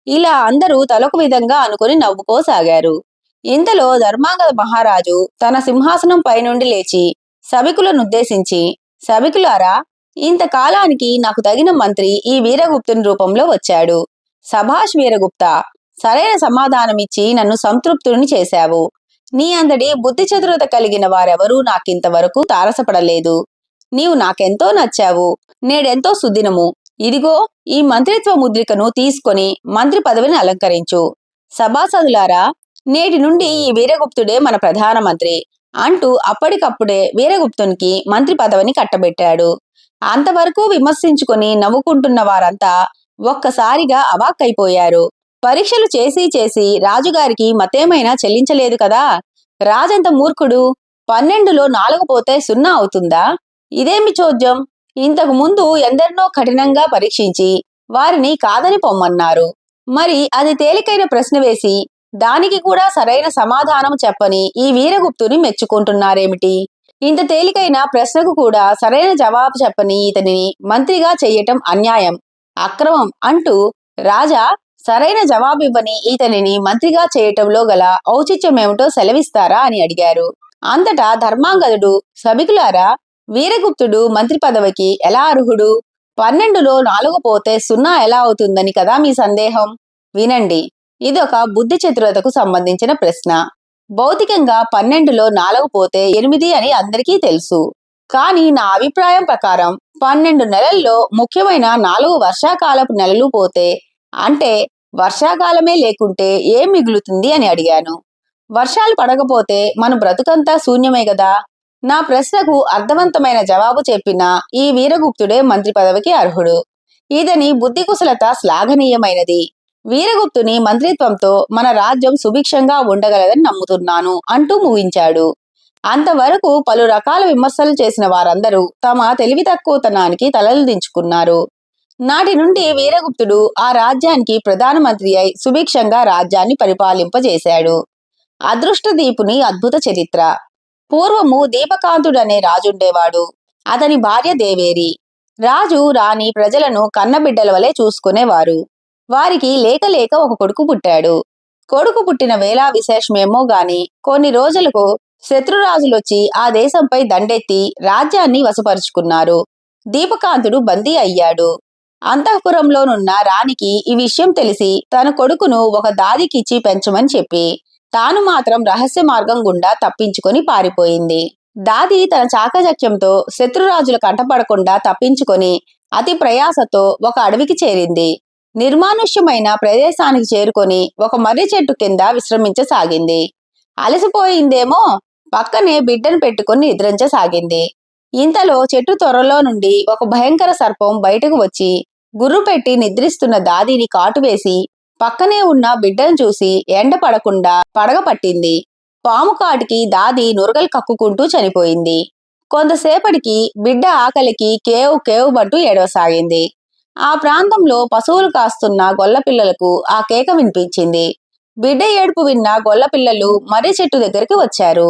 ఇలా అందరూ తలొక విధంగా అనుకుని నవ్వుకోసాగారు. ఇంతలో ధర్మాంగద మహారాజు తన సింహాసనం పైనుండి లేచి సభికులనుద్దేశించి, సభికులారా, ఇంతకాలానికి నాకు తగిన మంత్రి ఈ వీరగుప్తుని రూపంలో వచ్చాడు. సభాష్ వీరగుప్త, సరైన సమాధానమిచ్చి నన్ను సంతృప్తుని చేశావు. నీ అందడి బుద్ధి చతురత కలిగిన వారెవరూ నాకింతవరకు తారసపడలేదు. నీవు నాకెంతో నచ్చావు. నేడెంతో సుదినము. ఇదిగో ఈ మంత్రిత్వ ముద్రికను తీసుకొని మంత్రి పదవిని అలంకరించు. సభాసదులారా, నేటి నుండి ఈ వీరగుప్తుడే మన ప్రధానమంత్రి అంటూ అప్పటికప్పుడే వీరగుప్తునికి మంత్రి పదవిని కట్టబెట్టాడు. అంతవరకు విమర్శించుకొని నవ్వుకుంటున్న వారంతా ఒక్కసారిగా అవాక్కైపోయారు. పరీక్షలు చేసి చేసి రాజుగారికి మతేమైనా చెల్లించలేదు కదా. రాజంత మూర్ఖుడు. 12లో 4 పోతే 0 అవుతుందా? ఇదేమి చోద్యం? ఇంతకు ముందు ఎందరినో కఠినంగా పరీక్షించి వారిని కాదని పొమ్మన్నారు. మరి అది తేలికైన ప్రశ్న వేసి దానికి కూడా సరైన సమాధానం చెప్పని ఈ వీరగుప్తుని మెచ్చుకుంటున్నారేమిటి? ఇంత తేలికైన ప్రశ్నకు కూడా సరైన జవాబు చెప్పని ఇతనిని మంత్రిగా చెయ్యటం అన్యాయం, అక్రమం అంటూ రాజా సరైన జవాబివ్వని ఇతనిని మంత్రిగా చేయటంలో గల ఔచిత్యమేమిటో సెలవిస్తారా అని అడిగారు. అంతటా ధర్మాంగదుడు, సభికులారా, వీరగుప్తుడు మంత్రి పదవికి ఎలా అర్హుడు? 12లో 4 పోతే 0 ఎలా అవుతుందని కదా మీ సందేహం? వినండి, ఇదొక బుద్ధి చతురతకు సంబంధించిన ప్రశ్న. భౌతికంగా 12లో 4 పోతే 8 అని అందరికీ తెలుసు. కానీ నా అభిప్రాయం ప్రకారం 12 నెలల్లో ముఖ్యమైన 4 వర్షాకాలపు నెలలు పోతే, అంటే వర్షాకాలమే లేకుంటే ఏం మిగులుతుంది అని అడిగాను. వర్షాలు పడకపోతే మన బ్రతుకంతా శూన్యమే గదా. నా ప్రశ్నకు అర్థవంతమైన జవాబు చెప్పిన ఈ వీరగుప్తుడే మంత్రి పదవికి అర్హుడు. ఇతని బుద్ధి కుశలత శ్లాఘనీయమైనది. వీరగుప్తుని మంత్రిత్వంతో మన రాజ్యం సుభిక్షంగా ఉండగలదని నమ్ముతున్నాను అంటూ ముగించాడు. అంతవరకు పలు రకాల విమర్శలు చేసిన వారందరూ తమ తెలివి తక్కువతనానికి తలలు దించుకున్నారు. నాటి నుండి వీరగుప్తుడు ఆ రాజ్యానికి ప్రధానమంత్రి అయి సుభిక్షంగా రాజ్యాన్ని పరిపాలింపజేశాడు. అదృష్టదీపుని అద్భుత చరిత్ర. పూర్వము దీపకాంతుడనే రాజుండేవాడు. అతని భార్య దేవేరి. రాజు రాణి ప్రజలను కన్నబిడ్డల వలె చూసుకునేవారు. వారికి లేక లేక ఒక కొడుకు పుట్టాడు. కొడుకు పుట్టిన వేళ విశేషమేమో గాని కొన్ని రోజులకు శత్రురాజులొచ్చి ఆ దేశంపై దండెత్తి రాజ్యాన్ని వశపరుచుకున్నారు. దీపకాంతుడు బందీ అయ్యాడు. అంతఃపురంలోనున్న రాణికి ఈ విషయం తెలిసి తన కొడుకును ఒక దాదికిచ్చి పెంచమని చెప్పి తాను మాత్రం రహస్య మార్గం గుండా తప్పించుకొని పారిపోయింది. దాది తన చాకచక్యంతో శత్రురాజుల కంటపడకుండా తప్పించుకొని అతి ప్రయాసతో ఒక అడవికి చేరింది. నిర్మానుష్యమైన ప్రదేశానికి చేరుకొని ఒక మర్రి చెట్టు కింద విశ్రమించసాగింది. అలసిపోయిందేమో పక్కనే బిడ్డను పెట్టుకుని నిద్రించసాగింది. ఇంతలో చెట్టు త్వరలో నుండి ఒక భయంకర సర్పం బయటకు వచ్చి గుర్రు పెట్టి నిద్రిస్తున్న దాదిని కాటువేసి పక్కనే ఉన్న బిడ్డను చూసి ఎండ పడకుండా పడగ పట్టింది. పాము కాటికి దాది నురగలు కక్కుకుంటూ చనిపోయింది. కొంతసేపటికి బిడ్డ ఆకలికి కేవు కేవుమంటూ ఏడవసాగింది. ఆ ప్రాంతంలో పశువులు కాస్తున్న గొల్లపిల్లలకు ఆ కేక వినిపించింది. బిడ్డ ఏడుపు విన్న గొల్లపిల్లలు మర్రి చెట్టు దగ్గరికి వచ్చారు.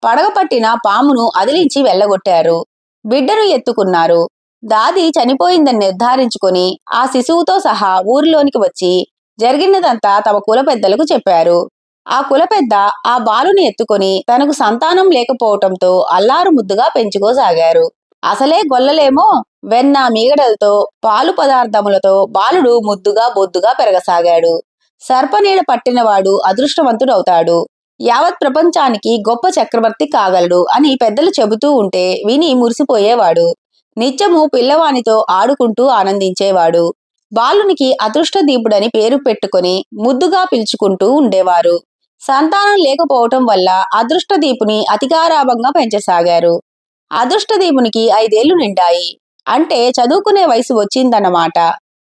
పడగ పట్టిన పామును అదిలించి వెళ్ళగొట్టారు. బిడ్డను ఎత్తుకున్నారు. దాది చనిపోయిందని నిర్ధారించుకొని ఆ శిశువుతో సహా ఊరిలోనికి వచ్చి జరిగినదంతా తమ కుల పెద్దలకు చెప్పారు. ఆ కులపెద్ద ఆ బాలుని ఎత్తుకొని తనకు సంతానం లేకపోవటంతో అల్లారు ముద్దుగా పెంచుకోసాగారు. అసలే గొల్లలేమో వెన్న మీగడలతో పాలు పదార్థములతో బాలుడు ముద్దుగా బొద్దుగా పెరగసాగాడు. సర్పనీడ పట్టినవాడు అదృష్టవంతుడవుతాడు, యావత్ ప్రపంచానికి గొప్ప చక్రవర్తి కాగలడు అని పెద్దలు చెబుతూ ఉంటే విని మురిసిపోయేవాడు. నిత్యము పిల్లవానితో ఆడుకుంటూ ఆనందించేవాడు. బాలునికి అదృష్టదీపుడని పేరు పెట్టుకొని ముద్దుగా పిలుచుకుంటూ ఉండేవారు. సంతానం లేకపోవటం వల్ల అదృష్టదీపుని అతిగారాభంగా పెంచసాగారు. అదృష్టదీపునికి 5 ఏళ్లు నిండాయి. అంటే చదువుకునే వయసు వచ్చిందన్నమాట.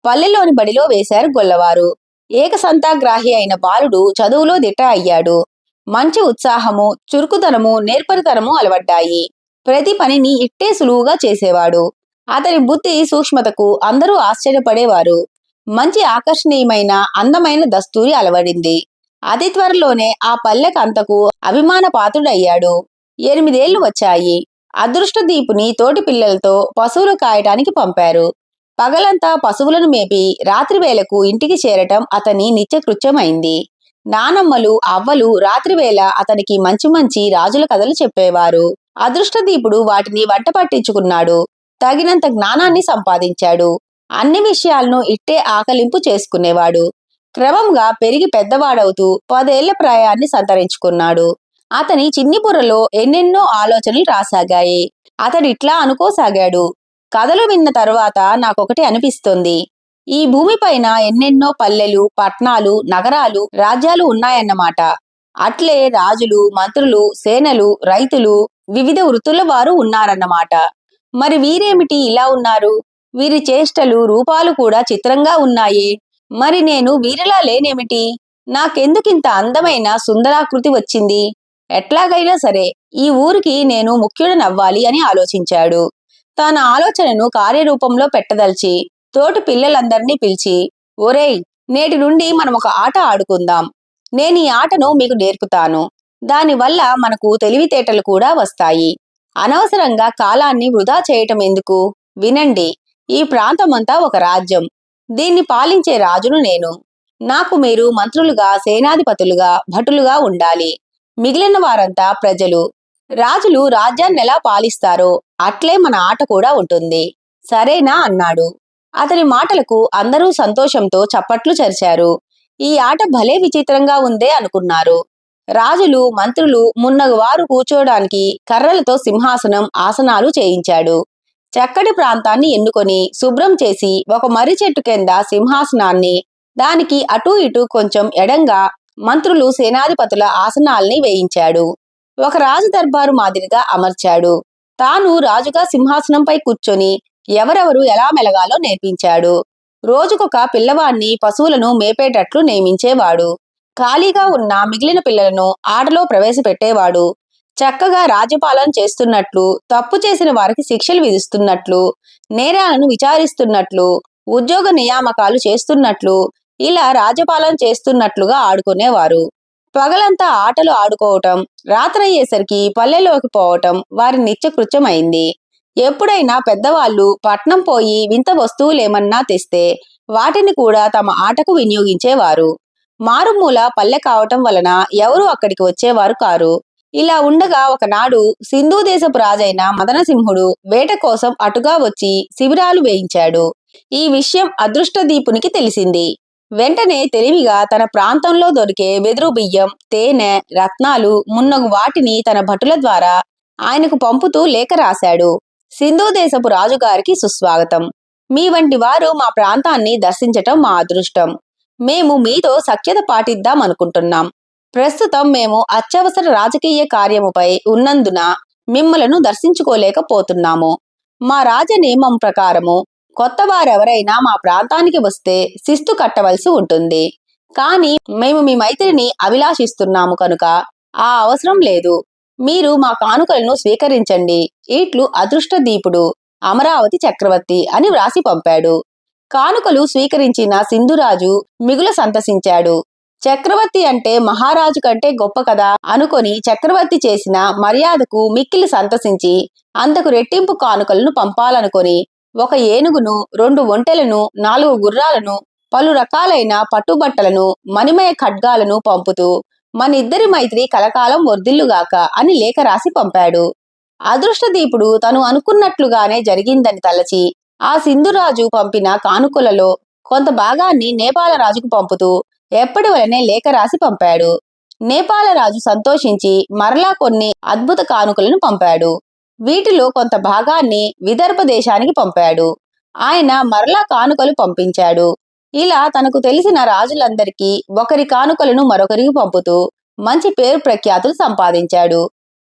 పల్లెలోని బడిలో వేశారు గొల్లవారు. ఏకసంతాగ్రాహి అయిన బాలుడు చదువులో దిట్ట అయ్యాడు. మంచి ఉత్సాహము, చురుకుదనము, నేర్పరితనము అలవడ్డాయి. ప్రతి పనిని ఇట్టే సులువుగా చేసేవాడు. అతని బుద్ధి సూక్ష్మతకు అందరూ ఆశ్చర్యపడేవారు. మంచి ఆకర్షణీయమైన అందమైన దస్తూరి అలవడింది. అతి త్వరలోనే ఆ పల్లెకంతకు అభిమాన పాత్రుడయ్యాడు. 8 ఏళ్లు వచ్చాయి. అదృష్టదీపుని తోటి పిల్లలతో పశువులు కాయటానికి పంపారు. పగలంతా పశువులను మేపి రాత్రి వేళకు ఇంటికి చేరటం అతని నిత్యకృత్యమైంది. నానమ్మలు, అవ్వలు రాత్రివేళ అతనికి మంచి మంచి రాజుల కథలు చెప్పేవారు. అదృష్టదీపుడు వాటిని వంట పట్టించుకున్నాడు. తగినంత జ్ఞానాన్ని సంపాదించాడు. అన్ని విషయాలను ఇట్టే ఆకలింపు చేసుకునేవాడు. క్రమంగా పెరిగి పెద్దవాడవుతూ 10 ఏళ్ల ప్రాయాన్ని సంతరించుకున్నాడు. అతని చిన్ని బుర్రలో ఎన్నెన్నో ఆలోచనలు రాసాగాయి. అతడిట్లా అనుకోసాగాడు. కథలు విన్న తరువాత నాకొకటి అనిపిస్తోంది. ఈ భూమిపైన ఎన్నెన్నో పల్లెలు, పట్నాలు, నగరాలు, రాజ్యాలు ఉన్నాయన్నమాట. అట్లే రాజులు, మంత్రులు, సేనలు, రైతులు, వివిధ వృత్తుల వారు ఉన్నారన్నమాట. మరి వీరేమిటి ఇలా ఉన్నారు? వీరి చేష్టలు, రూపాలు కూడా చిత్రంగా ఉన్నాయే. మరి నేను వీరిలా లేనేమిటి? నాకెందుకింత అందమైన సుందరాకృతి వచ్చింది? ఎట్లాగైనా సరే ఈ ఊరికి నేను ముఖ్యుడనవ్వాలి అని ఆలోచించాడు. తన ఆలోచనను కార్యరూపంలో పెట్టదలిచి తోటి పిల్లలందర్నీ పిలిచి, ఒరేయ్, నేటి నుండి మనం ఒక ఆట ఆడుకుందాం. నేను ఈ ఆటను మీకు నేర్పుతాను. దానివల్ల మనకు తెలివితేటలు కూడా వస్తాయి. అనవసరంగా కాలాన్ని వృధా చేయటం ఎందుకు? వినండి. ఈ ప్రాంతమంతా ఒక రాజ్యం. దీన్ని పాలించే రాజును నేను. నాకు మీరు మంత్రులుగా, సేనాధిపతులుగా, భటులుగా ఉండాలి. మిగిలిన వారంతా ప్రజలు. రాజులు రాజ్యాన్ని ఎలా పాలిస్తారో అట్లే మన ఆట కూడా ఉంటుంది. సరేనా అన్నాడు. అతని మాటలకు అందరూ సంతోషంతో చప్పట్లు చరిచారు. ఈ ఆట భలే విచిత్రంగా ఉందే అనుకున్నారు. రాజులు, మంత్రులు మున్నగువారు కూర్చోడానికి కర్రలతో సింహాసనం, ఆసనాలు చేయించాడు. చక్కటి ప్రాంతాన్ని ఎన్నుకొని శుభ్రం చేసి ఒక మర్రి చెట్టు కింద సింహాసనాన్ని, దానికి అటూ ఇటూ కొంచెం ఎడంగా మంత్రులు, సేనాధిపతుల ఆసనాల్ని వేయించాడు. ఒక రాజు దర్బారు మాదిరిగా అమర్చాడు. తాను రాజుగా సింహాసనంపై కూర్చొని ఎవరెవరు ఎలా మెలగాలో నేర్పించాడు. రోజుకొక పిల్లవాణ్ణి పశువులను మేపేటట్లు నియమించేవాడు. ఖాళీగా ఉన్న మిగిలిన పిల్లలను ఆటలో ప్రవేశపెట్టేవాడు. చక్కగా రాజ్యపాలన చేస్తున్నట్లు, తప్పు చేసిన వారికి శిక్షలు విధిస్తున్నట్లు, నేరాలను విచారిస్తున్నట్లు, ఉద్యోగ నియామకాలు చేస్తున్నట్లు, ఇలా రాజ్యపాలన చేస్తున్నట్లుగా ఆడుకునేవారు. పగలంతా ఆటలు ఆడుకోవటం, రాత్రయ్యేసరికి పల్లెలోకి పోవటం వారి నిత్యకృత్యమైంది. ఎప్పుడైనా పెద్దవాళ్ళు పట్నం పోయి వింత వస్తువులేమన్నా తెస్తే వాటిని కూడా తమ ఆటకు వినియోగించేవారు. మారుమూల పల్లె కావటం వలన ఎవరూ అక్కడికి వచ్చేవారు కారు. ఇలా ఉండగా ఒకనాడు సింధు దేశపు రాజైన మదనసింహుడు వేట కోసం అటుగా వచ్చి శిబిరాలు వేయించాడు. ఈ విషయం అదృష్టదీపునికి తెలిసింది. వెంటనే తెలివిగా తన ప్రాంతంలో దొరికే వెదురు బియ్యం, తేనె, రత్నాలు మున్నగు వాటిని తన భటుల ద్వారా ఆయనకు పంపుతూ లేఖ రాశాడు. సింధు దేశపు రాజుగారికి సుస్వాగతం. మీ వంటి వారు మా ప్రాంతాన్ని దర్శించటం మా అదృష్టం. మేము మీతో సఖ్యత పాటిద్దాం అనుకుంటున్నాం. ప్రస్తుతం మేము అత్యవసర రాజకీయ కార్యముపై ఉన్నందున మిమ్మలను దర్శించుకోలేకపోతున్నాము. మా రాజ నియమం ప్రకారము కొత్త వారెవరైనా మా ప్రాంతానికి వస్తే శిస్తు కట్టవలసి ఉంటుంది. కానీ మేము మీ మైత్రిని అభిలాషిస్తున్నాము కనుక ఆ అవసరం లేదు. మీరు మా కానుకలను స్వీకరించండి. ఇట్లు అదృష్టదీపుడు, అమరావతి చక్రవర్తి అని వ్రాసి పంపాడు. కానుకలు స్వీకరించిన సింధురాజు మిగుల సంతసించాడు. చక్రవర్తి అంటే మహారాజు కంటే గొప్ప కదా అనుకొని చక్రవర్తి చేసిన మర్యాదకు మిక్కిలి సంతసించి అంతకు రెట్టింపు కానుకలను పంపాలనుకొని 1 ఏనుగును, 2 ఒంటెలను, 4 గుర్రాలను, పలు రకాలైన పట్టుబట్టలను, మణిమయ ఖడ్గాలను పంపుతూ మనిద్దరి మైత్రి కలకాలం వర్ధిల్లుగాక అని లేఖ రాసి పంపాడు. అదృష్టదీపుడు తను అనుకున్నట్లుగానే జరిగిందని తలచి ఆ సింధురాజు పంపిన కానుకలలో కొంత భాగాన్ని నేపాల రాజుకు పంపుతూ ఎప్పటి వలనే లేఖ రాసి పంపాడు. నేపాల రాజు సంతోషించి మరలా కొన్ని అద్భుత కానుకలను పంపాడు. వీటిలో కొంత భాగాన్ని విదర్భ దేశానికి పంపాడు. ఆయన మరలా కానుకలు పంపించాడు. ఇలా తనకు తెలిసిన రాజులందరికీ ఒకరి కానుకలను మరొకరికి పంపుతూ మంచి పేరు ప్రఖ్యాతులు సంపాదించాడు.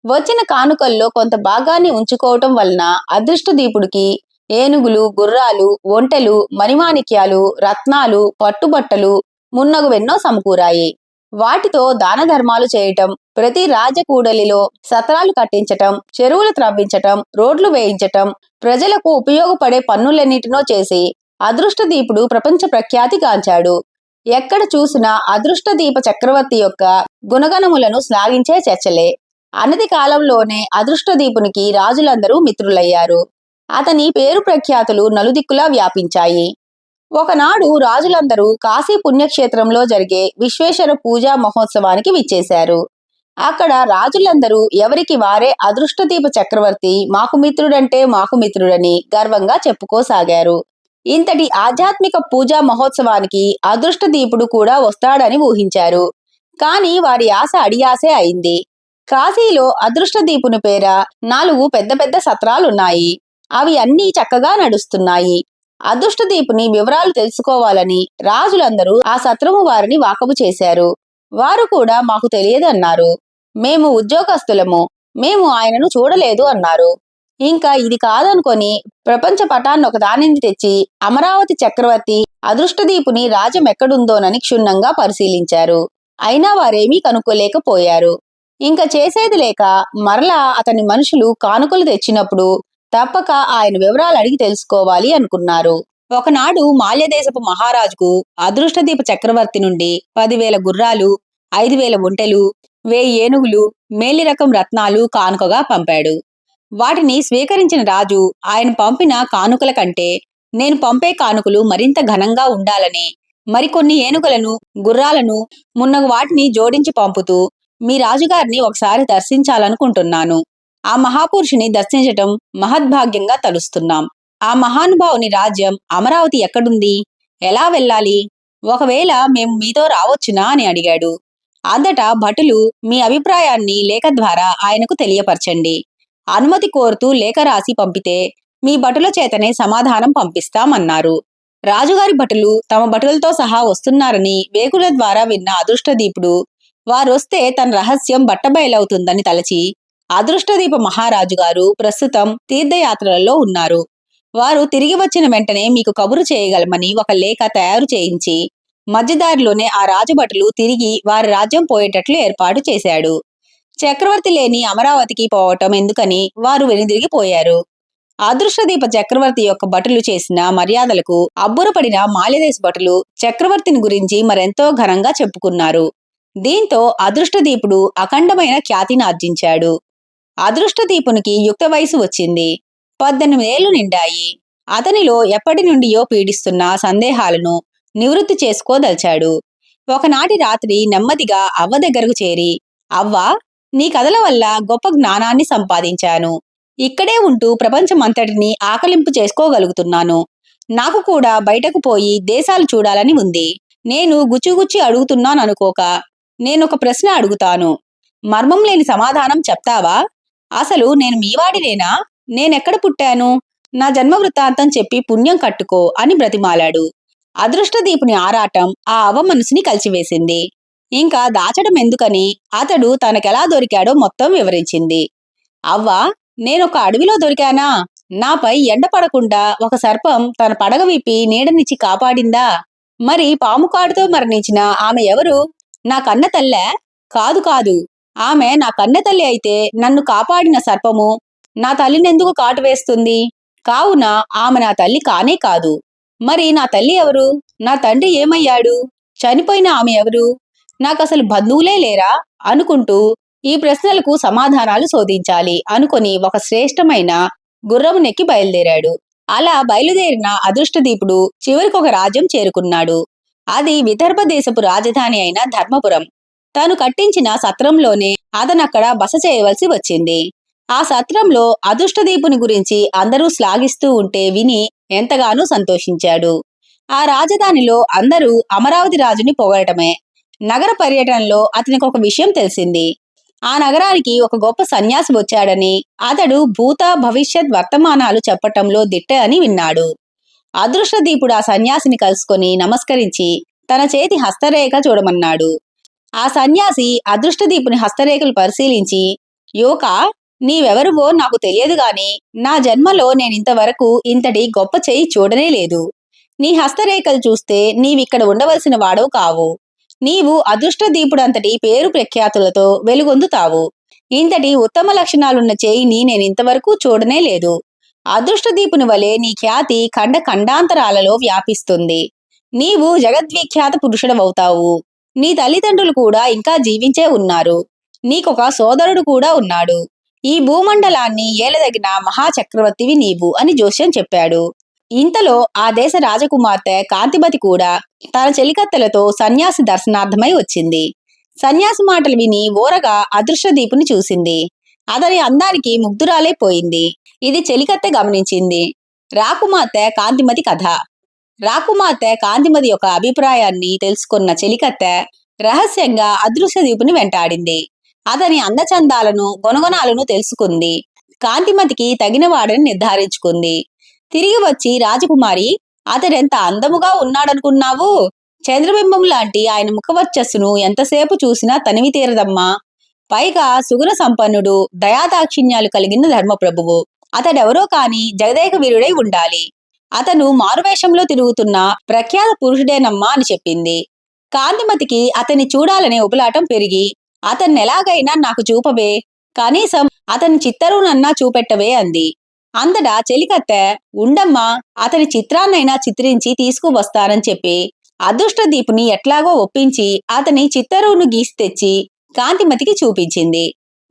వచ్చిన కానుకల్లో కొంత భాగాన్ని ఉంచుకోవటం వలన అదృష్టదీపుడికి ఏనుగులు, గుర్రాలు, ఒంటెలు, మణిమాణిక్యాలు, రత్నాలు, పట్టుబట్టలు మున్నగువెన్నో సమకూరాయి. వాటితో దాన ధర్మాలు చేయటం, ప్రతి రాజకూడలిలో సత్రాలు కట్టించటం, చెరువులు త్రవ్వించటం, రోడ్లు వేయించటం, ప్రజలకు ఉపయోగపడే పనులన్నిటినో చేసి అదృష్టదీపుడు ప్రపంచ ప్రఖ్యాతి గాంచాడు. ఎక్కడ చూసినా అదృష్టదీప చక్రవర్తి యొక్క గుణగణములను శ్లాఘించే చర్చలే. అనతి కాలంలోనే అదృష్టదీపునికి రాజులందరూ మిత్రులయ్యారు. అతని పేరు ప్రఖ్యాతులు నలుదిక్కులా వ్యాపించాయి. ఒకనాడు రాజులందరూ కాశీ పుణ్యక్షేత్రంలో జరిగే విశ్వేశ్వర పూజా మహోత్సవానికి విచ్చేశారు. అక్కడ రాజులందరూ ఎవరికి వారే అదృష్టదీప చక్రవర్తి మాకు మిత్రుడంటే మాకు మిత్రుడని గర్వంగా చెప్పుకోసాగారు. ఇంతటి ఆధ్యాత్మిక పూజా మహోత్సవానికి అదృష్టదీపుడు కూడా వస్తాడని ఊహించారు. కాని వారి ఆశ అడియాసే అయింది. కాశీలో అదృష్టదీపుని పేర 4 పెద్ద పెద్ద సత్రాలున్నాయి. అవి అన్నీ చక్కగా నడుస్తున్నాయి. అదృష్టదీపుని వివరాలు తెలుసుకోవాలని రాజులందరూ ఆ సత్రము వారిని వాకబు చేశారు. వారు కూడా మాకు తెలియదన్నారు. మేము ఉద్యోగస్తులము, మేము ఆయనను చూడలేదు అన్నారు. ఇంకా ఇది కాదనుకొని ప్రపంచ పటాన్ని ఒకదానిని తెచ్చి అమరావతి చక్రవర్తి అదృష్టదీపుని రాజ్యం ఎక్కడుందోనని క్షుణ్ణంగా పరిశీలించారు. అయినా వారేమీ కనుక్కోలేకపోయారు. ఇంకా చేసేది లేక మరలా అతని మనుషులు కానుకలు తెచ్చినప్పుడు తప్పక ఆయన వివరాలు అడిగి తెలుసుకోవాలి అనుకున్నారు. ఒకనాడు మాల్యదేశపు మహారాజుకు అదృష్టదీప చక్రవర్తి నుండి 10,000 గుర్రాలు, 5,000 ఒంటెలు, 1000 ఏనుగులు, మేలి రకం రత్నాలు కానుకగా పంపాడు. వాటిని స్వీకరించిన రాజు ఆయన పంపిన కానుకల కంటే నేను పంపే కానుకలు మరింత ఘనంగా ఉండాలని మరికొన్ని ఏనుగులను, గుర్రాలను మున్నగు వాటిని జోడించి పంపుతూ మీ రాజుగారిని ఒకసారి దర్శించాలనుకుంటున్నాను. ఆ మహాపురుషుని దర్శించటం మహద్భాగ్యంగా తలుస్తున్నాం. ఆ మహానుభావుని రాజ్యం అమరావతి ఎక్కడుంది? ఎలా వెళ్ళాలి? ఒకవేళ మేము మీతో రావచ్చునా అని అడిగాడు. అంతటా భటులు మీ అభిప్రాయాన్ని లేఖ ద్వారా ఆయనకు తెలియపరచండి. అనుమతి కోరుతూ లేఖ రాసి పంపితే మీ భటుల చేతనే సమాధానం పంపిస్తామన్నారు. రాజుగారి భటులు తమ భటులతో సహా వస్తున్నారని వేగుల ద్వారా విన్న అదృష్టదీపుడు వారొస్తే తన రహస్యం బట్టబయలవుతుందని తలచి అదృష్టదీప మహారాజు గారు ప్రస్తుతం తీర్థయాత్రలలో ఉన్నారు. వారు తిరిగి వచ్చిన వెంటనే మీకు కబురు చేయగలమని ఒక లేఖ తయారు చేయించి మధ్యదారిలోనే ఆ రాజభటులు తిరిగి వారి రాజ్యం పోయేటట్లు ఏర్పాటు చేశాడు. చక్రవర్తి లేని అమరావతికి పోవటం ఎందుకని వారు వెనుదిరిగిపోయారు. అదృష్టదీప చక్రవర్తి యొక్క భటులు చేసిన మర్యాదలకు అబ్బురపడిన మాల్యదేశ భటులు చక్రవర్తిని గురించి మరెంతో ఘనంగా చెప్పుకున్నారు. దీంతో అదృష్టదీపుడు అఖండమైన ఖ్యాతిని ఆర్జించాడు. అదృష్టదీపునికి యుక్త వయసు వచ్చింది. 18 ఏళ్లు నిండాయి. అతనిలో ఎప్పటి నుండియో పీడిస్తున్న సందేహాలను నివృత్తి చేసుకోదలిచాడు. ఒకనాటి రాత్రి నెమ్మదిగా అవ్వ దగ్గరకు చేరి, అవ్వా, నీ కథల వల్ల గొప్ప జ్ఞానాన్ని సంపాదించాను. ఇక్కడే ఉంటూ ప్రపంచమంతటిని ఆకలింపు చేసుకోగలుగుతున్నాను. నాకు కూడా బయటకు పోయి దేశాలు చూడాలని ఉంది. నేను గుచ్చిగుచ్చి అడుగుతున్నాననుకోక నేనొక ప్రశ్న అడుగుతాను. మర్మం లేని సమాధానం చెప్తావా? అసలు నేను మీవాడినేనా? నేనెక్కడ పుట్టాను? నా జన్మ వృత్తాంతం చెప్పి పుణ్యం కట్టుకో అని బ్రతిమాలాడు. అదృష్టదీపుని ఆరాటం ఆ అవ్వ మనసుని కలిచివేసింది. ఇంకా దాచడం ఎందుకని అతడు తనకెలా దొరికాడో మొత్తం వివరించింది. అవ్వా, నేనొక అడవిలో దొరికానా? నాపై ఎండ పడకుండా ఒక సర్పం తన పడగ విప్పి నీడనిచ్చి కాపాడిందా? మరి పాము కాటుతో మరణించిన ఆమె ఎవరు? నా కన్న తల్లే? కాదు కాదు, ఆమె నా కన్న తల్లి అయితే నన్ను కాపాడిన సర్పము నా తల్లినెందుకు కాటు వేస్తుంది? కావున ఆమె నా తల్లి కానే కాదు. మరి నా తల్లి ఎవరు? నా తండ్రి ఏమయ్యాడు? చనిపోయిన ఆమె ఎవరు? నాకసలు బంధువులే లేరా? అనుకుంటూ ఈ ప్రశ్నలకు సమాధానాలు శోధించాలి అనుకొని ఒక శ్రేష్టమైన గుర్రం నెక్కి బయలుదేరాడు. అలా బయలుదేరిన అదృష్టదీపుడు చివరికి ఒక రాజ్యం చేరుకున్నాడు. అది విదర్భ దేశపు రాజధాని అయిన ధర్మపురం. తాను కట్టించిన సత్రంలోనే అతనక్కడ బస చేయవలసి వచ్చింది. ఆ సత్రంలో అదృష్టదీపుని గురించి అందరూ శ్లాఘిస్తూ ఉంటే విని ఎంతగానో సంతోషించాడు. ఆ రాజధానిలో అందరూ అమరావతి రాజుని పొగడటమే. నగర పర్యటనలో అతనికి ఒక విషయం తెలిసింది. ఆ నగరానికి ఒక గొప్ప సన్యాసి వచ్చాడని, అతడు భూత భవిష్యత్ వర్తమానాలు చెప్పటంలో దిట్ట అని విన్నాడు. అదృష్టదీపుడు ఆ సన్యాసిని కలుసుకొని నమస్కరించి తన చేతి హస్తరేఖ చూడమన్నాడు. ఆ సన్యాసి అదృష్టదీపుని హస్తరేఖలు పరిశీలించి, యువక, నీవెవరువో నాకు తెలియదు గాని నా జన్మలో నేనింతవరకు ఇంతటి గొప్ప చేయి చూడనే లేదు. నీ హస్తరేఖలు చూస్తే నీవిక్కడ ఉండవలసిన వాడవు కావు. నీవు అదృష్టదీపుడంతటి పేరు ప్రఖ్యాతులతో వెలుగొందుతావు. ఇంతటి ఉత్తమ లక్షణాలున్న చేయిని నేనింతవరకు చూడనే లేదు. అదృష్టదీపుని వలె నీ ఖ్యాతి ఖండ ఖండాంతరాలలో వ్యాపిస్తుంది. నీవు జగద్విఖ్యాత పురుషుడవవుతావు. నీ తల్లిదండ్రులు కూడా ఇంకా జీవించే ఉన్నారు. నీకొక సోదరుడు కూడా ఉన్నాడు. ఈ భూమండలాన్ని ఏలదగిన మహాచక్రవర్తివి నీవు అని జోస్యం చెప్పాడు. ఇంతలో ఆ దేశ రాజకుమార్తె కాంతిమతి కూడా తన చెలికత్తెలతో సన్యాసి దర్శనార్థమై వచ్చింది. సన్యాసి మాటలు విని ఓరగా అదృష్టదీపుని చూసింది. అతని అందానికి ముగ్ధురాలైపోయింది. ఇది చెలికత్తె గమనించింది. రాకుమార్తె కాంతిమతి కథ. రాకుమార్తె కాంతిమతి యొక్క అభిప్రాయాన్ని తెలుసుకున్న చెలికత్తె రహస్యంగా అదృష్టదీపుని వెంటాడింది. అతని అందచందాలను గుణగుణాలను తెలుసుకుంది. కాంతిమతికి తగినవాడని నిర్ధారించుకుంది. తిరిగి వచ్చి రాజకుమారి, అతడెంత అందముగా ఉన్నాడనుకున్నావు? చంద్రబింబం లాంటి ఆయన ముఖవర్చస్సును ఎంతసేపు చూసినా తనివి తీరదమ్మా. పైగా సుగుణ సంపన్నుడు, దయాదాక్షిణ్యాలు కలిగిన ధర్మప్రభువు. అతడెవరో కాని జగదేక వీరుడై ఉండాలి. అతను మారువేషంలో తిరుగుతున్న ప్రఖ్యాత పురుషుడేనమ్మా అని చెప్పింది. కాంతిమతికి అతన్ని చూడాలనే ఉపలాటం పెరిగి, అతన్నెలాగైనా నాకు చూపవే, కనీసం అతని చిత్తరువునన్నా చూపెట్టవే అంది. అంతటా చెలికత్తె, ఉండమ్మా, అతని చిత్రాన్నైనా చిత్రించి తీసుకువస్తానని చెప్పి అదృష్టదీపుని ఎట్లాగో ఒప్పించి అతని చిత్తరువును గీసి తెచ్చి కాంతిమతికి చూపించింది.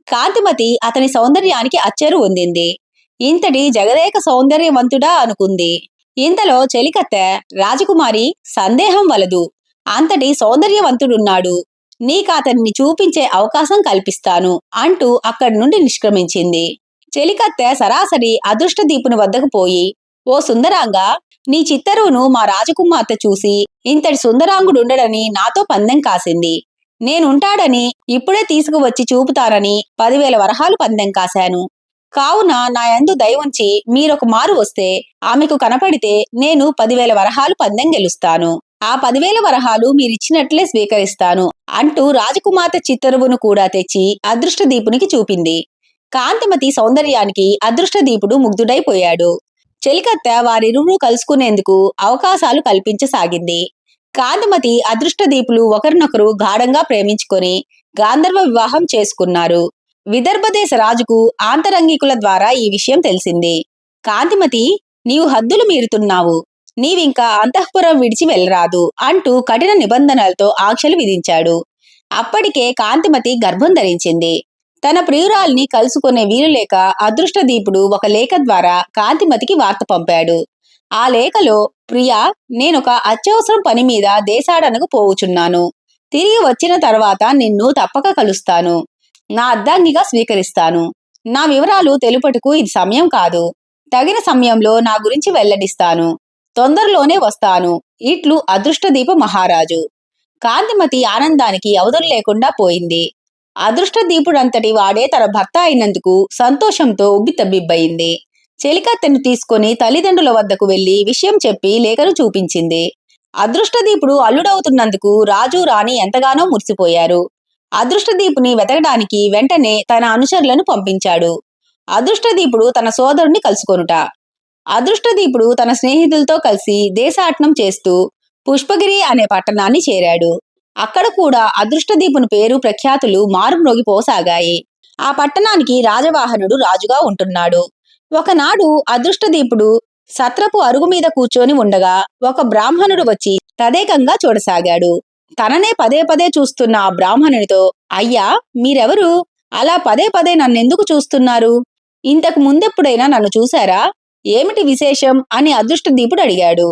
కాంతిమతి అతని సౌందర్యానికి అచ్చెరు పొందింది. ఇంతటి జగదేక సౌందర్యవంతుడా అనుకుంది. ఇంతలో చెలికత్తె, రాజకుమారి, సందేహం వలదు, అంతటి సౌందర్యవంతుడున్నాడు. నీకతన్ని చూపించే అవకాశం కల్పిస్తాను అంటూ అక్కడి నుండి నిష్క్రమించింది. చెలికత్తె సరాసరి అదృష్టదీపుని వద్దకు పోయి, ఓ సుందరాంగా, నీ చిత్తరువును మా రాజకుమార్తె చూసి ఇంతటి సుందరాంగుడుండడని నాతో పందెం కాసింది. నేనుంటాడని, ఇప్పుడే తీసుకువచ్చి చూపుతానని 10,000 వరహాలు పందెం కాశాను. కావున నా యందు దయవుంచి మీరొక మారు వస్తే ఆమెకు కనపడితే నేను 10,000 వరహాలు పందెం గెలుస్తాను. ఆ 10,000 వరహాలు మీరిచ్చినట్లే స్వీకరిస్తాను అంటూ రాజకుమార్తె చిత్తరువును కూడా తెచ్చి అదృష్టదీపునికి చూపింది. కాంతిమతి సౌందర్యానికి అదృష్టదీపుడు ముగ్ధుడైపోయాడు. చెలికత్తె వారిరువురు కలుసుకునేందుకు అవకాశాలు కల్పించసాగింది. కాంతిమతి అదృష్టదీపులు ఒకరినొకరు గాఢంగా ప్రేమించుకొని గాంధర్వ వివాహం చేసుకున్నారు. విదర్భదేశ రాజుకు ఆంతరంగికుల ద్వారా ఈ విషయం తెలిసింది. కాంతిమతి, నీవు హద్దులు మీరుతున్నావు. నీవింకా అంతఃపురం విడిచి వెళ్ళరాదు అంటూ కఠిన నిబంధనలతో ఆంక్షలు విధించాడు. అప్పటికే కాంతిమతి గర్భం ధరించింది. తన ప్రియురాల్ని కలుసుకునే వీలు లేక అదృష్టదీపుడు ఒక లేఖ ద్వారా కాంతిమతికి వార్త పంపాడు. ఆ లేఖలో, ప్రియా, నేనొక అత్యవసరం పని మీద దేశాడనకు పోవుచున్నాను. తిరిగి వచ్చిన తర్వాత నిన్ను తప్పక కలుస్తాను. నా అర్ధాంగిగా స్వీకరిస్తాను. నా వివరాలు తెలుపటకు ఇది సమయం కాదు. తగిన సమయంలో నా గురించి వెల్లడిస్తాను. తొందరలోనే వస్తాను. ఇట్లు అదృష్టదీప మహారాజు. కాంతిమతి ఆనందానికి అవధులు లేకుండా పోయింది. అదృష్టదీపుడంతటి వాడే తన భర్త అయినందుకు సంతోషంతో ఉబ్బితబ్బిబ్బయింది. చెలికత్తెను తీసుకుని తల్లిదండ్రుల వద్దకు వెళ్లి విషయం చెప్పి లేఖను చూపించింది. అదృష్టదీపుడు అల్లుడవుతున్నందుకు రాజు రాణి ఎంతగానో మురిసిపోయారు. అదృష్టదీపుని వెతకడానికి వెంటనే తన అనుచరులను పంపించాడు. అదృష్టదీపుడు తన సోదరుణ్ణి కలుసుకొనుట. అదృష్టదీపుడు తన స్నేహితులతో కలిసి దేశాటనం చేస్తూ పుష్పగిరి అనే పట్టణాన్ని చేరాడు. అక్కడ కూడా అదృష్టదీపుని పేరు ప్రఖ్యాతులు మారుమ్రోగిపోసాగాయి. ఆ పట్టణానికి రాజవాహనుడు రాజుగా ఉంటున్నాడు. ఒకనాడు అదృష్టదీపుడు సత్రపు అరుగు మీద కూర్చొని ఉండగా ఒక బ్రాహ్మణుడు వచ్చి తదేకంగా చూడసాగాడు. తననే పదే పదే చూస్తున్న ఆ బ్రాహ్మణునితో, అయ్యా, మీరెవరు? అలా పదే పదే నన్నెందుకు చూస్తున్నారు? ఇంతకు ముందెప్పుడైనా నన్ను చూశారా? ఏమిటి విశేషం అని అదృష్టదీపుడు అడిగాడు.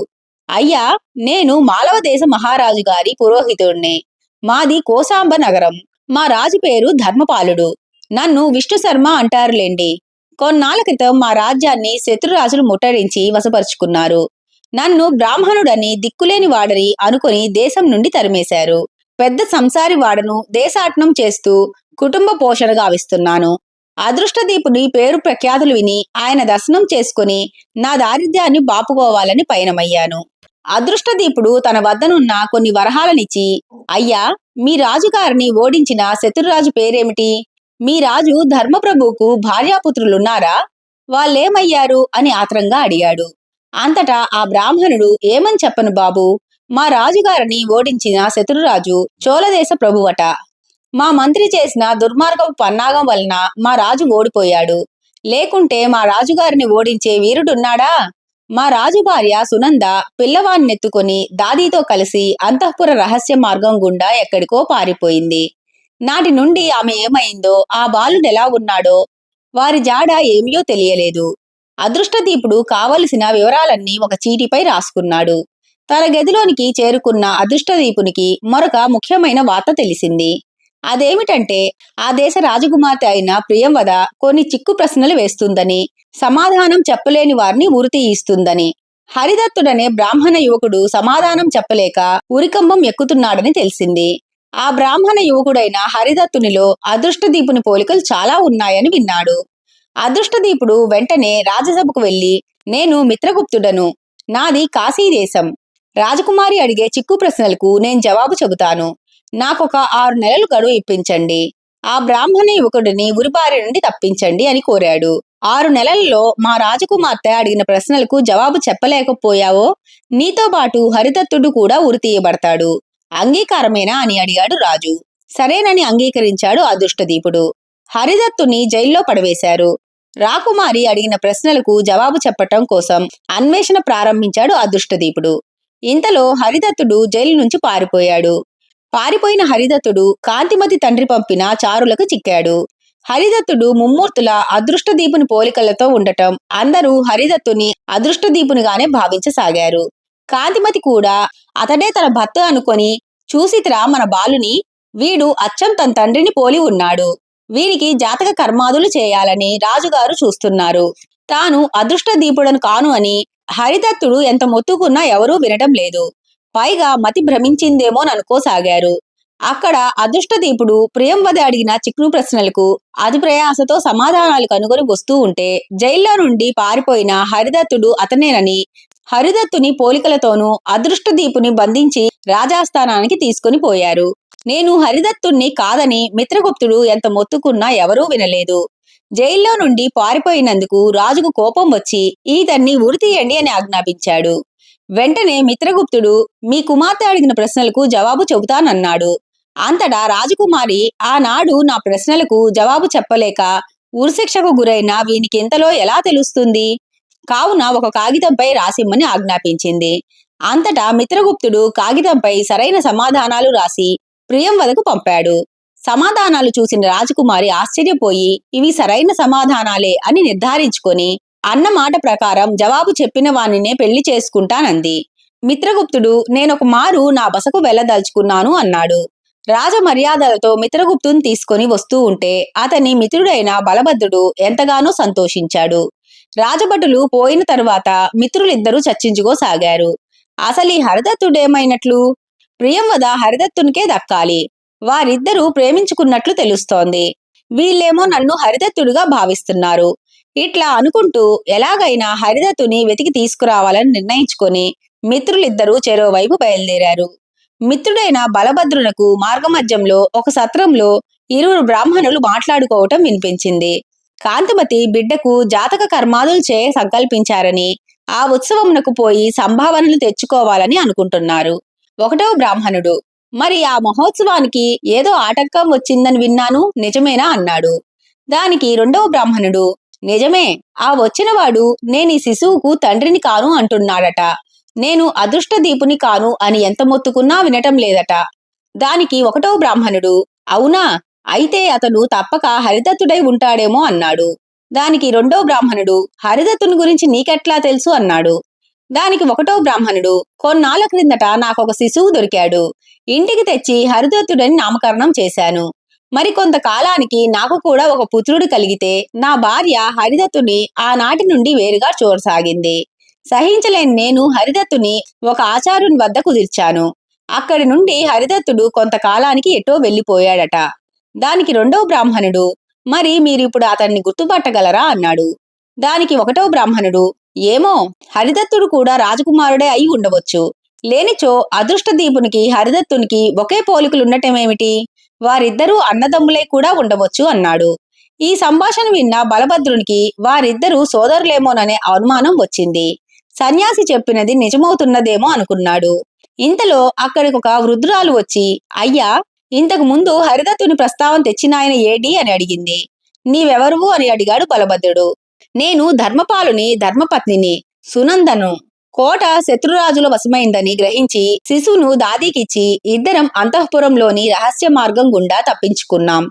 అయ్యా, నేను మాలవదేశ మహారాజు గారి పురోహితుణ్ణి. మాది కోసాంబ నగరం. మా రాజు పేరు ధర్మపాలుడు. నన్ను విష్ణు శర్మ అంటారులేండి. కొన్నాళ్ల క్రితం మా రాజ్యాన్ని శత్రురాజులు ముట్టడించి వశపరుచుకున్నారు. నన్ను బ్రాహ్మణుడని దిక్కులేని వాడని అనుకుని దేశం నుండి తరిమేశారు. పెద్ద సంసారి వాడను దేశాటనం చేస్తూ కుటుంబ పోషణ గావిస్తున్నాను. అదృష్టదీపుని పేరు ప్రఖ్యాతులు విని ఆయన దర్శనం చేసుకుని నా దారిద్ర్యాన్ని బాపుకోవాలని పయనమయ్యాను. అదృష్టదీపుడు తన వద్దనున్న కొన్ని వరహాలనిచ్చి, అయ్యా, మీ రాజుగారిని ఓడించిన శత్రురాజు పేరేమిటి? మీ రాజు ధర్మప్రభువుకు భార్యాపుత్రులున్నారా? వాళ్ళేమయ్యారు అని ఆత్రంగా అడిగాడు. అంతటా ఆ బ్రాహ్మణుడు, ఏమని చెప్పను బాబు, మా రాజుగారిని ఓడించిన శత్రురాజు చోళదేశ ప్రభువట. మా మంత్రి చేసిన దుర్మార్గపు పన్నాగం వలన మా రాజు ఓడిపోయాడు. లేకుంటే మా రాజుగారిని ఓడించే వీరుడున్నాడా? మా రాజు భార్య సునంద పిల్లవాణ్ణెత్తుకొని దాదీతో కలిసి అంతఃపుర రహస్య మార్గం గుండా ఎక్కడికో పారిపోయింది. నాటి నుండి ఆమె ఏమైందో, ఆ బాలుడెలా ఉన్నాడో వారి జాడ ఏమియో తెలియలేదు. అదృష్టదీపుడు కావలసిన వివరాలన్నీ ఒక చీటిపై రాసుకున్నాడు. తన గదిలోనికి చేరుకున్న అదృష్టదీపునికి మరొక ముఖ్యమైన వార్త తెలిసింది. అదేమిటంటే, ఆ దేశ రాజకుమార్తె అయిన ప్రియంవద కొన్ని చిక్కు ప్రశ్నలు వేస్తుందని, సమాధానం చెప్పలేని వారిని ఉరితీయిస్తుందని. హరిదత్తుడనే బ్రాహ్మణ యువకుడు సమాధానం చెప్పలేక ఉరికంబం ఎక్కుతున్నాడని తెలిసింది. ఆ బ్రాహ్మణ యువకుడైన హరిదత్తునిలో అదృష్టదీపుని పోలికలు చాలా ఉన్నాయని విన్నాడు. అదృష్టదీపుడు వెంటనే రాజసభకు వెళ్లి, నేను మిత్రగుప్తుడను, నాది కాశీదేశం. రాజకుమారి అడిగే చిక్కు ప్రశ్నలకు నేను జవాబు చెబుతాను. నాకొక 6 నెలలు గడువు ఇప్పించండి. ఆ బ్రాహ్మణ యువకుడిని ఉరిబారి నుండి తప్పించండి అని కోరాడు. 6 నెలల్లో మా రాజకుమార్తె అడిగిన ప్రశ్నలకు జవాబు చెప్పలేకపోయావో నీతో పాటు హరిదత్తుడు కూడా ఉరితీయబడతాడు. అంగీకారమేనా అని అడిగాడు రాజు. సరేనని అంగీకరించాడు అదృష్టదీపుడు. హరిదత్తుని జైల్లో పడవేశారు. రాకుమారి అడిగిన ప్రశ్నలకు జవాబు చెప్పటం కోసం అన్వేషణ ప్రారంభించాడు అదృష్టదీపుడు. ఇంతలో హరిదత్తుడు జైలు నుంచి పారిపోయాడు. పారిపోయిన హరిదత్తుడు కాంతిమతి తండ్రి పంపిన చారులకు చిక్కాడు. హరిదత్తుడు ముమ్మూర్తుల అదృష్టదీపుని పోలికలతో ఉండటం అందరూ హరిదత్తుని అదృష్టదీపునిగానే భావించసాగారు. కాంతిమతి కూడా అతడే తన భర్త అనుకొని, చూసిత్రా మన బాలుని, వీడు అచ్చం తన తండ్రిని పోలి ఉన్నాడు. వీరికి జాతక కర్మాదులు చేయాలని రాజుగారు చూస్తున్నారు. తాను అదృష్టదీపుడను కాను అని హరిదత్తుడు ఎంత మొత్తుకున్నా ఎవరూ వినటం లేదు. పైగా మతి భ్రమించిందేమోననుకోసాగారు. అక్కడ అదృష్టదీపుడు ప్రియంవద అడిగిన చిక్కు ప్రశ్నలకు అతి ప్రయాసతో సమాధానాలు కనుగొని వస్తూ ఉంటే, జైల్లో నుండి పారిపోయిన హరిదత్తుడు అతనేనని, హరిదత్తుని పోలికలతోనూ అదృష్టదీపుని బంధించి రాజాస్థానానికి తీసుకుని పోయారు. నేను హరిదత్తుణ్ణి కాదని మిత్రగుప్తుడు ఎంత మొత్తుకున్నా ఎవరూ వినలేదు. జైల్లో నుండి పారిపోయినందుకు రాజుకు కోపం వచ్చి ఈతన్ని ఉరితీయండి అని ఆజ్ఞాపించాడు. వెంటనే మిత్రగుప్తుడు మీ కుమార్తె అడిగిన ప్రశ్నలకు జవాబు చెబుతానన్నాడు. అంతటా రాజకుమారి, ఆనాడు నా ప్రశ్నలకు జవాబు చెప్పలేక ఉరిశిక్షకు గురైన వీనికి ఇంతలో ఎలా తెలుస్తుంది? కావున ఒక కాగితంపై రాసిమ్మని ఆజ్ఞాపించింది. అంతటా మిత్రగుప్తుడు కాగితంపై సరైన సమాధానాలు రాసి ప్రియంవదకు పంపాడు. సమాధానాలు చూసిన రాజకుమారి ఆశ్చర్యపోయి, ఇవి సరైన సమాధానాలే అని నిర్ధారించుకొని, అన్న మాట ప్రకారం జవాబు చెప్పిన వానినే పెళ్లి చేసుకుంటానంది. మిత్రగుప్తుడు, నేనొక మారు నా బసకు వెళ్ళదలుచుకున్నాను అన్నాడు. రాజ మర్యాదలతో మిత్రగుప్తుని తీసుకొని వస్తూ ఉంటే అతని మిత్రుడైన బలభద్రుడు ఎంతగానో సంతోషించాడు. రాజభటులు పోయిన తరువాత మిత్రులిద్దరూ చర్చించుకోసాగారు. అసలు ఈ హరిదత్తుడేమైనట్లు? ప్రియంవద హరిదత్తునికే దక్కాలి. వారిద్దరూ ప్రేమించుకున్నట్లు తెలుస్తోంది. వీళ్ళేమో నన్ను హరిదత్తుడుగా భావిస్తున్నారు. ఇట్లా అనుకుంటూ ఎలాగైనా హరిదత్తుని వెతికి తీసుకురావాలని నిర్ణయించుకొని మిత్రులిద్దరూ చెరోవైపు బయలుదేరారు. మిత్రుడైన బలభద్రునకు మార్గమధ్యంలో ఒక సత్రంలో 2 బ్రాహ్మణులు మాట్లాడుకోవటం వినిపించింది. కాంతిమతి బిడ్డకు జాతక కర్మాదులు చేయ సంకల్పించారని, ఆ ఉత్సవమునకు పోయి సంభావనలు తెచ్చుకోవాలని అనుకుంటున్నారు. 1వ బ్రాహ్మణుడు, మరి ఆ మహోత్సవానికి ఏదో ఆటంకం వచ్చిందని విన్నాను, నిజమేనా అన్నాడు. దానికి 2వ బ్రాహ్మణుడు, నిజమే, ఆ వచ్చినవాడు నేనీ శిశువుకు తండ్రిని కాను అంటున్నాడట. నేను అదృష్టదీపుని కాను అని ఎంత మొత్తుకున్నా వినటం లేదట. దానికి 1వ బ్రాహ్మణుడు, అవునా, అయితే అతను తప్పక హరిదత్తుడై ఉంటాడేమో అన్నాడు. దానికి 2వ బ్రాహ్మణుడు, హరిదత్తుని గురించి నీకెట్లా తెలుసు అన్నాడు. దానికి 1వ బ్రాహ్మణుడు, కొన్నాళ్ల క్రిందట నాకొక శిశువు దొరికాడు. ఇంటికి తెచ్చి హరిదత్తుడని నామకరణం చేశాను. మరి కొంతకాలానికి నాకు కూడా ఒక పుత్రుడు కలిగితే నా భార్య హరిదత్తుని ఆనాటి నుండి వేరుగా చూడసాగింది. సహించలేని నేను హరిదత్తుని ఒక ఆచార్యుని వద్ద కుదిర్చాను. అక్కడి నుండి హరిదత్తుడు కొంతకాలానికి ఎటో వెళ్లిపోయాడట. దానికి 2వ బ్రాహ్మణుడు, మరి మీరిప్పుడు అతన్ని గుర్తుపట్టగలరా అన్నాడు. దానికి 1వ బ్రాహ్మణుడు, ఏమో, హరిదత్తుడు కూడా రాజకుమారుడే అయి ఉండవచ్చు. లేనిచో అదృష్టదీపునికి హరిదత్తునికి ఒకే పోలికలుండటమేమిటి? వారిద్దరూ అన్నదమ్ములై కూడా ఉండవచ్చు అన్నాడు. ఈ సంభాషణ విన్న బలభద్రునికి వారిద్దరూ సోదరులేమోననే అనుమానం వచ్చింది. సన్యాసి చెప్పినది నిజమవుతున్నదేమో అనుకున్నాడు. ఇంతలో అక్కడికొక వృద్ధురాలు వచ్చి, అయ్యా, ఇంతకు ముందు హరిదత్తుని ప్రస్తావన తెచ్చినాయన ఏడి అని అడిగింది. నీవెవరువు అని అడిగాడు బలభద్రుడు. నేను ధర్మపాలుని ధర్మపత్నిని, సునందను. కోట శత్రురాజుల వశమైందని గ్రహించి శిశువును దాదీకిచ్చి ఇద్దరం అంతఃపురంలోని రహస్య మార్గం గుండా తప్పించుకున్నాం.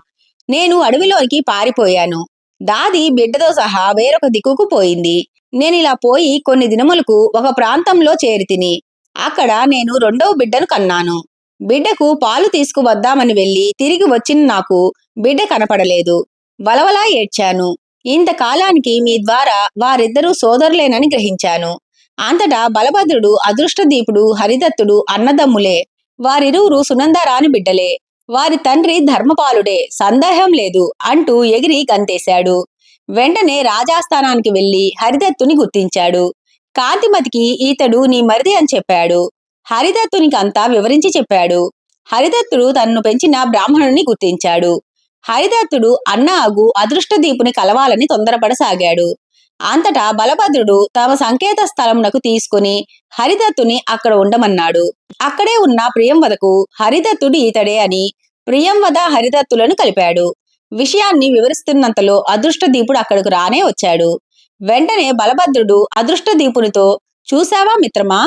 నేను అడవిలోనికి పారిపోయాను. దాది బిడ్డతో సహా వేరొక దిక్కుకు పోయింది. నేనిలా పోయి కొన్ని దినములకు ఒక ప్రాంతంలో చేరితిని. అక్కడ నేను రెండవ బిడ్డను కన్నాను. బిడ్డకు పాలు తీసుకువద్దామని వెళ్లి తిరిగి వచ్చిన నాకు బిడ్డ కనపడలేదు. వలవలా ఏడ్చాను. ఇంతకాలానికి మీ ద్వారా వారిద్దరూ సోదరులేనని గ్రహించాను. అంతటా బలభద్రుడు, అదృష్టదీపుడు, హరిదత్తుడు అన్నదమ్ములే. వారిరువురు సునందరాని బిడ్డలే. వారి తండ్రి ధర్మపాలుడే, సందేహం లేదు అంటూ ఎగిరి గంతేశాడు. వెంటనే రాజాస్థానానికి వెళ్లి హరిదత్తుని గుర్తించాడు. కాంతిమతికి ఈతడు నీ మరిది అని చెప్పాడు. హరిదత్తునికంతా వివరించి చెప్పాడు. హరిదత్తుడు తనను పెంచిన బ్రాహ్మణుని గుర్తించాడు. హరిదత్తుడు అన్న అగు అదృష్టదీపుని కలవాలని తొందరపడసాగాడు. అంతటా బలభద్రుడు తమ సంకేత స్థలమునకు తీసుకుని హరిదత్తుని అక్కడ ఉండమన్నాడు. అక్కడే ఉన్న ప్రియంవదకు హరిదత్తుడు ఈతడే అని ప్రియంవద హరిదత్తులను కలిపాడు. విషయాన్ని వివరిస్తున్నంతలో అదృష్టదీపుడు అక్కడకు రానే వచ్చాడు. వెంటనే బలభద్రుడు అదృష్టదీపునితో, చూశావా మిత్రమా,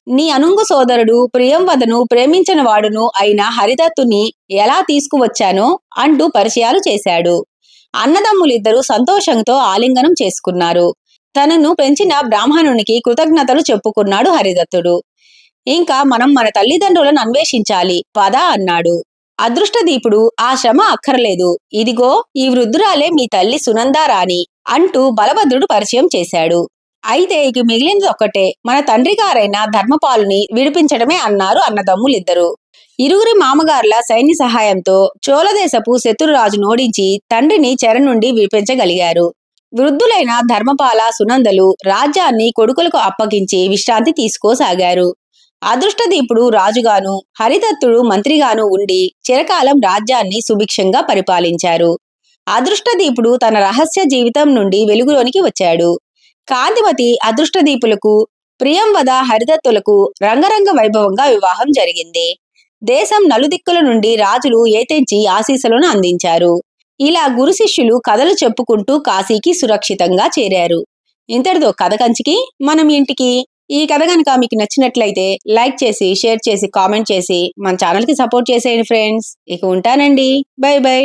నీ అనుంగు సోదరుడు ప్రియంవదను ప్రేమించిన వాడును అయిన హరిదత్తుని ఎలా తీసుకువచ్చానో అంటూ పరిచయాలు చేశాడు. అన్నదమ్ములిద్దరూ సంతోషంతో ఆలింగనం చేసుకున్నారు. తనను పెంచిన బ్రాహ్మణునికి కృతజ్ఞతలు చెప్పుకున్నాడు హరిదత్తుడు. ఇంకా మనం మన తల్లిదండ్రులను అన్వేషించాలి పద అన్నాడు. అదృష్టదీపుడు, ఆ శ్రమ అక్కర్లేదు, ఇదిగో ఈ వృద్ధురాలే మీ తల్లి సునందారాణి అంటూ బలభద్రుడు పరిచయం చేశాడు. అయితే ఇక మిగిలినది ఒక్కటే, మన తండ్రి గారైన ధర్మపాలుని విడిపించడమే అన్నారు అన్నదమ్ములిద్దరూ. ఇరువురి మామగార్ల సైన్య సహాయంతో చోళదేశపు శత్రురాజును ఓడించి తండ్రిని చెర నుండి విడిపించగలిగారు. వృద్ధులైన ధర్మపాల, సునందలు రాజ్యాన్ని కొడుకులకు అప్పగించి విశ్రాంతి తీసుకోసాగారు. అదృష్టదీపుడు రాజుగాను, హరిదత్తుడు మంత్రిగాను ఉండి చిరకాలం రాజ్యాన్ని సుభిక్షంగా పరిపాలించారు. అదృష్టదీపుడు తన రహస్య జీవితం నుండి వెలుగులోనికి వచ్చాడు. కాంతిమతి అదృష్టదీపులకు, ప్రియంవద హరిదత్తులకు రంగరంగ వైభవంగా వివాహం జరిగింది. దేశం నలుదిక్కుల నుండి రాజులు ఏతెంచి ఆశీస్సులను అందించారు. ఇలా గురు శిష్యులు కథలు చెప్పుకుంటూ కాశీకి సురక్షితంగా చేరారు. ఇంతటితో కథ కంచికి మనం ఇంటికి. ఈ కథ కనుక మీకు నచ్చినట్లయితే లైక్ చేసి, షేర్ చేసి, కామెంట్ చేసి మన ఛానల్కి సపోర్ట్ చేసేయండి ఫ్రెండ్స్. ఇక ఉంటానండి. By by.